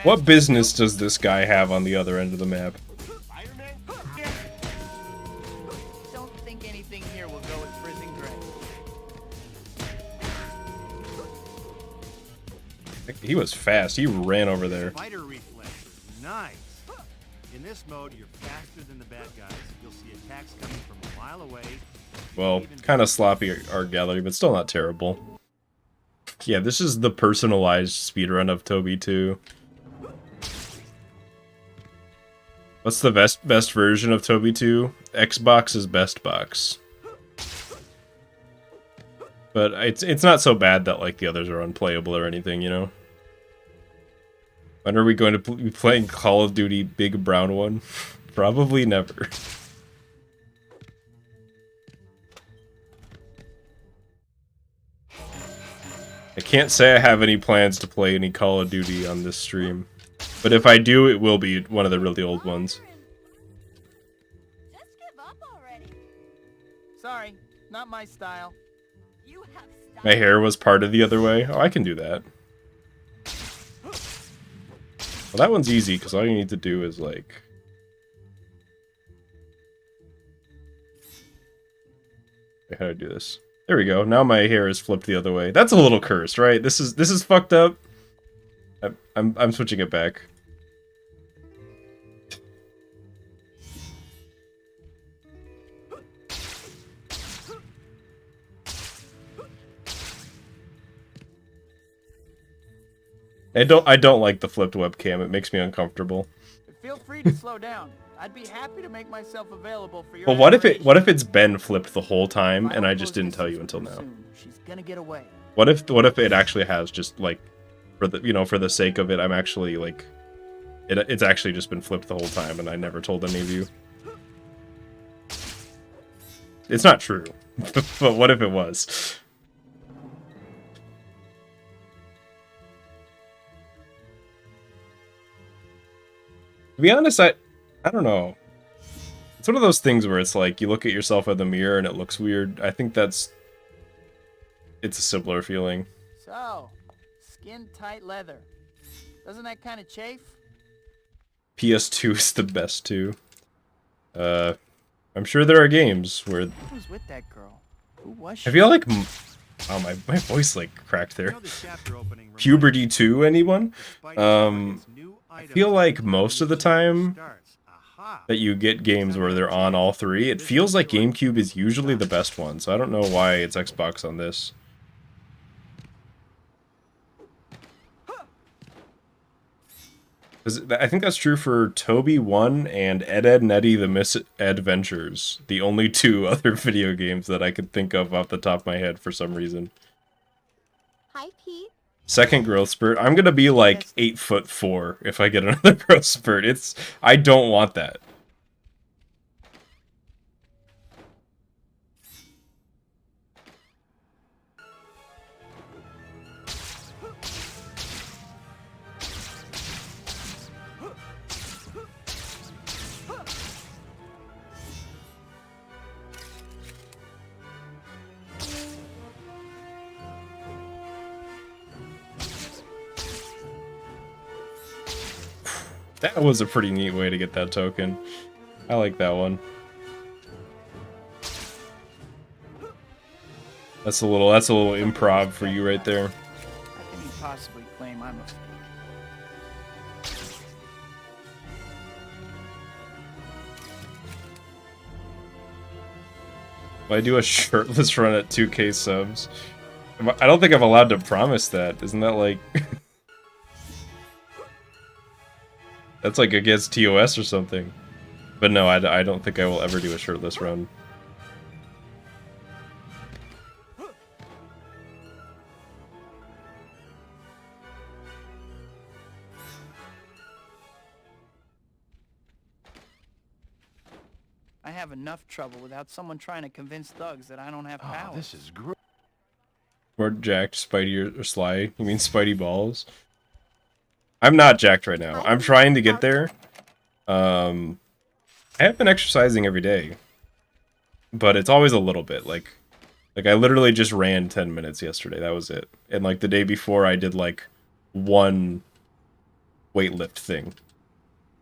What business does this guy have on the other end of the map? Don't think anything here will go with prison gray. He was fast. He ran over there. Spider reflexes, nice. In this mode, you're faster than the bad guys. You'll see attacks coming from a mile away. Well, kind of sloppy art gallery, but still not terrible. Yeah, this is the personalized speedrun of Toby 2. What's the best version of Toby 2? Xbox is best box. But it's not so bad that like the others are unplayable or anything, you know? When are we going to be playing Call of Duty Big Brown One? Probably never. I can't say I have any plans to play any Call of Duty on this stream. But if I do, it will be one of the really old ones. Just give up already. Sorry, not my style. You have style. My hair was parted the other way. Oh, I can do that. Well, that one's easy, because all you need to do is, like... Wait, how do I do this? There we go. Now my hair is flipped the other way. That's a little cursed, right? This is fucked up. I'm switching it back. I don't like the flipped webcam. It makes me uncomfortable. Feel free to slow down. I'd be happy to make myself available for your Well, what if it's been flipped the whole time and I just didn't tell you until now? She's gonna get away. What if it actually has just like for the sake of it, I'm actually like it's actually just been flipped the whole time and I never told any of you. It's not true. But what if it was? To be honest, I don't know. It's one of those things where it's like you look at yourself in the mirror and it looks weird. I think it's a similar feeling. So, skin-tight leather. Doesn't that kind of chafe? PS2 is the best too. I'm sure there are games where... Who was with that girl? Who was she? I feel like... Oh, my voice like cracked there. Puberty 2, anyone? I feel like most of the time that you get games where they're on all three, it feels like GameCube is usually the best one, so I don't know why it's Xbox on this. I think that's true for Toby 1 and Ed, Edd n Eddy the Misadventures. The only two other video games that I could think of off the top of my head for some reason. Hi, Pete. Second growth spurt. I'm gonna be like 8'4" if I get another growth spurt. I don't want that. That was a pretty neat way to get that token. I like that one. That's a little improv for you right there. How can you possibly claim I'm a fake? If I do a shirtless run at 2K subs, I don't think I'm allowed to promise that. Isn't that like... That's like against TOS or something. But no, I don't think I will ever do a shirtless run. I have enough trouble without someone trying to convince thugs that I don't have power. Oh, this is great. More jacked Spidey or Sly. You mean Spidey balls? I'm not jacked right now. I'm trying to get there. I have been exercising every day. But it's always a little bit. Like I literally just ran 10 minutes yesterday. That was it. And like the day before I did like one weightlift thing.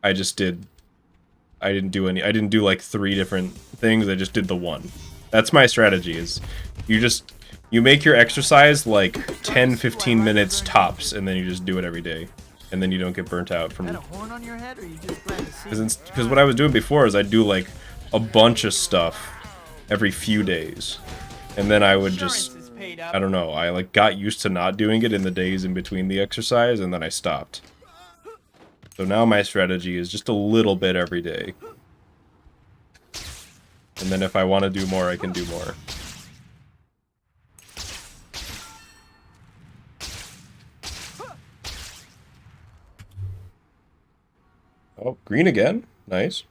I didn't do like 3 different things. I just did the one. That's my strategy is you make your exercise like 10-15 minutes tops and then you just do it every day. And then you don't get burnt out from... Got a horn on your head, or you just glad to see? Because what I was doing before is I'd do like a bunch of stuff every few days. And then I would just... I don't know, I like got used to not doing it in the days in between the exercise and then I stopped. So now my strategy is just a little bit every day. And then if I want to do more, I can do more. Oh, green again. Nice.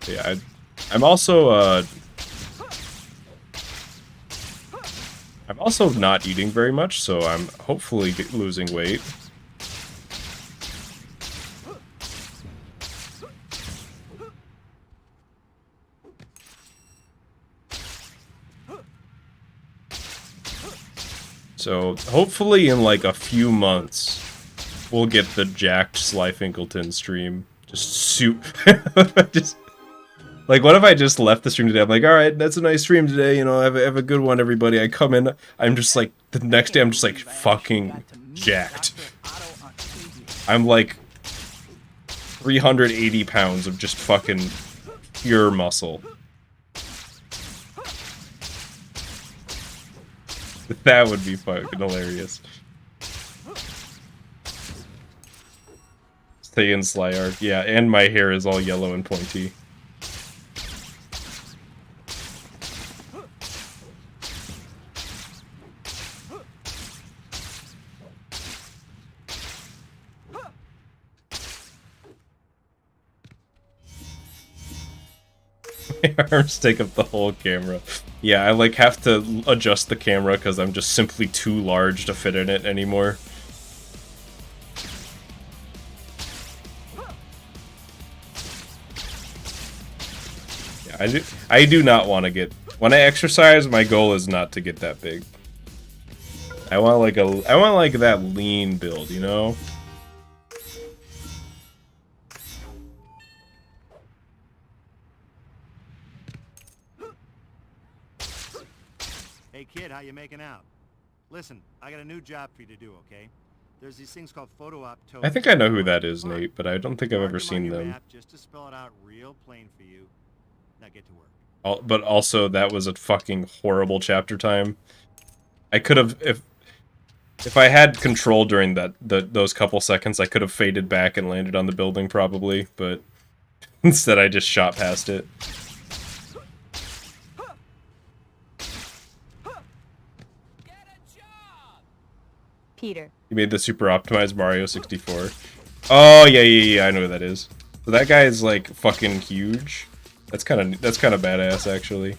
Yeah, I'm also not eating very much, so I'm hopefully losing weight. So hopefully in like a few months, we'll get the jacked Slyfincleton stream. Just like, what if I just left the stream today? I'm like, all right, that's a nice stream today. You know, have a good one, everybody. I come in, I'm just like, the next day I'm just like fucking jacked. I'm like 380 pounds of just fucking pure muscle. That would be fucking hilarious. Stay in Sly art. Yeah, and my hair is all yellow and pointy. My arms take up the whole camera. Yeah, I like have to adjust the camera because I'm just simply too large to fit in it anymore. Yeah, I do not want to get... When I exercise, my goal is not to get that big. I want like that lean build, you know? Hey kid, how you making out? Listen, I got a new job for you to do, okay? There's these things called photo op tokens. I think I know who that is, Nate, but I don't think I've ever seen them. Just to spell it out real plain for you. Now get to work. but also that was a fucking horrible chapter time. I could have, if I had control during those couple seconds, I could have faded back and landed on the building probably, but instead I just shot past it. Peter. You made the super optimized Mario 64. Oh yeah, I know who that is. So that guy is like fucking huge. That's kind of badass actually.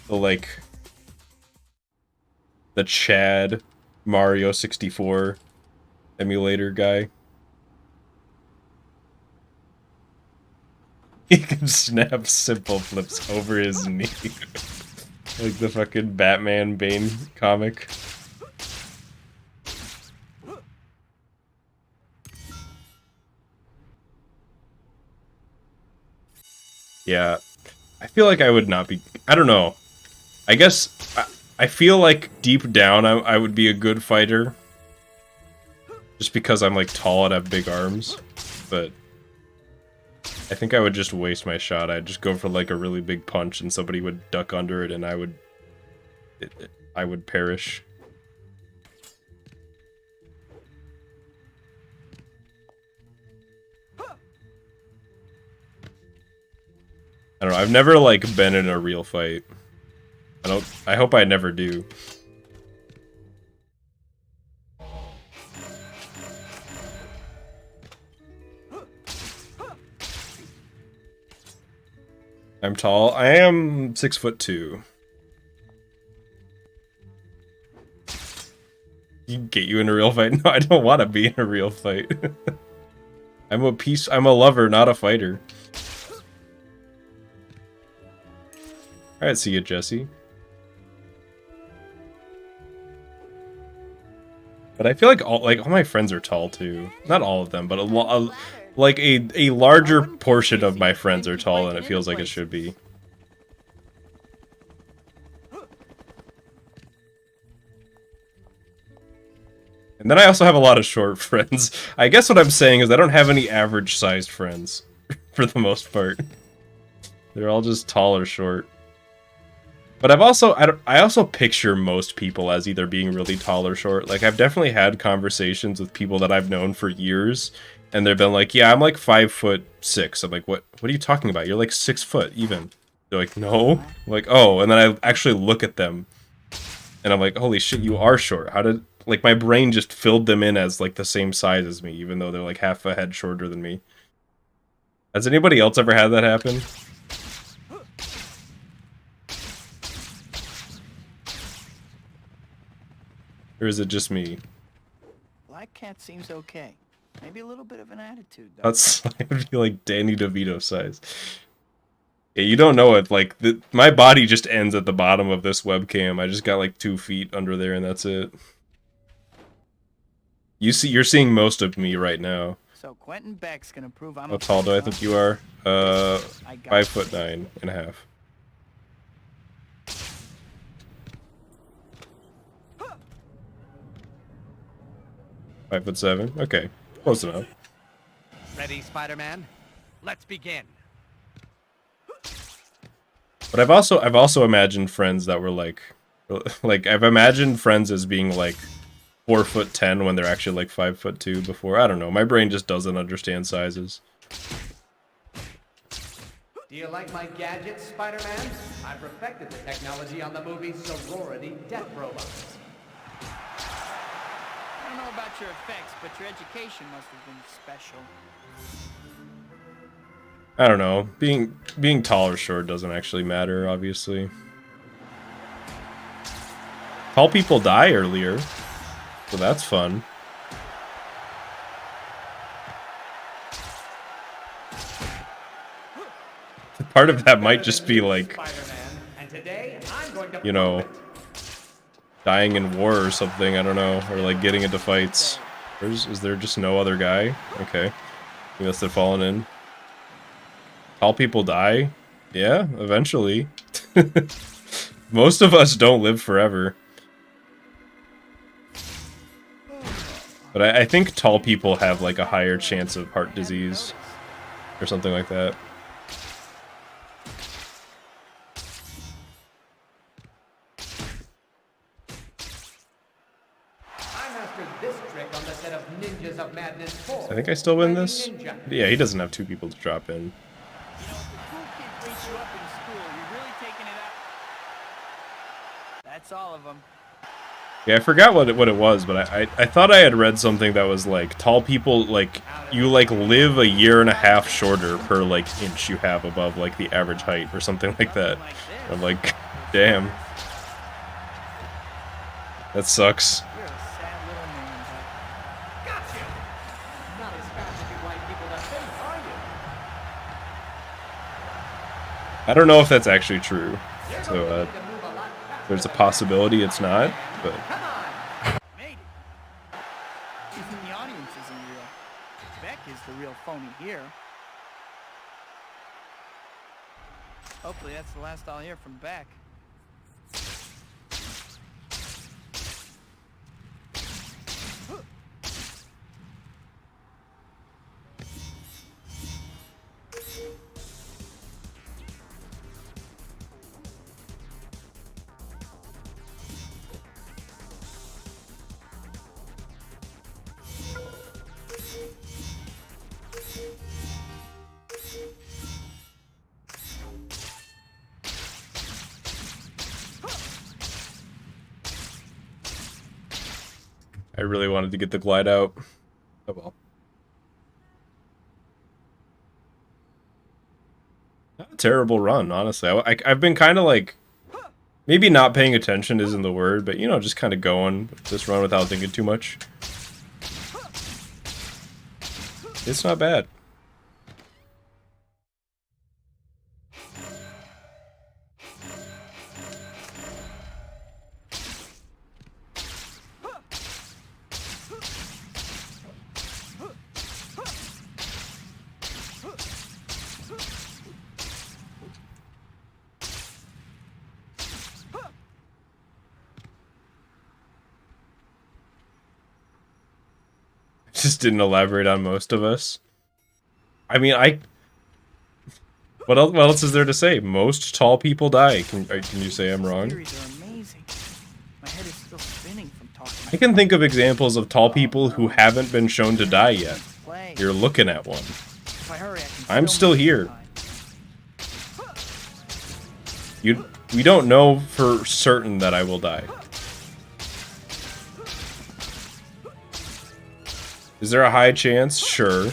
So like the Chad Mario 64 emulator guy. He can snap simple flips over his knee. Like the fucking Batman Bane comic. Yeah. I feel like I would not be... I don't know. I guess... I feel like deep down I would be a good fighter. Just because I'm like tall and have big arms. But... I think I would just waste my shot. I'd just go for like a really big punch and somebody would duck under it and I would perish. I don't know, I've never like been in a real fight. I hope I never do. I'm tall. I am 6'2". Get you in a real fight? No, I don't want to be in a real fight. I'm a lover, not a fighter. Alright, see you, Jesse. But I feel like all my friends are tall too. Not all of them, but like a larger portion of my friends are tall than it feels like it should be. And then I also have a lot of short friends. I guess what I'm saying is I don't have any average-sized friends, for the most part. They're all just tall or short. But I also picture most people as either being really tall or short. Like, I've definitely had conversations with people that I've known for years, and they've been like, yeah, I'm like 5'6". I'm like, what are you talking about? You're like 6 foot, even. They're like, no. I'm like, oh, and then I actually look at them, and I'm like, holy shit, you are short. How did... Like, my brain just filled them in as, like, the same size as me, even though they're, like, half a head shorter than me. Has anybody else ever had that happen? Or is it just me? Black Cat seems okay. Maybe a little bit of an attitude, though. That's, I feel like Danny DeVito size. Yeah, you don't know it. Like, my body just ends at the bottom of this webcam. I just got, like, 2 feet under there, and that's it. You're seeing most of me right now. So Quentin Beck's gonna prove I'm How tall do I think you are? 5'9.5". 5'7". Okay, close enough. Ready, Spider-Man? Let's begin. But I've also imagined friends that were like I've imagined friends as being like 4'10" when they're actually like 5'2" before. I don't know. My brain just doesn't understand sizes. Do you like my gadgets, Spider-Man? I perfected the technology on the movie Sorority Death Robots. I don't know about your effects, but your education must have been special. I don't know. Being tall or short doesn't actually matter, obviously. Tall people die earlier, so that's fun. Part of that might just be like, you know, dying in war or something, I don't know, or like getting into fights. Is there just no other guy? Okay. He must have fallen in. Tall people die? Yeah, eventually. Most of us don't live forever. But I think tall people have like a higher chance of heart disease or something like that. Madness 4. I think I still win Flaming this. Ninja. Yeah, he doesn't have 2 people to drop in. You know, if the cool kid beats you up in school, you're really taking it out. That's all of them. Yeah, I forgot what it was, but I thought I had read something that was like tall people, like you like live a year and a half shorter per like inch you have above like the average height or something like that. I'm like, damn, that sucks. You're a sad little man, but Gotcha! Not as fast as you'd like people to think, are you? I don't know if that's actually true, You're so going to need to move a lot faster there's a than possibility it's not, but Come on! made it. Even the audience isn't real. Beck is the real phony here. Hopefully that's the last I'll hear from Beck. I really wanted to get the glide out. Oh well. Not a terrible run, honestly. I've been kind of like, maybe not paying attention isn't the word, but you know, just kind of going this run without thinking too much. It's not bad. Just didn't elaborate on most of us. I mean, what else is there to say? Most tall people die. Can you say I'm wrong? Theories are amazing. My head is still spinning from talking. I can think of examples of tall people who haven't been shown to die yet. Play. You're looking at one. If I hurry, I can I'm still make here. time. We don't know for certain that I will die. Is there a high chance? Sure.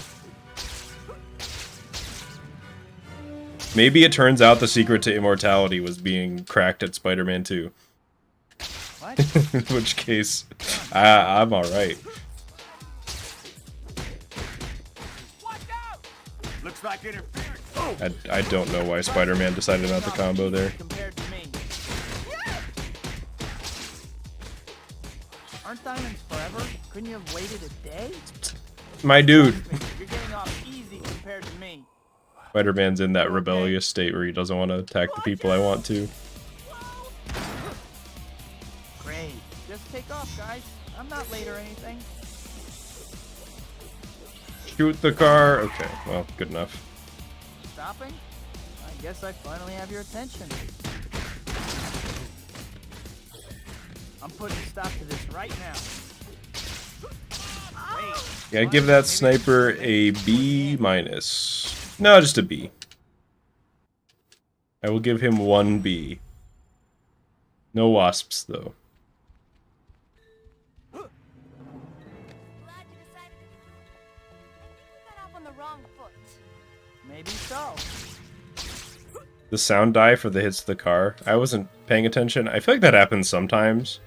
Maybe it turns out the secret to immortality was being cracked at Spider-Man 2. What? In which case, I'm alright. Looks like interference. I don't know why Spider-Man decided not to combo there. Compared to me. Aren't diamonds forever? Couldn't you have waited a day? My dude. You're getting off easy compared to me. Spider-Man's in that rebellious state where he doesn't want to attack the people I want to. Great. Just take off, guys. I'm not late or anything. Shoot the car. Okay, well, good enough. Stopping? I guess I finally have your attention. I'm putting a stop to this right now. Great. Yeah, give that sniper a B minus. No, just a B. I will give him 1 B. No wasps, though. Glad you decided to come. I think we got off on the wrong foot. Maybe so. The sound die for the hits to the car. I wasn't paying attention. I feel like that happens sometimes.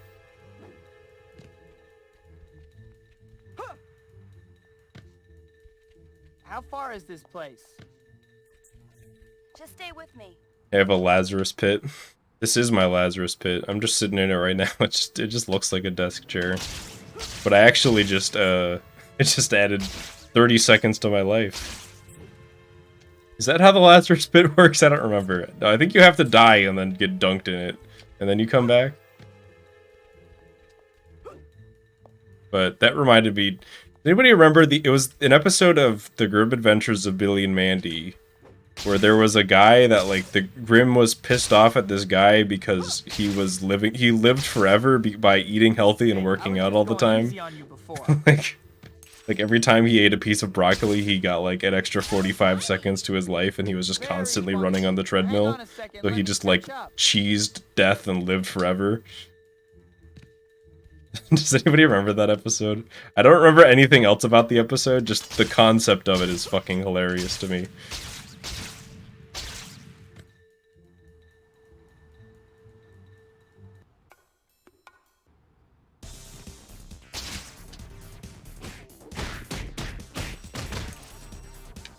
How far is this place? Just stay with me. I have a Lazarus pit. This is my Lazarus pit. I'm just sitting in it right now. It just looks like a desk chair. But I actually just it just added 30 seconds to my life. Is that how the Lazarus pit works? I don't remember. No, I think you have to die and then get dunked in it. And then you come back. But that reminded me. Anybody remember it was an episode of The Grim Adventures of Billy and Mandy where there was a guy that like the Grim was pissed off at this guy because he lived forever by eating healthy and working out all the time. Easy on you before. Like Like every time he ate a piece of broccoli, he got like an extra 45 seconds to his life, and he was just constantly running on the treadmill. So he just like cheesed death and lived forever. Does anybody remember that episode? I don't remember anything else about the episode, just the concept of it is fucking hilarious to me.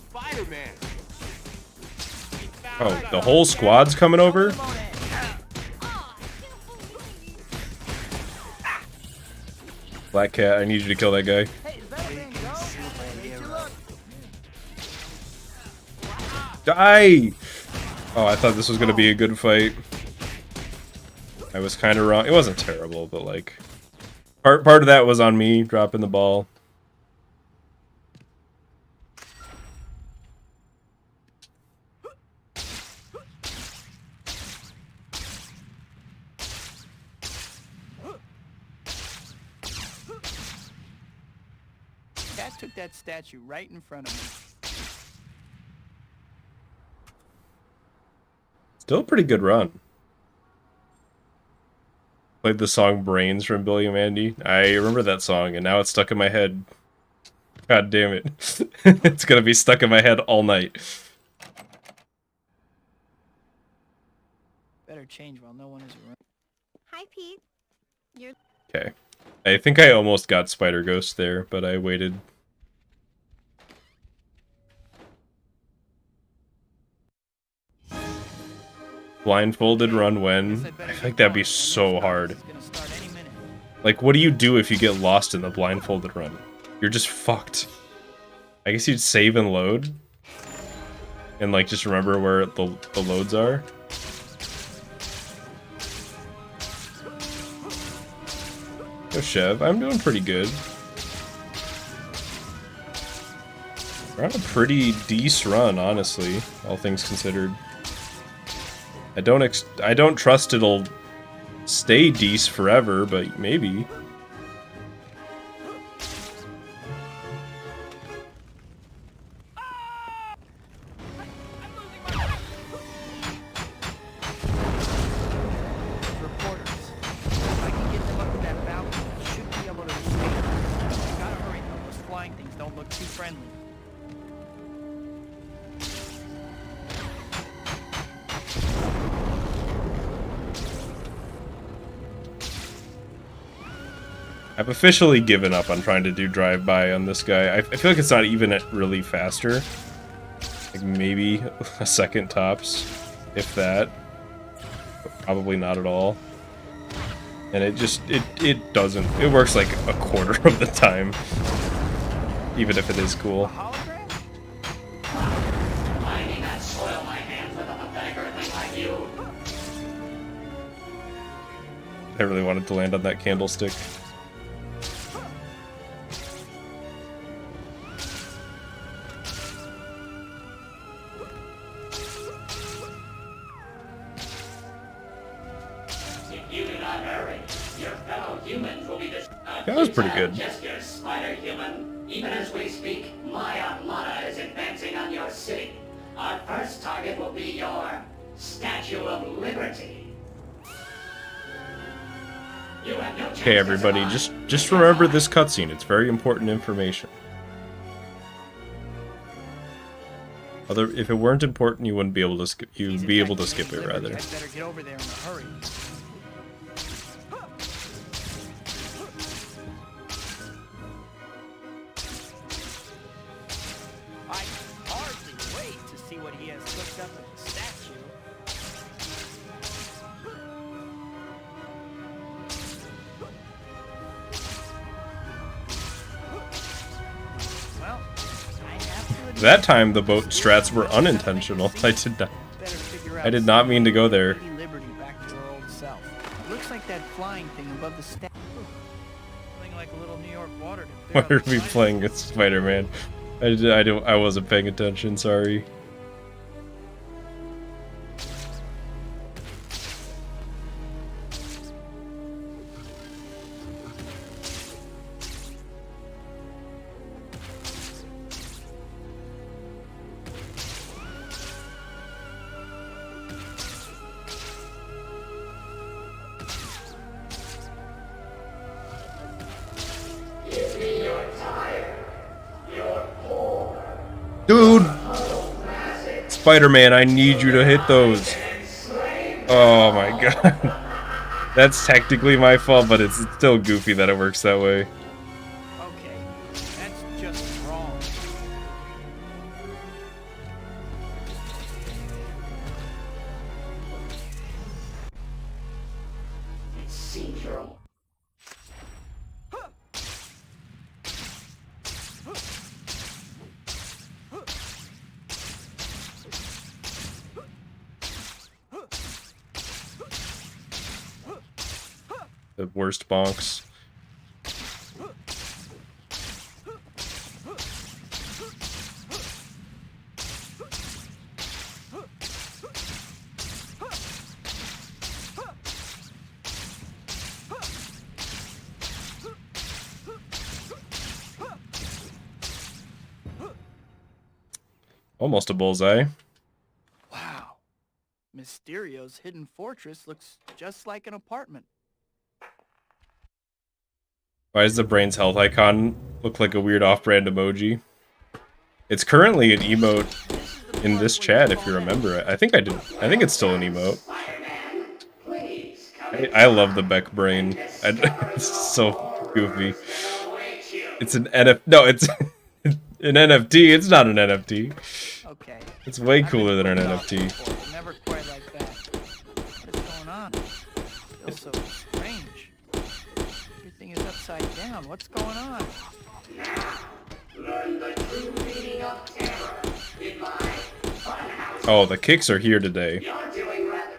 Spider-Man. Oh, the whole squad's coming over? Black Cat, I need you to kill that guy. Die! Oh, I thought this was gonna be a good fight. I was kind of wrong. It wasn't terrible, but like... Part of that was on me, dropping the ball. Cat took that statue right in front of me. Still a pretty good run. Played the song Brains from Billy and Mandy. I remember that song, and now it's stuck in my head. God damn it. It's gonna be stuck in my head all night. Better change while no one is around. Hi, Pete. You're... Okay. I think I almost got Spider Ghost there, but I waited. Blindfolded run when? I feel like that'd be so hard. Like, what do you do if you get lost in the blindfolded run? You're just fucked. I guess you'd save and load. And, like, just remember where the loads are. Yo, Chev, I'm doing pretty good. We're on a pretty decent run, honestly, all things considered. I don't trust it'll stay decent forever, but maybe. Reporters. If I can get them up to that balcony, I should be able to escape. You gotta hurry though, those flying things don't look too friendly. I've officially given up on trying to do drive-by on this guy. I feel like it's not even really faster. Like maybe a second tops, if that. But probably not at all. And it just, it doesn't, it works like a quarter of the time. Even if it is cool. I need not soil my hands with a pathetic earthling like you. I really wanted to land on that candlestick. That was pretty good. Gesture, Spider Human. Even as we speak, my armada is advancing on your city. Our first target will be your Statue of Liberty. You have no chance. Okay, everybody, just remember this cutscene. It's very important information. If it weren't important, you wouldn't be able to skip. You'd be able to skip it rather. Better get over there in a hurry. That time the boat strats were unintentional. I did not mean to go there. Looks like that flying thing above the statue. Like a little New York water. Why are we playing as Spider-Man? I wasn't paying attention, sorry. Dude! Spider-Man, I need you to hit those. Oh my god. That's technically my fault, but it's still goofy that it works that way. Okay, that's just wrong. It seems you're all... The worst bonks. Almost a bullseye. Wow. Mysterio's hidden fortress looks just like an apartment. Why does the brain's health icon look like a weird off-brand emoji? It's currently an emote in this chat, if you remember it. I think it's still an emote. Spider-Man, please come I love the Beck brain. It's so goofy. await you. It's an no, it's an NFT. It's not an NFT. Okay. It's way I've been cooler than an put off NFT. before, but never quite like that. What is going on? Feels so strange. Everything is upside down. What's going on? Learn the true meaning of terror in my funhouse. Oh, the kicks are here today. You're doing rather...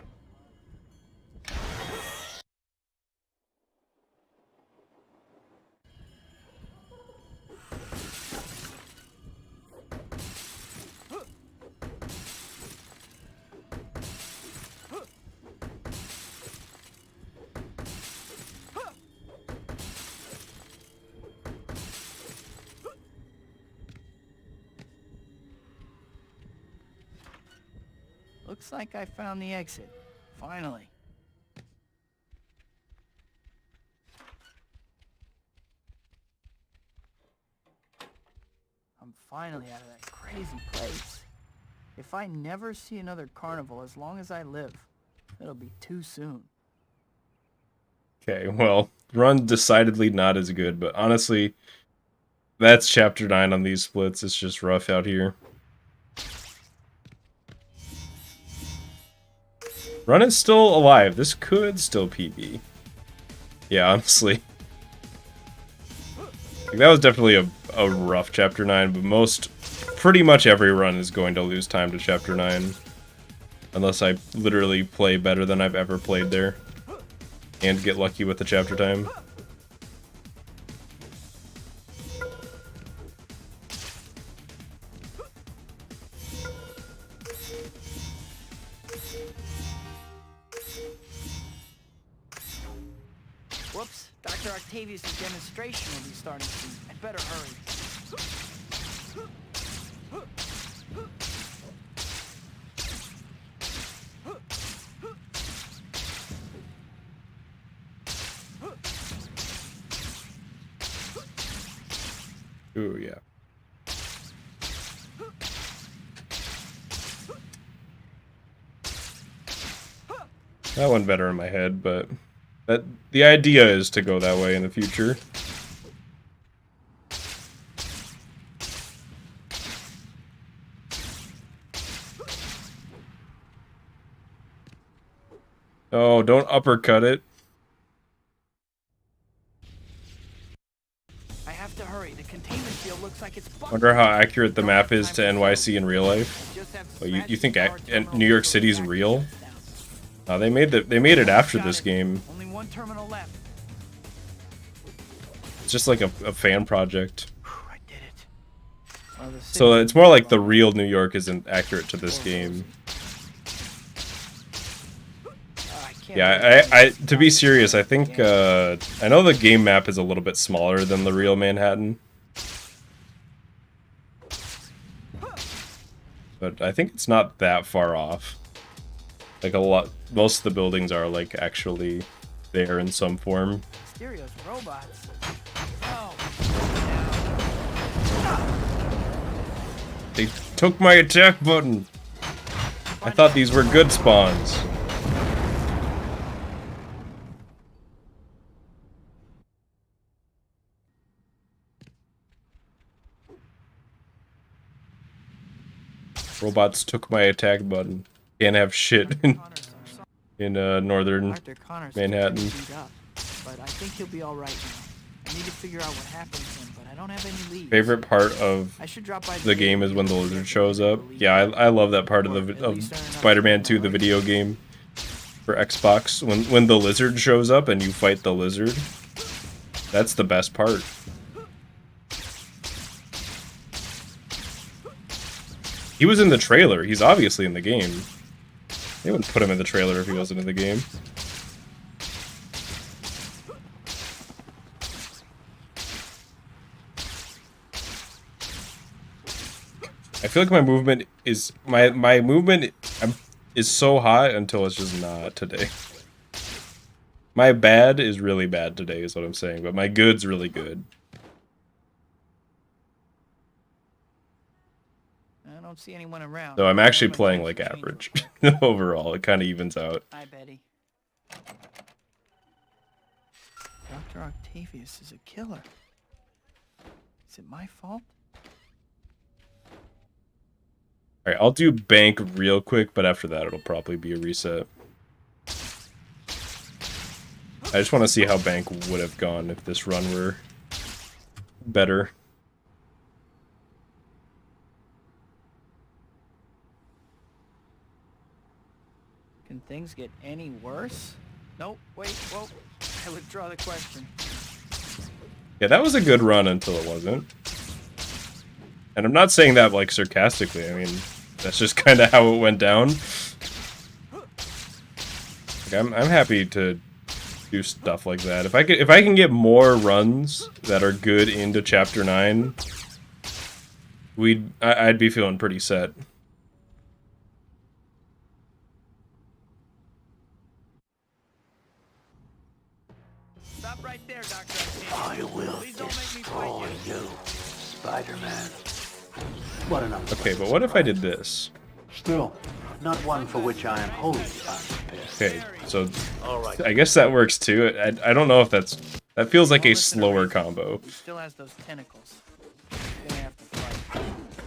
Looks like I found the exit. Finally. I'm finally out of that crazy place. If I never see another carnival as long as I live, it'll be too soon. Okay, well, run decidedly not as good, but honestly, that's chapter 9 on these splits. It's just rough out here. Run is still alive. This could still PB. Yeah, honestly. Like, that was definitely a rough chapter 9, but pretty much every run is going to lose time to chapter 9. Unless I literally play better than I've ever played there. And get lucky with the chapter time. Whoops, Dr. Octavius' demonstration will be starting soon. I'd better hurry. Ooh, yeah. That went better in my head, but the idea is to go that way in the future. Oh, don't uppercut it. I have to hurry. The containment field looks like it's bugged. Wonder how accurate the map is to NYC in real life. Just have Oh, you smashed think the power terminal New York to City's the real? access down. They made it after Got this it. game. Only one terminal left. It's just like a fan project. Whew, I did it. Well, the So city- it's more like the real New York isn't accurate to this game. I can't Yeah, believe I it's to be not serious, I the think game. I know the game map is a little bit smaller than the real Manhattan. But I think it's not that far off. Like most of the buildings are like actually there in some form. Mysterio's robots. Oh. They took my attack button. I thought these were good spawns. Robots took my attack button. Can't have shit in northern Dr. Connor's Manhattan. beat up, but I think he'll be all right now. I need to figure out what happened to him, but I don't have any leads. Favorite part of I should drop by the game is when the lizard shows up. Yeah, I love that part of Spider-Man 2, the video game for Xbox. When the lizard shows up and you fight the lizard, that's the best part. He was in the trailer. He's obviously in the game. They wouldn't put him in the trailer if he wasn't in the game. I feel like my movement is is so hot until it's just not today. My bad is really bad today is what I'm saying, but my good's really good. I don't see anyone around. So I'm actually playing like average overall. It kind of evens out. Hi, Betty. Dr. Octavius is a killer. Is it my fault? Alright, I'll do bank real quick, but after that it'll probably be a reset. I just want to see how bank would have gone if this run were better. Can things get any worse? Nope, wait, whoa. I withdraw the question. Yeah, that was a good run until it wasn't. And I'm not saying that like sarcastically, I mean, that's just kind of how it went down. Like, I'm happy to do stuff like that. If I can get more runs that are good into Chapter 9, I'd be feeling pretty set. Stop right there, Dr. Octavius. I will Please don't make me destroy fight you. you, Spider-Man. What an Okay, but what if I did this? Still, not one for which I am wholly unprepared. Okay, so All right. I guess that works too. I don't know if that feels like a slower combo. He still has those tentacles. You're gonna have to fight.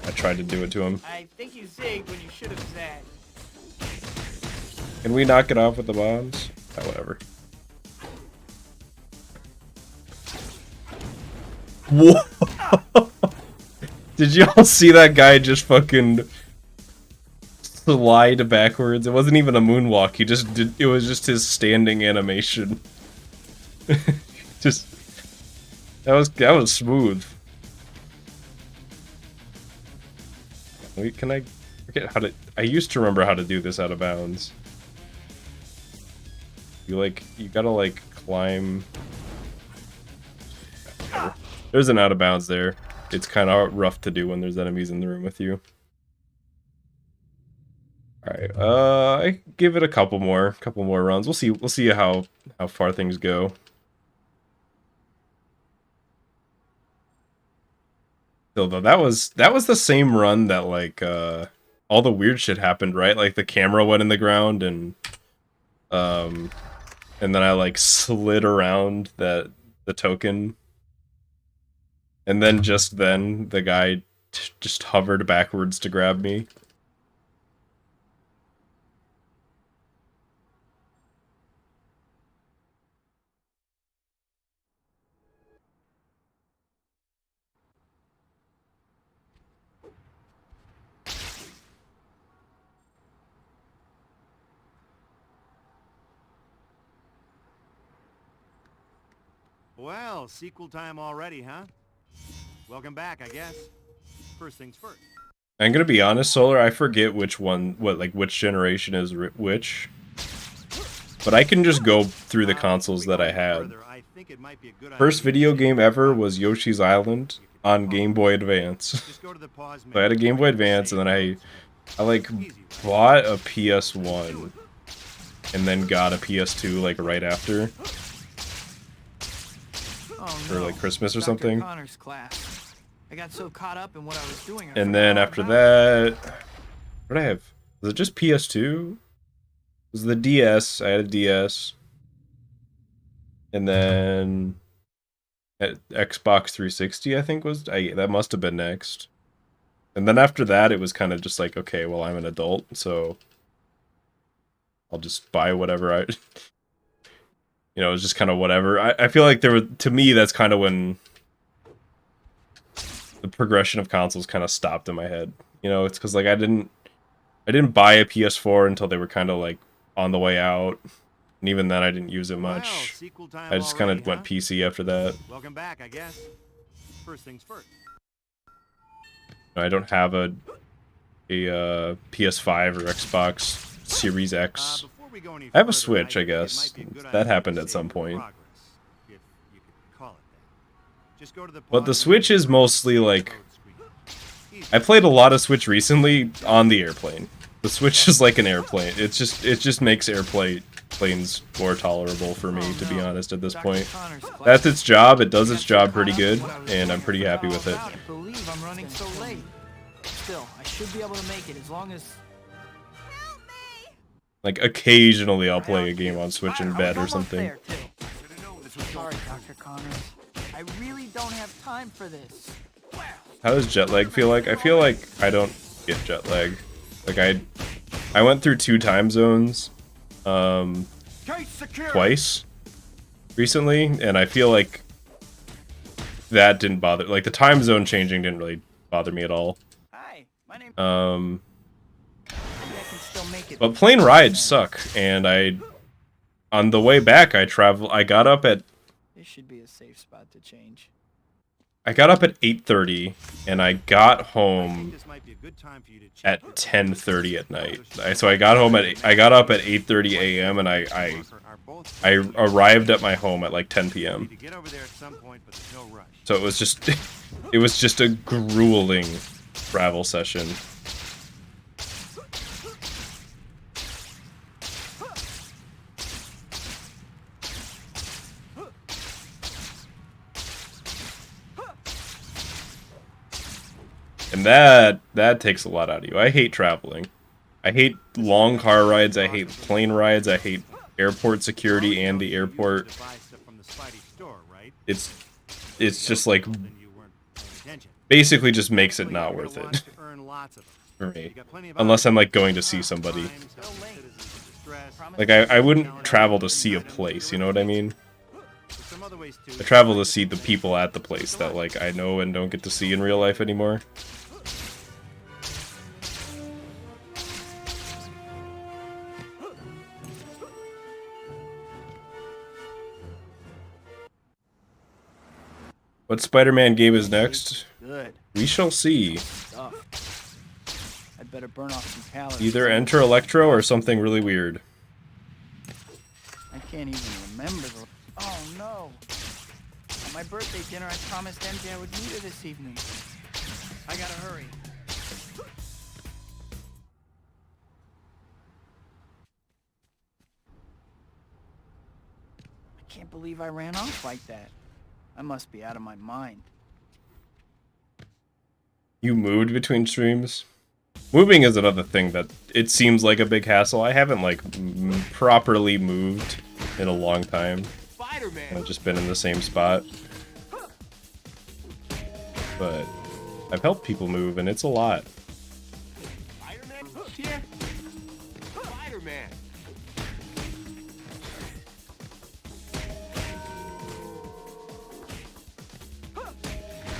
I tried to do it to him. I think you zigged when you should have zagged. Can we knock it off with the bombs? Oh, whatever. Whoa! Did y'all see that guy just fucking slide backwards? It wasn't even a moonwalk. He just did. It was just his standing animation. Just that was smooth. Wait, can I forget how to? I used to remember how to do this out of bounds. You gotta like climb. Whatever. There's an out of bounds there. It's kind of rough to do when there's enemies in the room with you. Alright, I give it a couple more runs. We'll see how far things go. Still though, that was the same run that like all the weird shit happened, right? Like the camera went in the ground and then I like slid around the token. And then just then, the guy just hovered backwards to grab me. Well, sequel time already, huh? Welcome back, I guess. First things first. I'm gonna be honest, Solar, I forget which generation is which. But I can just go through the consoles that I had. First video game ever was Yoshi's Island on Game Boy Advance. So I had a Game Boy Advance, and then I like bought a PS1, and then got a PS2 like right after. Oh, For no. like Christmas or Dr. something. Connor's class. I got so caught up in what I was doing. And then after that, what did I have? Was it just PS2? It was the DS. I had a DS. And then Xbox 360, I think that must have been next. And then after that, it was kind of just like, okay, well, I'm an adult, so I'll just buy whatever I... You know, it was just kind of whatever. I feel like to me, that's kind of when the progression of consoles kind of stopped in my head. You know, it's because like I didn't buy a PS4 until they were kind of like on the way out, and even then I didn't use it much. Well, sequel time I just kind of already, went PC after that. Welcome back, I guess. First things first. I don't have a PS5 or Xbox Series X. Before we go any I have a further, Switch, I think it guess. might be a good That idea happened to at some savor point. progress, if you could call it that. Just go to the But the pause Switch menu is mostly and like... load screen. Easy. I played a lot of Switch recently on the airplane. The Switch is like an airplane. It just makes planes more tolerable for me, to be honest, at this point. That's its job. It does its job pretty good, and I'm pretty happy with it. I can't believe I'm running so late. Still, I should be able to make it as long as... Help me! Like, occasionally I'll play a game on Switch in bed or something. Sorry, Dr. Connors. I really don't have time for this. How does jet lag feel like? I feel like I don't get jet lag. Like, I went through 2 time zones, twice recently, and I feel like that didn't bother. Like, the time zone changing didn't really bother me at all. Hi, my name... Um, Maybe I can still make it. but plane rides suck, and on the way back, I got up at This should be a safe spot to change. I got up at 8:30, and I got I think home this might be a good time for you to at check 10:30 at night. So I got up at 8:30 a.m. and I arrived at my home at like 10 p.m. to get over there at some point, but there's no rush. So it was just a grueling travel session. And that takes a lot out of you. I hate traveling. I hate long car rides, I hate plane rides, I hate airport security and the airport. It's just like basically just makes it not worth it for me. Unless I'm like going to see somebody. Like I wouldn't travel to see a place, you know what I mean? I travel to see the people at the place that like I know and don't get to see in real life anymore. What Spider-Man game is next? Good We shall see. stuff. I'd better burn off some calories. Either Enter Electro or something really weird. I can't even remember the... Oh, no. At my birthday dinner, I promised MJ I would meet her this evening. I gotta hurry. I can't believe I ran off like that. I must be out of my mind. You moved between streams? Moving is another thing that it seems like a big hassle. I haven't like properly moved in a long time. I've just been in the same spot. But I've helped people move and it's a lot. Spider-Man? Here. Spider-Man.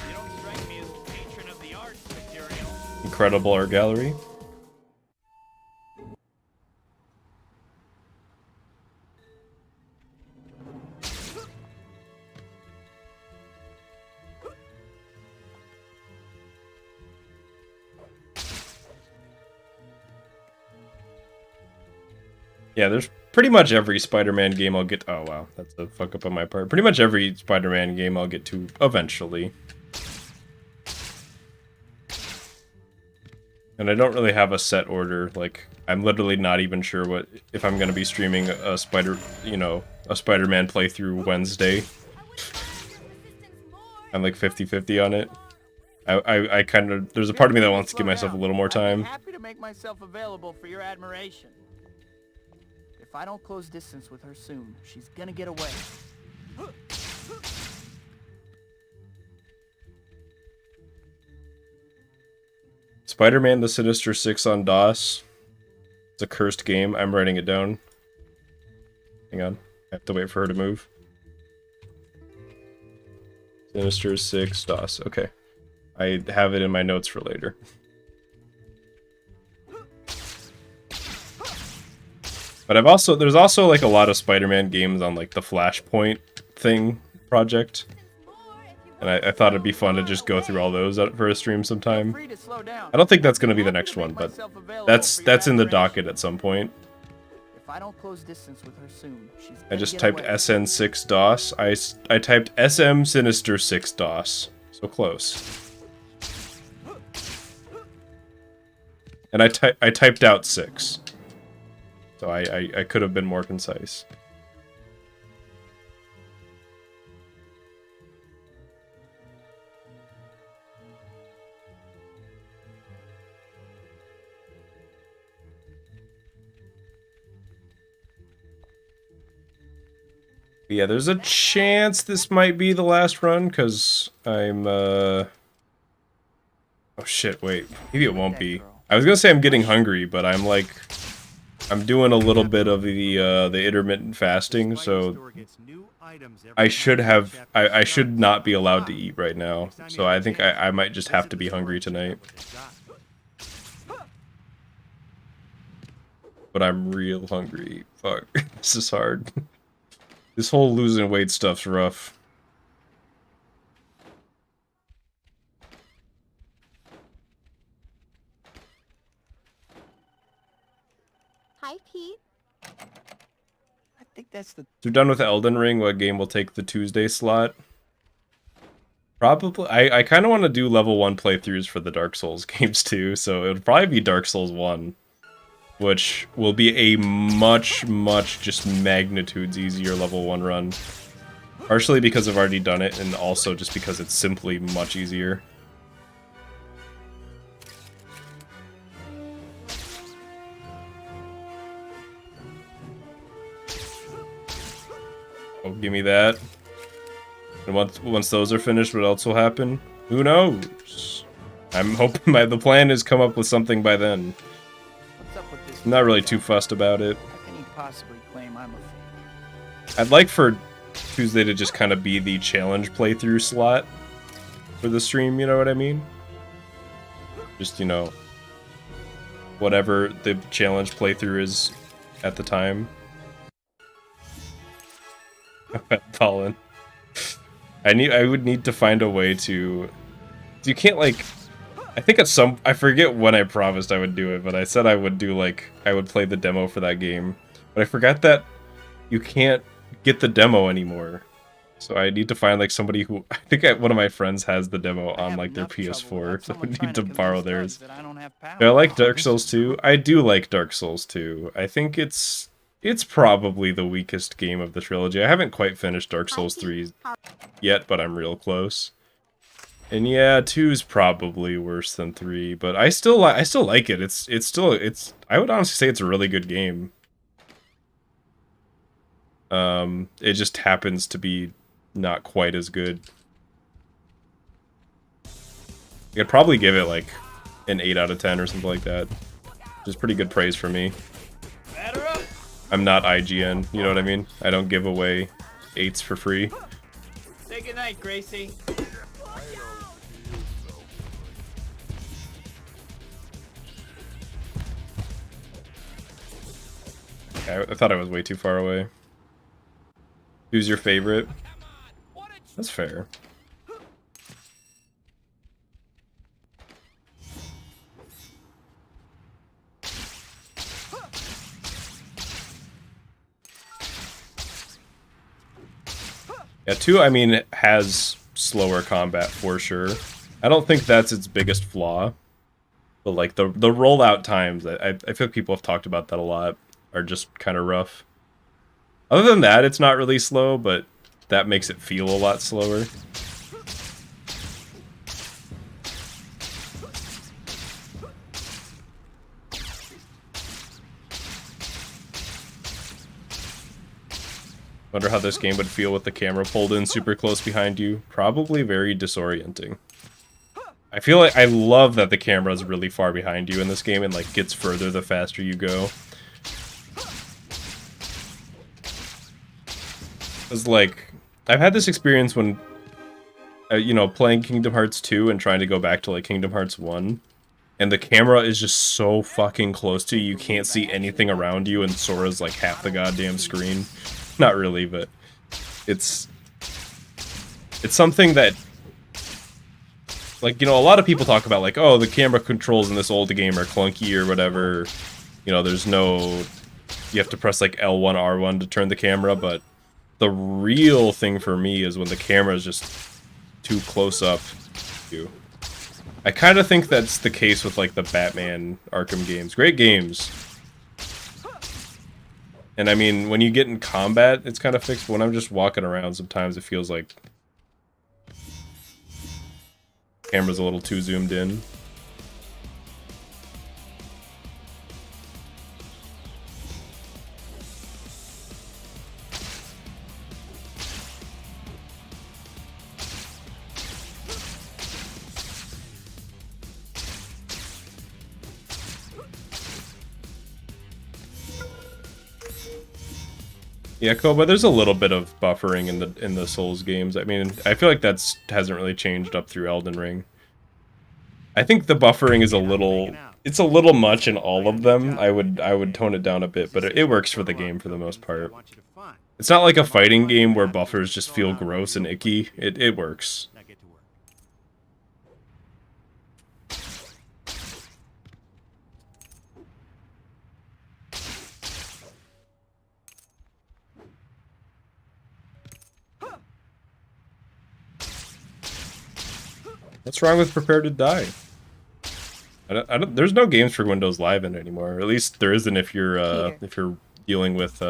You don't strike me as a patron of the arts material. Incredible art gallery. Yeah, there's pretty much every Spider-Man game I'll get... Oh, wow. That's a fuck up on my part. Pretty much every Spider-Man game I'll get to eventually. And I don't really have a set order. Like, I'm literally not even sure if I'm going to be streaming a Spider-Man playthrough Wednesday. I'm like 50-50 on it. I kind of, there's a part of me that wants to give myself a little more I'd be time. happy to make myself available for your admiration. If I don't close distance with her soon, she's gonna get away. Spider-Man the Sinister Six on DOS. It's a cursed game. I'm writing it down. Hang on. I have to wait for her to move. Sinister 6 DOS. Okay. I have it in my notes for later. But there's also like a lot of Spider-Man games on like the Flashpoint thing project. And I thought it'd be fun to just go through all those for a stream sometime. I don't think that's going to be the next one, but that's in the docket at some point. If I don't close distance with her soon, she's I just typed SN6 DOS. I typed SM Sinister 6 DOS. So close. And I typed out 6. So I could have been more concise. Yeah, there's a chance this might be the last run, because I'm, Oh shit, wait. Maybe it won't be. I was gonna say I'm getting hungry, but I'm like... I'm doing a little bit of the intermittent fasting, so... I should have... I should not be allowed to eat right now, so I think I might just have to be hungry tonight. But I'm real hungry. Fuck. This is hard. This whole losing weight stuff's rough. Hi, Pete. I think that's the... So we're done with Elden Ring. What game will take the Tuesday slot? Probably... I kind of want to do level 1 playthroughs for the Dark Souls games too, so it would probably be Dark Souls 1. Which will be a much just magnitudes easier level 1 run. Partially because I've already done it, and also just because it's simply much easier. Oh, give me that. And once those are finished, what else will happen? Who knows? I'm hoping the plan is come up with something by then. I'm not really too fussed about it. How can he possibly claim I'm a... I'd like for Tuesday to just kind of be the challenge playthrough slot for the stream, you know what I mean? Just, you know, whatever the challenge playthrough is at the time. Fallen. I would need to find a way to... You can't, like... I think at some... I forget when I promised I would do it, but I said I would do, like... I would play the demo for that game. But I forgot that you can't get the demo anymore. So I need to find, like, somebody who... I think one of my friends has the demo on, like, their PS4, so I would need to borrow theirs. Do I like Dark Souls 2? I do like Dark Souls 2. I think it's probably the weakest game of the trilogy. I haven't quite finished Dark Souls 3 yet, but I'm real close. And yeah, 2's probably worse than 3, but I still like it. It's I would honestly say it's a really good game. It just happens to be not quite as good. I'd probably give it like an 8 out of 10 or something like that. Which is pretty good praise for me. I'm not IGN, you know what I mean? I don't give away 8s for free. Say goodnight, Gracie. I thought I was way too far away. Who's your favorite? That's fair. Yeah, 2, I mean, has slower combat for sure. I don't think that's its biggest flaw. But, like, the rollout times, I feel people have talked about that a lot, are just kind of rough. Other than that, it's not really slow, but that makes it feel a lot slower. Wonder how this game would feel with the camera pulled in super close behind you. Probably very disorienting. I feel like I love that the camera is really far behind you in this game and like gets further the faster you go. It's like I've had this experience when you know, playing Kingdom Hearts 2 and trying to go back to like Kingdom Hearts 1, and the camera is just so fucking close to you, you can't see anything around you, and Sora's like half the goddamn screen. Not really, but it's something that, like, you know, a lot of people talk about like, oh, the camera controls in this old game are clunky or whatever. You know, there's no, you have to press like L1, R1 to turn the camera, but the real thing for me is when the camera is just too close up to you. I kind of think that's the case with like the Batman Arkham games. Great games. And I mean, when you get in combat, it's kind of fixed, but when I'm just walking around, sometimes it feels like camera's a little too zoomed in. Yeah, Koba, there's a little bit of buffering in the Souls games. I mean, I feel like that's hasn't really changed up through Elden Ring. I think the buffering is a little much in all of them. I would tone it down a bit, but it works for the game for the most part. It's not like a fighting game where buffers just feel gross and icky. It works. What's wrong with Prepare to Die? There's no games for Windows Live in it anymore. Or at least there isn't if you're dealing with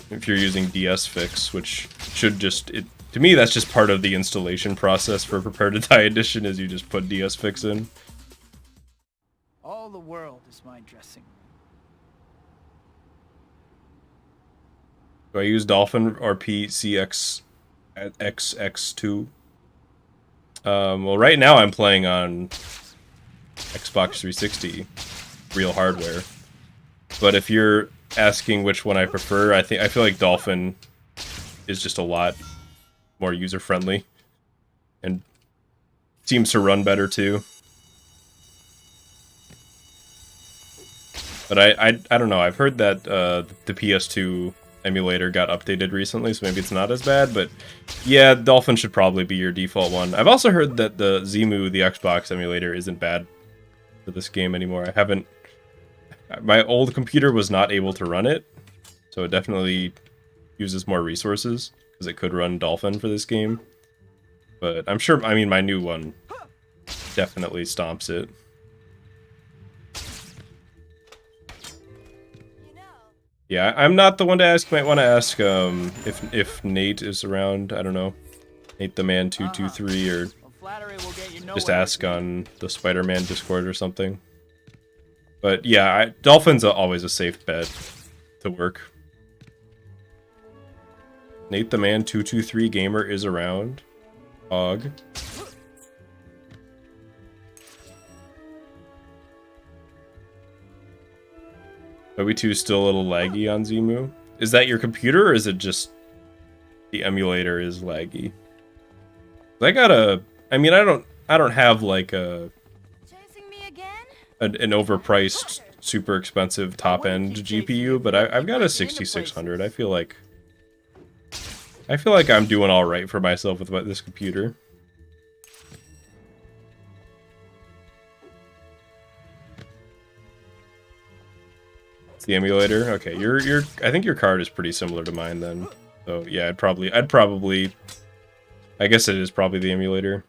if you're using DS Fix, which should just to me that's just part of the installation process for Prepare to Die Edition is you just put DS Fix in. All the world is my dressing. Do I use Dolphin or PCX XX2? Well, right now I'm playing on Xbox 360 real hardware. But if you're asking which one I prefer, I feel like Dolphin is just a lot more user-friendly and seems to run better too. But I don't know. I've heard that the PS2 emulator got updated recently, so maybe it's not as bad, but yeah, Dolphin should probably be your default one. I've also heard that the Zemu, the Xbox emulator, isn't bad for this game anymore. My old computer was not able to run it, so it definitely uses more resources, because it could run Dolphin for this game. But I'm sure, I mean, my new one definitely stomps it. Yeah, I'm not the one to ask. You might want to ask if Nate is around. I don't know, Nate the Man 223, or just ask on the Spider-Man Discord or something. But yeah, Dolphin's always a safe bet to work. Nate the Man 223 gamer is around. Og. Are we two still a little laggy on Zemu? Is that your computer, or is it just the emulator is laggy? I don't have like an overpriced, super expensive top-end GPU, but I've got a 6600. I feel like I'm doing all right for myself with this computer. The emulator. Okay, I think your card is pretty similar to mine then. So yeah, I'd probably I guess it is probably the emulator.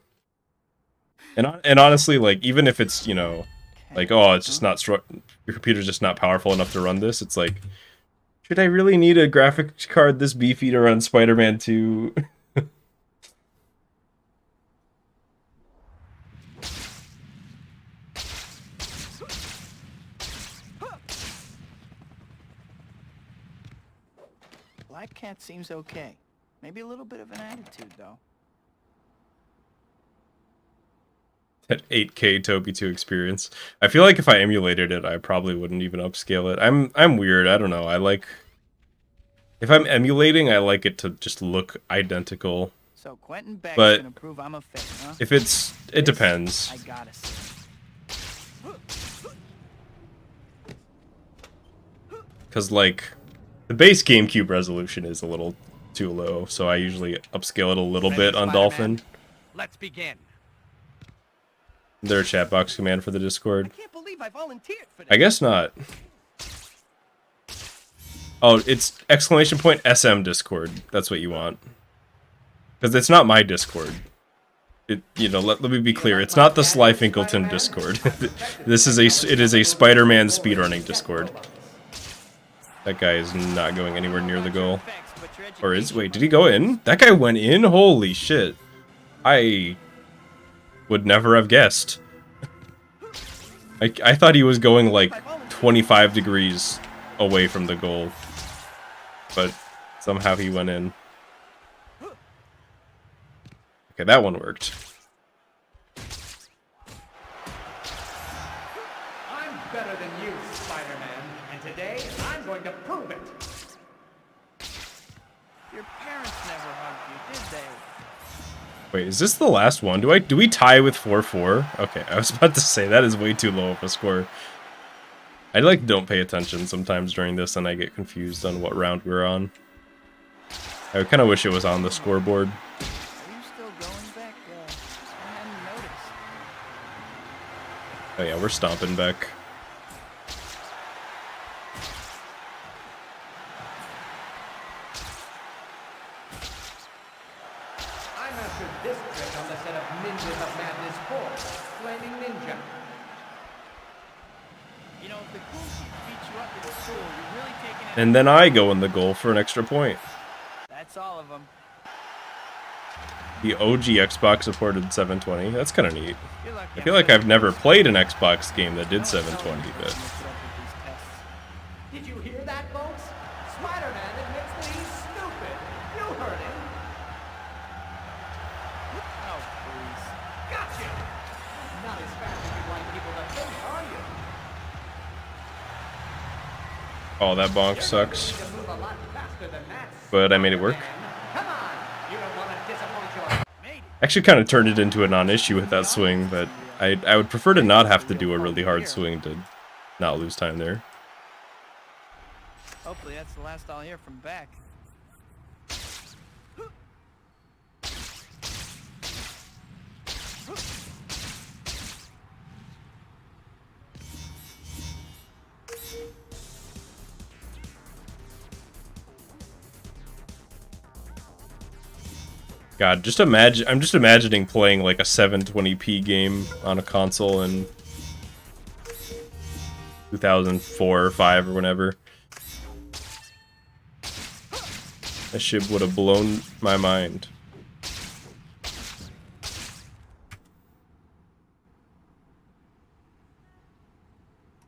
And honestly, like, even if it's, you know, like, oh, it's just not your computer's just not powerful enough to run this, it's like, should I really need a graphics card this beefy to run Spider-Man 2? Black Cat seems okay. Maybe a little bit of an attitude, though. That 8K Toby 2 experience. I feel like if I emulated it, I probably wouldn't even upscale it. I'm weird. I don't know. I like... If I'm emulating, I like it to just look identical. So Quentin Beck's But gonna prove I'm a fake, huh? if it's... It This, depends. I gotta see. Because, like, the base GameCube resolution is a little too low, so I usually upscale it a little bit on Dolphin. Let's begin. Is there a chat box command for the Discord? I can't believe I volunteered for this. I guess not. Oh, it's exclamation point SM Discord. That's what you want. Because it's not my Discord. It, you know, let me be clear. It's not the Slyfincleton Discord. This is it is a Spider-Man speedrunning Discord. That guy is not going anywhere near the goal. Or is? Wait, did he go in? That guy went in? Holy shit. I would never have guessed. I thought he was going like 25 degrees away from the goal. But somehow he went in. Okay, that one worked. I'm better than you, Spider-Man, and today I'm going to prove it. Your parents never hugged you, did they? Wait, is this the last one? Do we tie with 4-4? Okay, I was about to say that is way too low of a score. I like don't pay attention sometimes during this and I get confused on what round we're on. I kind of wish it was on the scoreboard. Are you still going back? I hadn't noticed. Oh yeah, we're stomping back. I mastered this trick on the set of Ninjas of Madness 4, Flaming Ninja. You know, if the cool kid beats you up at school, you're really taking it. And then I go in the goal for an extra point. That's all of them. The OG Xbox supported 720. That's kind of neat. You're lucky I feel like I've never played an Xbox game that did 720, but... Did you hear that, folks? Spider-Man admits that he's stupid. You heard him. Oh, please. Gotcha! Not as fast as you'd like people to think, are you? Oh, that bonk sucks. You move a lot faster than that, But I made it work. Spider-Man. Come on! You don't want to disappoint your... Actually kind of turned it into a non-issue with that swing, but I would prefer to not have to do a really hard swing to not lose time there. Hopefully that's the last I'll hear from Beck. God, just imagine. I'm just imagining playing like a 720p game on a console in 2004 or 5 or whenever. That shit would have blown my mind.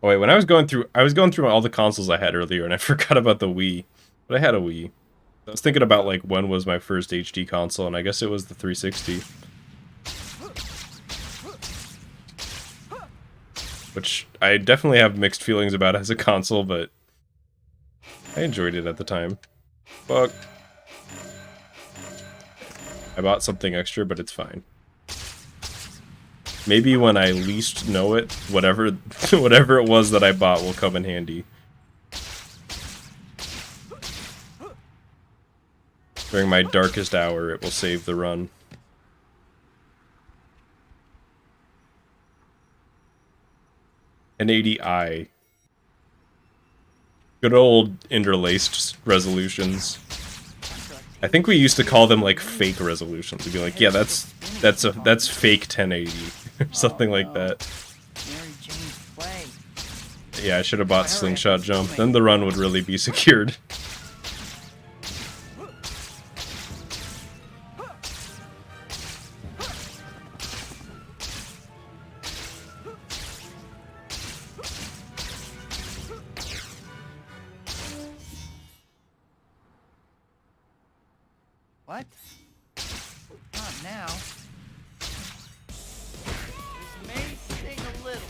Oh wait, when I was going through all the consoles I had earlier, and I forgot about the Wii. But I had a Wii. I was thinking about like when was my first HD console, and I guess it was the 360. Which I definitely have mixed feelings about as a console, but I enjoyed it at the time. Fuck. I bought something extra, but it's fine. Maybe when I least know it, whatever it was that I bought will come in handy. During my darkest hour, it will save the run. An 80i. Good old interlaced resolutions. I think we used to call them like fake resolutions. We'd be like, yeah, that's fake 1080 or something like that. Mary Jane's play. Yeah, I should have bought Slingshot Jump. Then the run would really be secured. What? Not now. This may sting a little.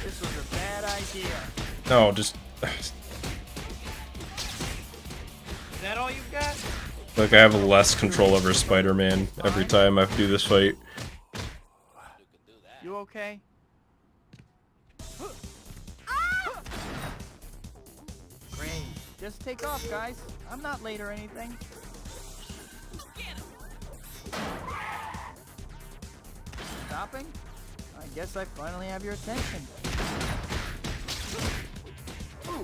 This was a bad idea. No, just Is that all you've got? like I have less control over Spider-Man every time I do this fight. You okay? Great. Just take off, guys. I'm not late or anything. Stopping? I guess I finally have your attention. Ooh,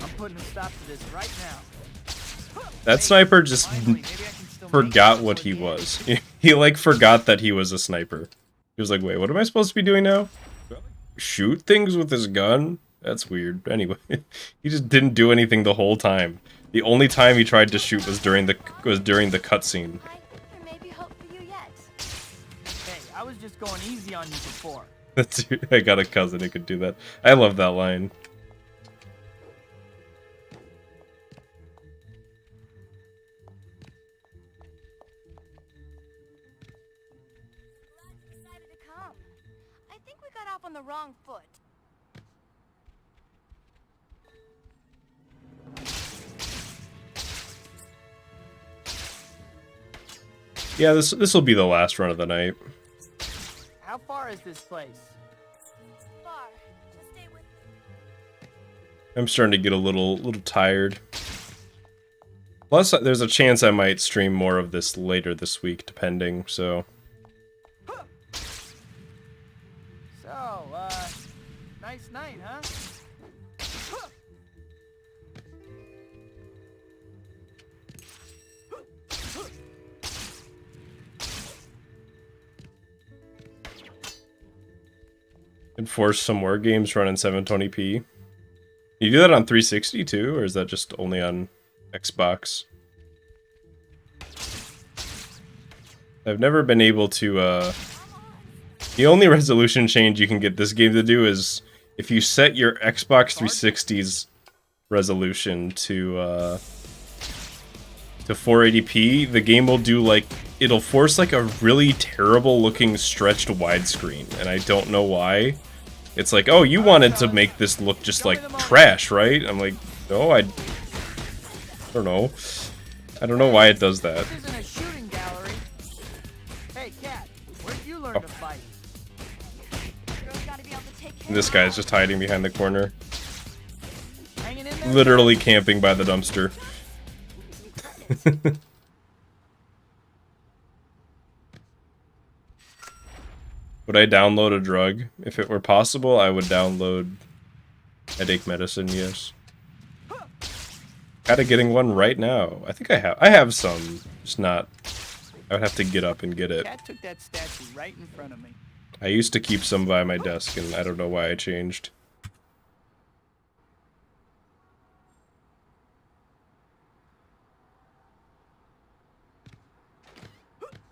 I'm putting a stop to this right now. That sniper just Finally, maybe I can still forgot make it what he before the was. He like forgot that he was a sniper. He was like, wait, what am I supposed to be doing now? Shoot things with his gun? That's weird. Anyway, he just didn't do anything the whole time. The only time he tried to shoot was during the cutscene. I think there may be hope for you yet. Hey, I was just going easy on you before. That's I got a cousin who could do that. I love that line. Glad you decided to come. I think we got off on the wrong foot. Yeah, this will be the last run of the night. How far is this place? Far. Just stay with me. I'm starting to get a little tired. Plus, there's a chance I might stream more of this later this week, depending. So, So, nice night, huh? enforce some more games running 720p. You do that on 360 too, or is that just only on Xbox? I've never been able to, the only resolution change you can get this game to do is if you set your Xbox 360's resolution to 480p, the game will do like, it'll force like a really terrible looking stretched widescreen, and I don't know why. It's like, oh, you wanted to make this look just like trash, right? I'm like, no, I don't know. I don't know why it does that. This isn't a shooting gallery. Hey, Cat, where'd you learn to fight? Girls gotta be able to take care This of guy's just hiding behind the corner. Hanging in there? Literally camping by the dumpster. Would I download a drug? If it were possible, I would download headache medicine, yes. Kinda getting one right now. I think I have. I have some, just not... I would have to get up and get it. Cat took that statue right in front of me. I used to keep some by my desk, and I don't know why I changed.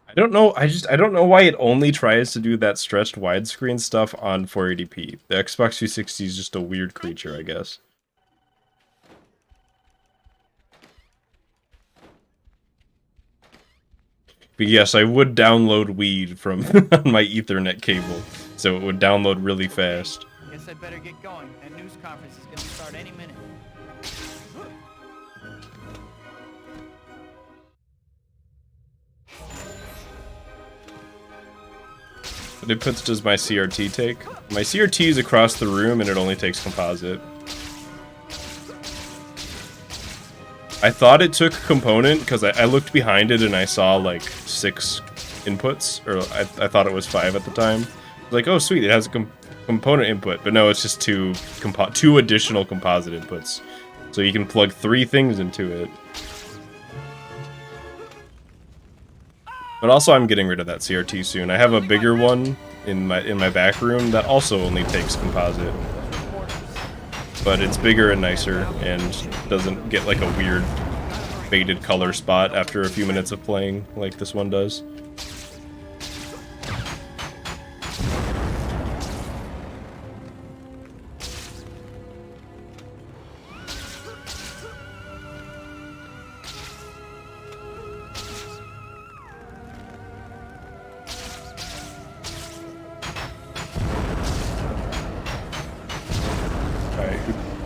I don't know, I don't know why it only tries to do that stretched widescreen stuff on 480p. The Xbox 360 is just a weird creature, I guess. But yes, I would download weed from on my Ethernet cable, so it would download really fast. Guess I better get going. That news conference is gonna start any minute. What inputs does my CRT take? My CRT is across the room and it only takes composite. I thought it took component because I looked behind it and I saw like 6 inputs, or I thought it was 5 at the time. I was like, oh sweet, it has a component input, but no, it's just two additional composite inputs. So you can plug 3 things into it. But also I'm getting rid of that CRT soon. I have a bigger one in my back room that also only takes composite. But it's bigger and nicer and doesn't get like a weird faded color spot after a few minutes of playing like this one does.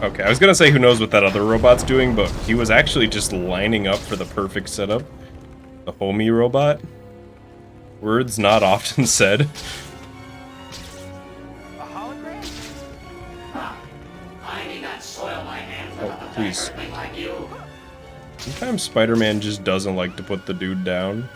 Okay, I was gonna say who knows what that other robot's doing, but he was actually just lining up for the perfect setup. The homie robot. Words not often said. A hologram? I need not soil my hands with Oh, a pathetic please. earthling like you. Sometimes Spider-Man just doesn't like to put the dude down.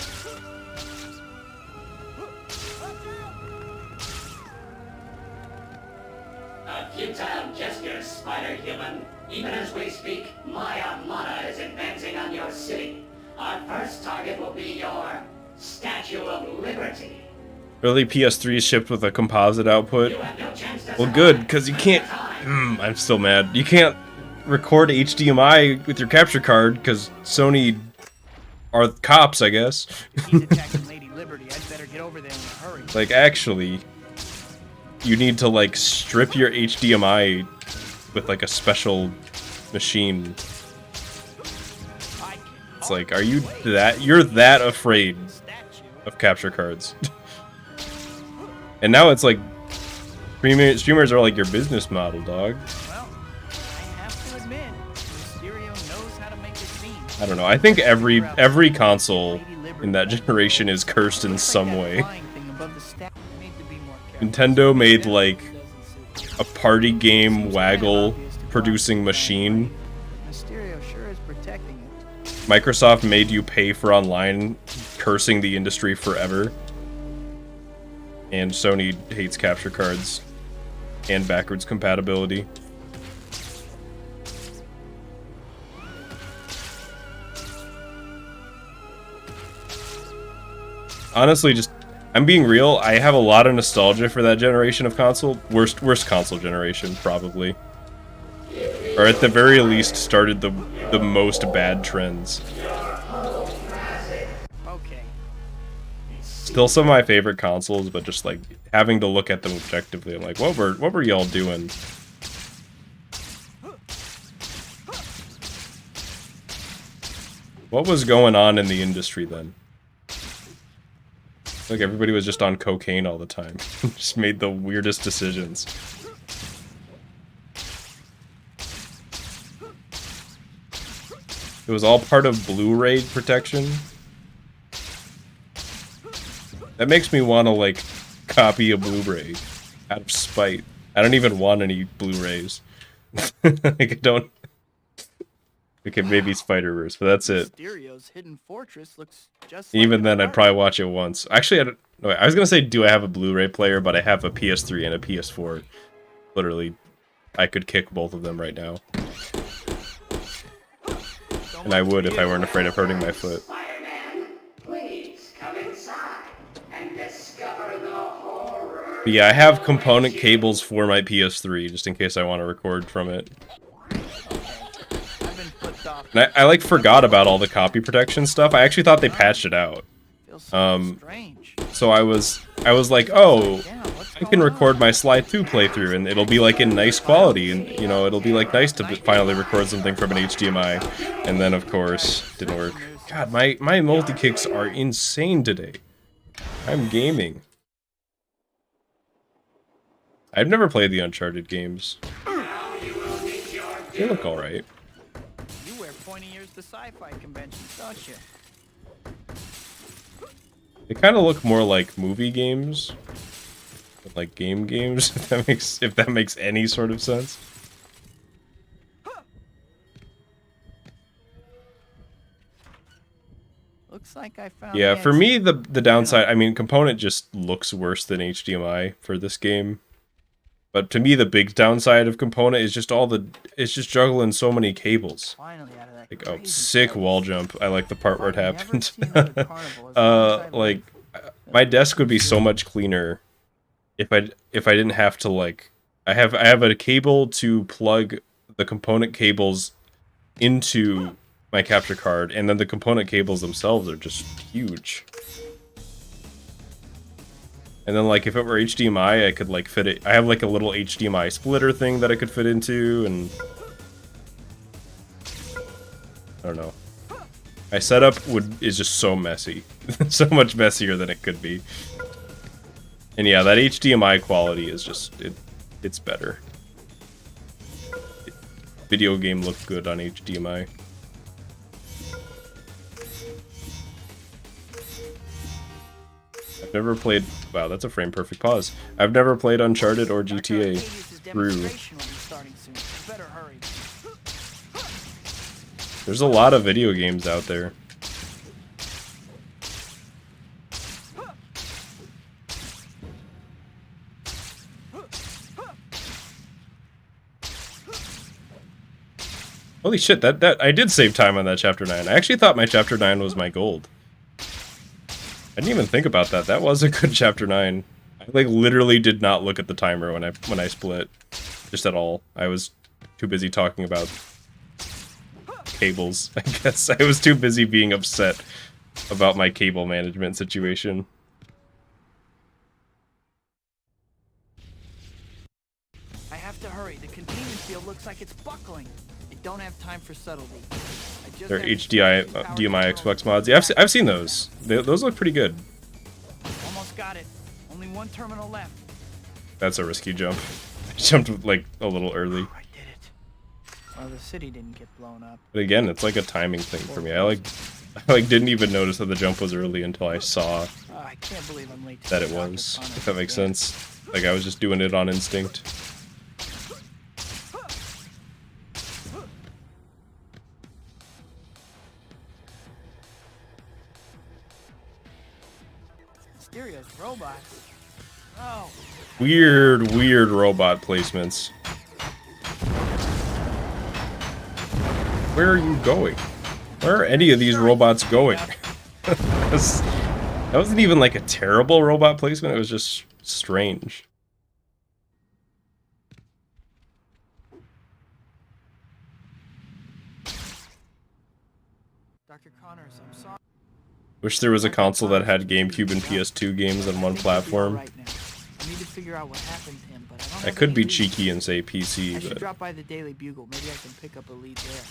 A futile gesture, Spider-Human. Even as we speak, my armada is advancing on your city. Our first target will be your Statue of Liberty. Early PS3 shipped with a composite output. You have no chance to Well, good, survive. because you can't... I'm still mad. You can't record HDMI with your capture card, because Sony are cops, I guess. If he's attacking Lady Liberty, I'd better get over there in a hurry. Like, actually, you need to, like, strip your HDMI with, like, a special machine. It's like, are you that... You're that afraid of capture cards. And now it's like, streamers are like your business model, dog. Well, I have to admit, Mysterio knows how to make a scene. I don't know, I think every console in that generation is cursed in some way. Nintendo made, like, a party game waggle producing machine. Mysterio sure is protecting it. Microsoft made you pay for online, cursing the industry forever. And Sony hates capture cards and backwards compatibility. Honestly, just I'm being real, I have a lot of nostalgia for that generation of console. Worst console generation, probably. Or at the very least, started the most bad trends. Okay. Still some of my favorite consoles, but just like having to look at them objectively, I'm like, what were y'all doing? What was going on in the industry then? Like everybody was just on cocaine all the time. Just made the weirdest decisions. It was all part of Blu-ray protection. That makes me want to, like, copy a Blu-ray out of spite. I don't even want any Blu-rays. Like, I don't... Okay, maybe Spider-Verse, but that's it. Mysterio's hidden fortress looks just like Even the then, I'd park. probably watch it once. Actually, I was gonna say, do I have a Blu-ray player, but I have a PS3 and a PS4. Literally, I could kick both of them right now. And I would if I weren't afraid of hurting my foot. Spider-Man, please come inside and discover the horror. But yeah, I have component cables for my PS3, just in case I want to record from it. I've been flipped off. And I like, forgot about all the copy protection stuff. I actually thought they patched it out. Feels so strange. So I was like, oh, Yeah, what's I can going record on? my Sly 2 playthrough, and it'll be like in nice quality, and you know, it'll be like nice to finally record something from an HDMI. And then, of course, didn't work. God, my multi-kicks are insane today. I'm gaming. I've never played the Uncharted games. They look alright. You wear pointy ears to sci-fi conventions, don't you? They kind of look more like movie games, than like game games. If that makes any sort of sense. Looks like I found. Yeah, the for answer. me the downside. I mean, component just looks worse than HDMI for this game. But to me, the big downside of component is just it's just juggling so many cables. Finally out of that Like, oh, crazy sick place. wall jump. I like the part where it I've never happened. seen another carnival as long as I've Like, lived. my desk would be so much cleaner if I didn't have to, like, I have a cable to plug the component cables into my capture card, and then the component cables themselves are just huge. And then, like, if it were HDMI, I could, like, fit it. I have, like, a little HDMI splitter thing that I could fit into, and I don't know. My setup is just so messy. So much messier than it could be. And yeah, that HDMI quality is just, it's better. video game look good on HDMI. I've never played... Wow, that's a frame perfect pause. I've never played Uncharted or GTA through. There's a lot of video games out there. Holy shit, that I did save time on that chapter 9. I actually thought my chapter 9 was my gold. I didn't even think about that. That was a good chapter 9. I like literally did not look at the timer when I split. Just at all. I was too busy talking about cables, I guess. I was too busy being upset about my cable management situation. I have to hurry. The containment field looks like it's buckling. I don't have time for subtlety. They're DMI Xbox mods. Yeah, I've seen those. Those look pretty good. Almost got it. Only one terminal left. That's a risky jump. I jumped like a little early. I did it. Well, the city didn't get blown up. But again, it's like a timing thing for me. I like didn't even notice that the jump was early until I saw I can't believe I'm late that it was. If that makes sense. Like I was just doing it on instinct. Mysterious robots. Oh. Weird robot placements. Where are you going? Where are any of these robots going? That wasn't even like a terrible robot placement, it was just strange. Dr. Connors, I'm sorry. Wish there was a console that had GameCube and PS2 games on one platform. I need to figure out what happened to him, but I don't I have could any be leads. cheeky and say I PC, should but drop by the Daily Bugle. Maybe I can pick up a lead there.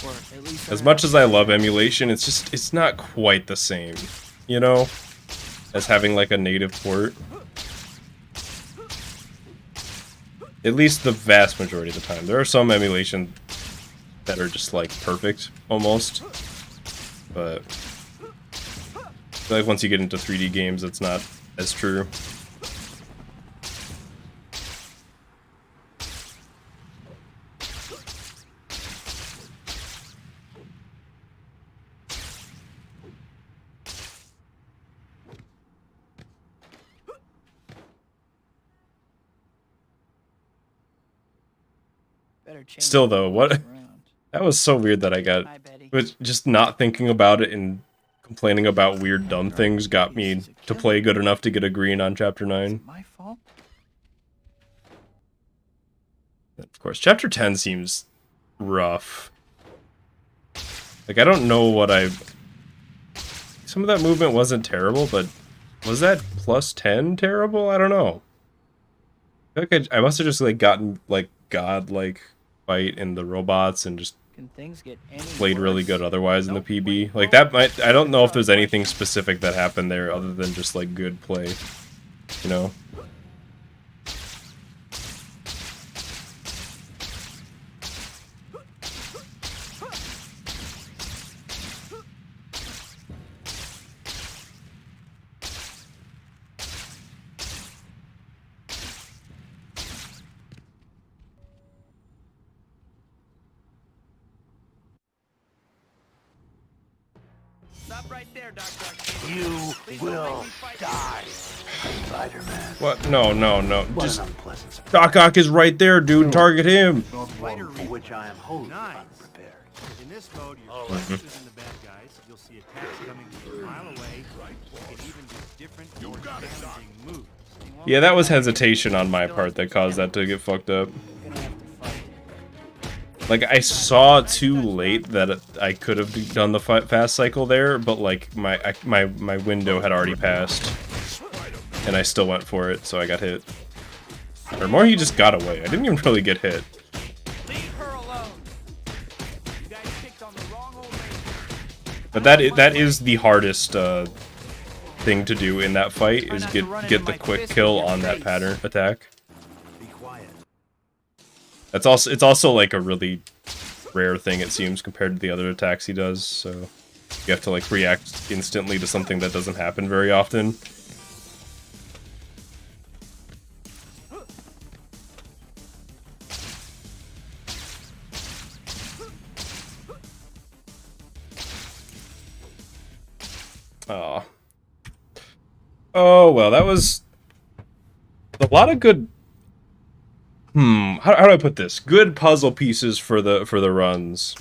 Or at least as much as I love emulation, it's not quite the same, you know, as having like a native port. At least the vast majority of the time. There are some emulation that are just like perfect almost, but I feel like once you get into 3D games, it's not as true. Still though, what? That was so weird that I got... But just not thinking about it and complaining about weird dumb things got me to play good enough to get a green on Chapter 9. My fault? Of course, Chapter 10 seems rough. Like, I don't know what I've... Some of that movement wasn't terrible, but was that plus 10 terrible? I don't know. I feel like I must have just, like, gotten, like, godlike fight in the robots and just Can things get any played really worse? good otherwise in the PB. Like, that might... I don't know if there's anything specific that happened there other than just, like, good play. You know? Stop right there, Doctor. You will die, Spider-Man. What? No. What Just... an unpleasant surprise. Doc Ock is right there, dude. Target him. One for which I am wholly Nice. unprepared. In this mode, you're interested in the bad guys. You'll see attacks coming from a mile away. You can even do different damaging moves. Yeah, that was hesitation on my part that caused that to get fucked up. Like, I saw too late that I could have done the fast cycle there, but like my window had already passed, and I still went for it, so I got hit. Or more, he just got away. I didn't even really get hit. Leave her alone. You guys picked on the wrong old lady. But that is the hardest thing to do in that fight, is get the quick kill on that pattern attack. Be quiet. it's also like a really rare thing, it seems, compared to the other attacks he does, so you have to like react instantly to something that doesn't happen very often. Aw. Oh well, that was a lot of good. How do I put this? Good puzzle pieces for the runs.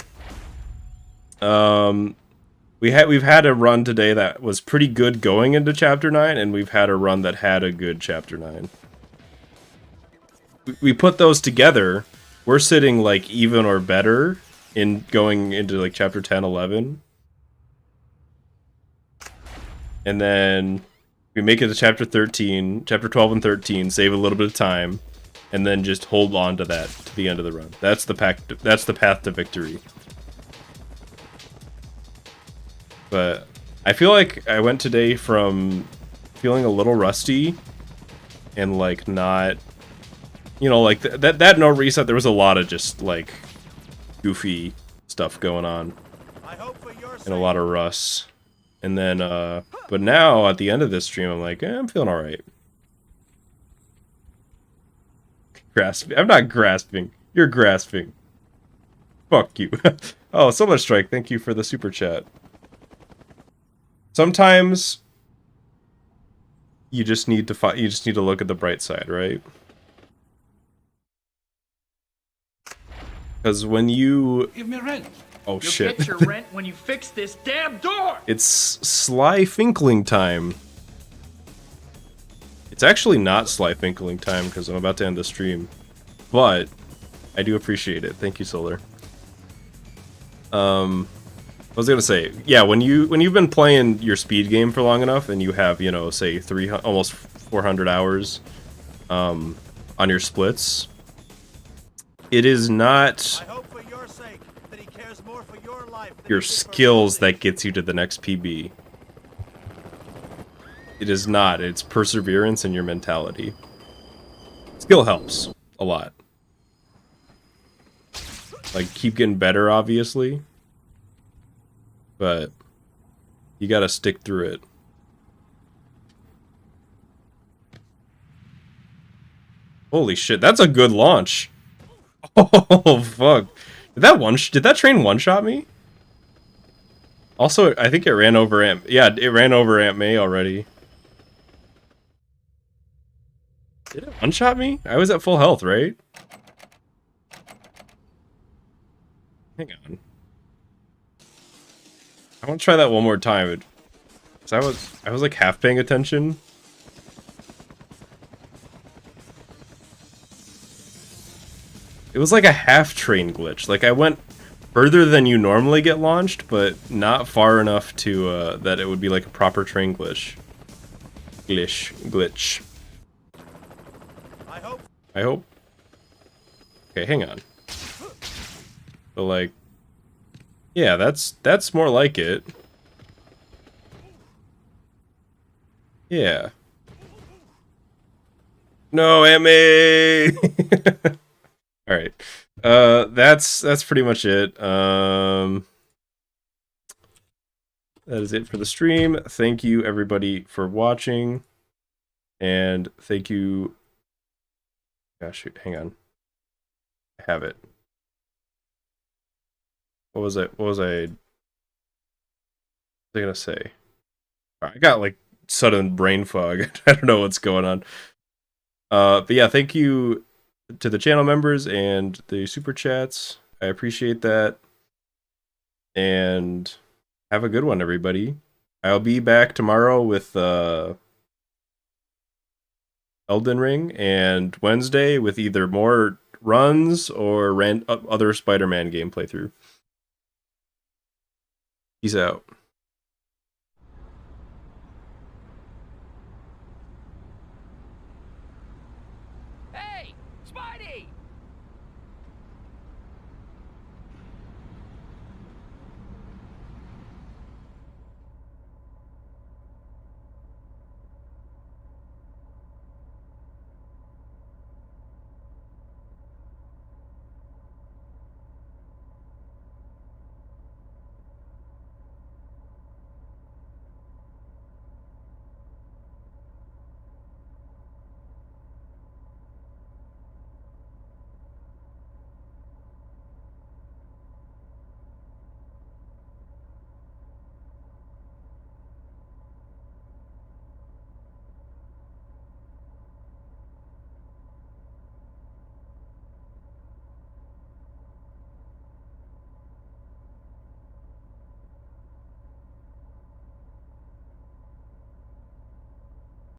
We've had a run today that was pretty good going into chapter 9, and we've had a run that had a good chapter 9. We put those together, we're sitting like even or better in going into like chapter 10, 11. And then we make it to chapter 13, chapter 12 and 13, save a little bit of time, and then just hold on to that to the end of the run. That's the path to victory. But I feel like I went today from feeling a little rusty and like not, you know, like that no reset. There was a lot of just like goofy stuff going on and a lot of rust. And then, but now at the end of this stream, I'm like, I'm feeling all right. Grasping. I'm not grasping. You're grasping. Fuck you. Oh, so much strike. Thank you for the super chat. Sometimes you just need to look at the bright side, right? Because when you Give me rent. oh You'll shit, get your rent when you fix this damn door. it's Slyfincleton time. It's actually not Slyfincleton time because I'm about to end the stream, but I do appreciate it. Thank you, Solar. I was gonna say, yeah, when you've been playing your speed game for long enough and you have, you know, say almost 400 hours on your splits, it is not your skills that gets you to the next PB. It is not. It's perseverance and your mentality. Skill helps a lot. Like, keep getting better, obviously. But you gotta stick through it. Holy shit, that's a good launch. Oh, fuck. Did that train one-shot me? Also, I think it ran over it ran over Aunt May already. Did it one-shot me? I was at full health, right? Hang on. I want to try that one more time. 'Cause I was like half paying attention. It was like a half train glitch. Like I went further than you normally get launched, but not far enough to that it would be like a proper train glitch. Glitch. I hope. Okay, hang on. So like, yeah, that's more like it. Yeah. No, Emmy. All right. That's pretty much it. That is it for the stream. Thank you everybody for watching, and thank you. Gosh, shoot, hang on. I have it. What was I gonna say? I got like sudden brain fog. I don't know what's going on. But yeah, thank you to the channel members and the super chats. I appreciate that. And have a good one, everybody. I'll be back tomorrow with Elden Ring, and Wednesday with either more runs or other Spider-Man game playthrough. Peace out. Hey, Spidey!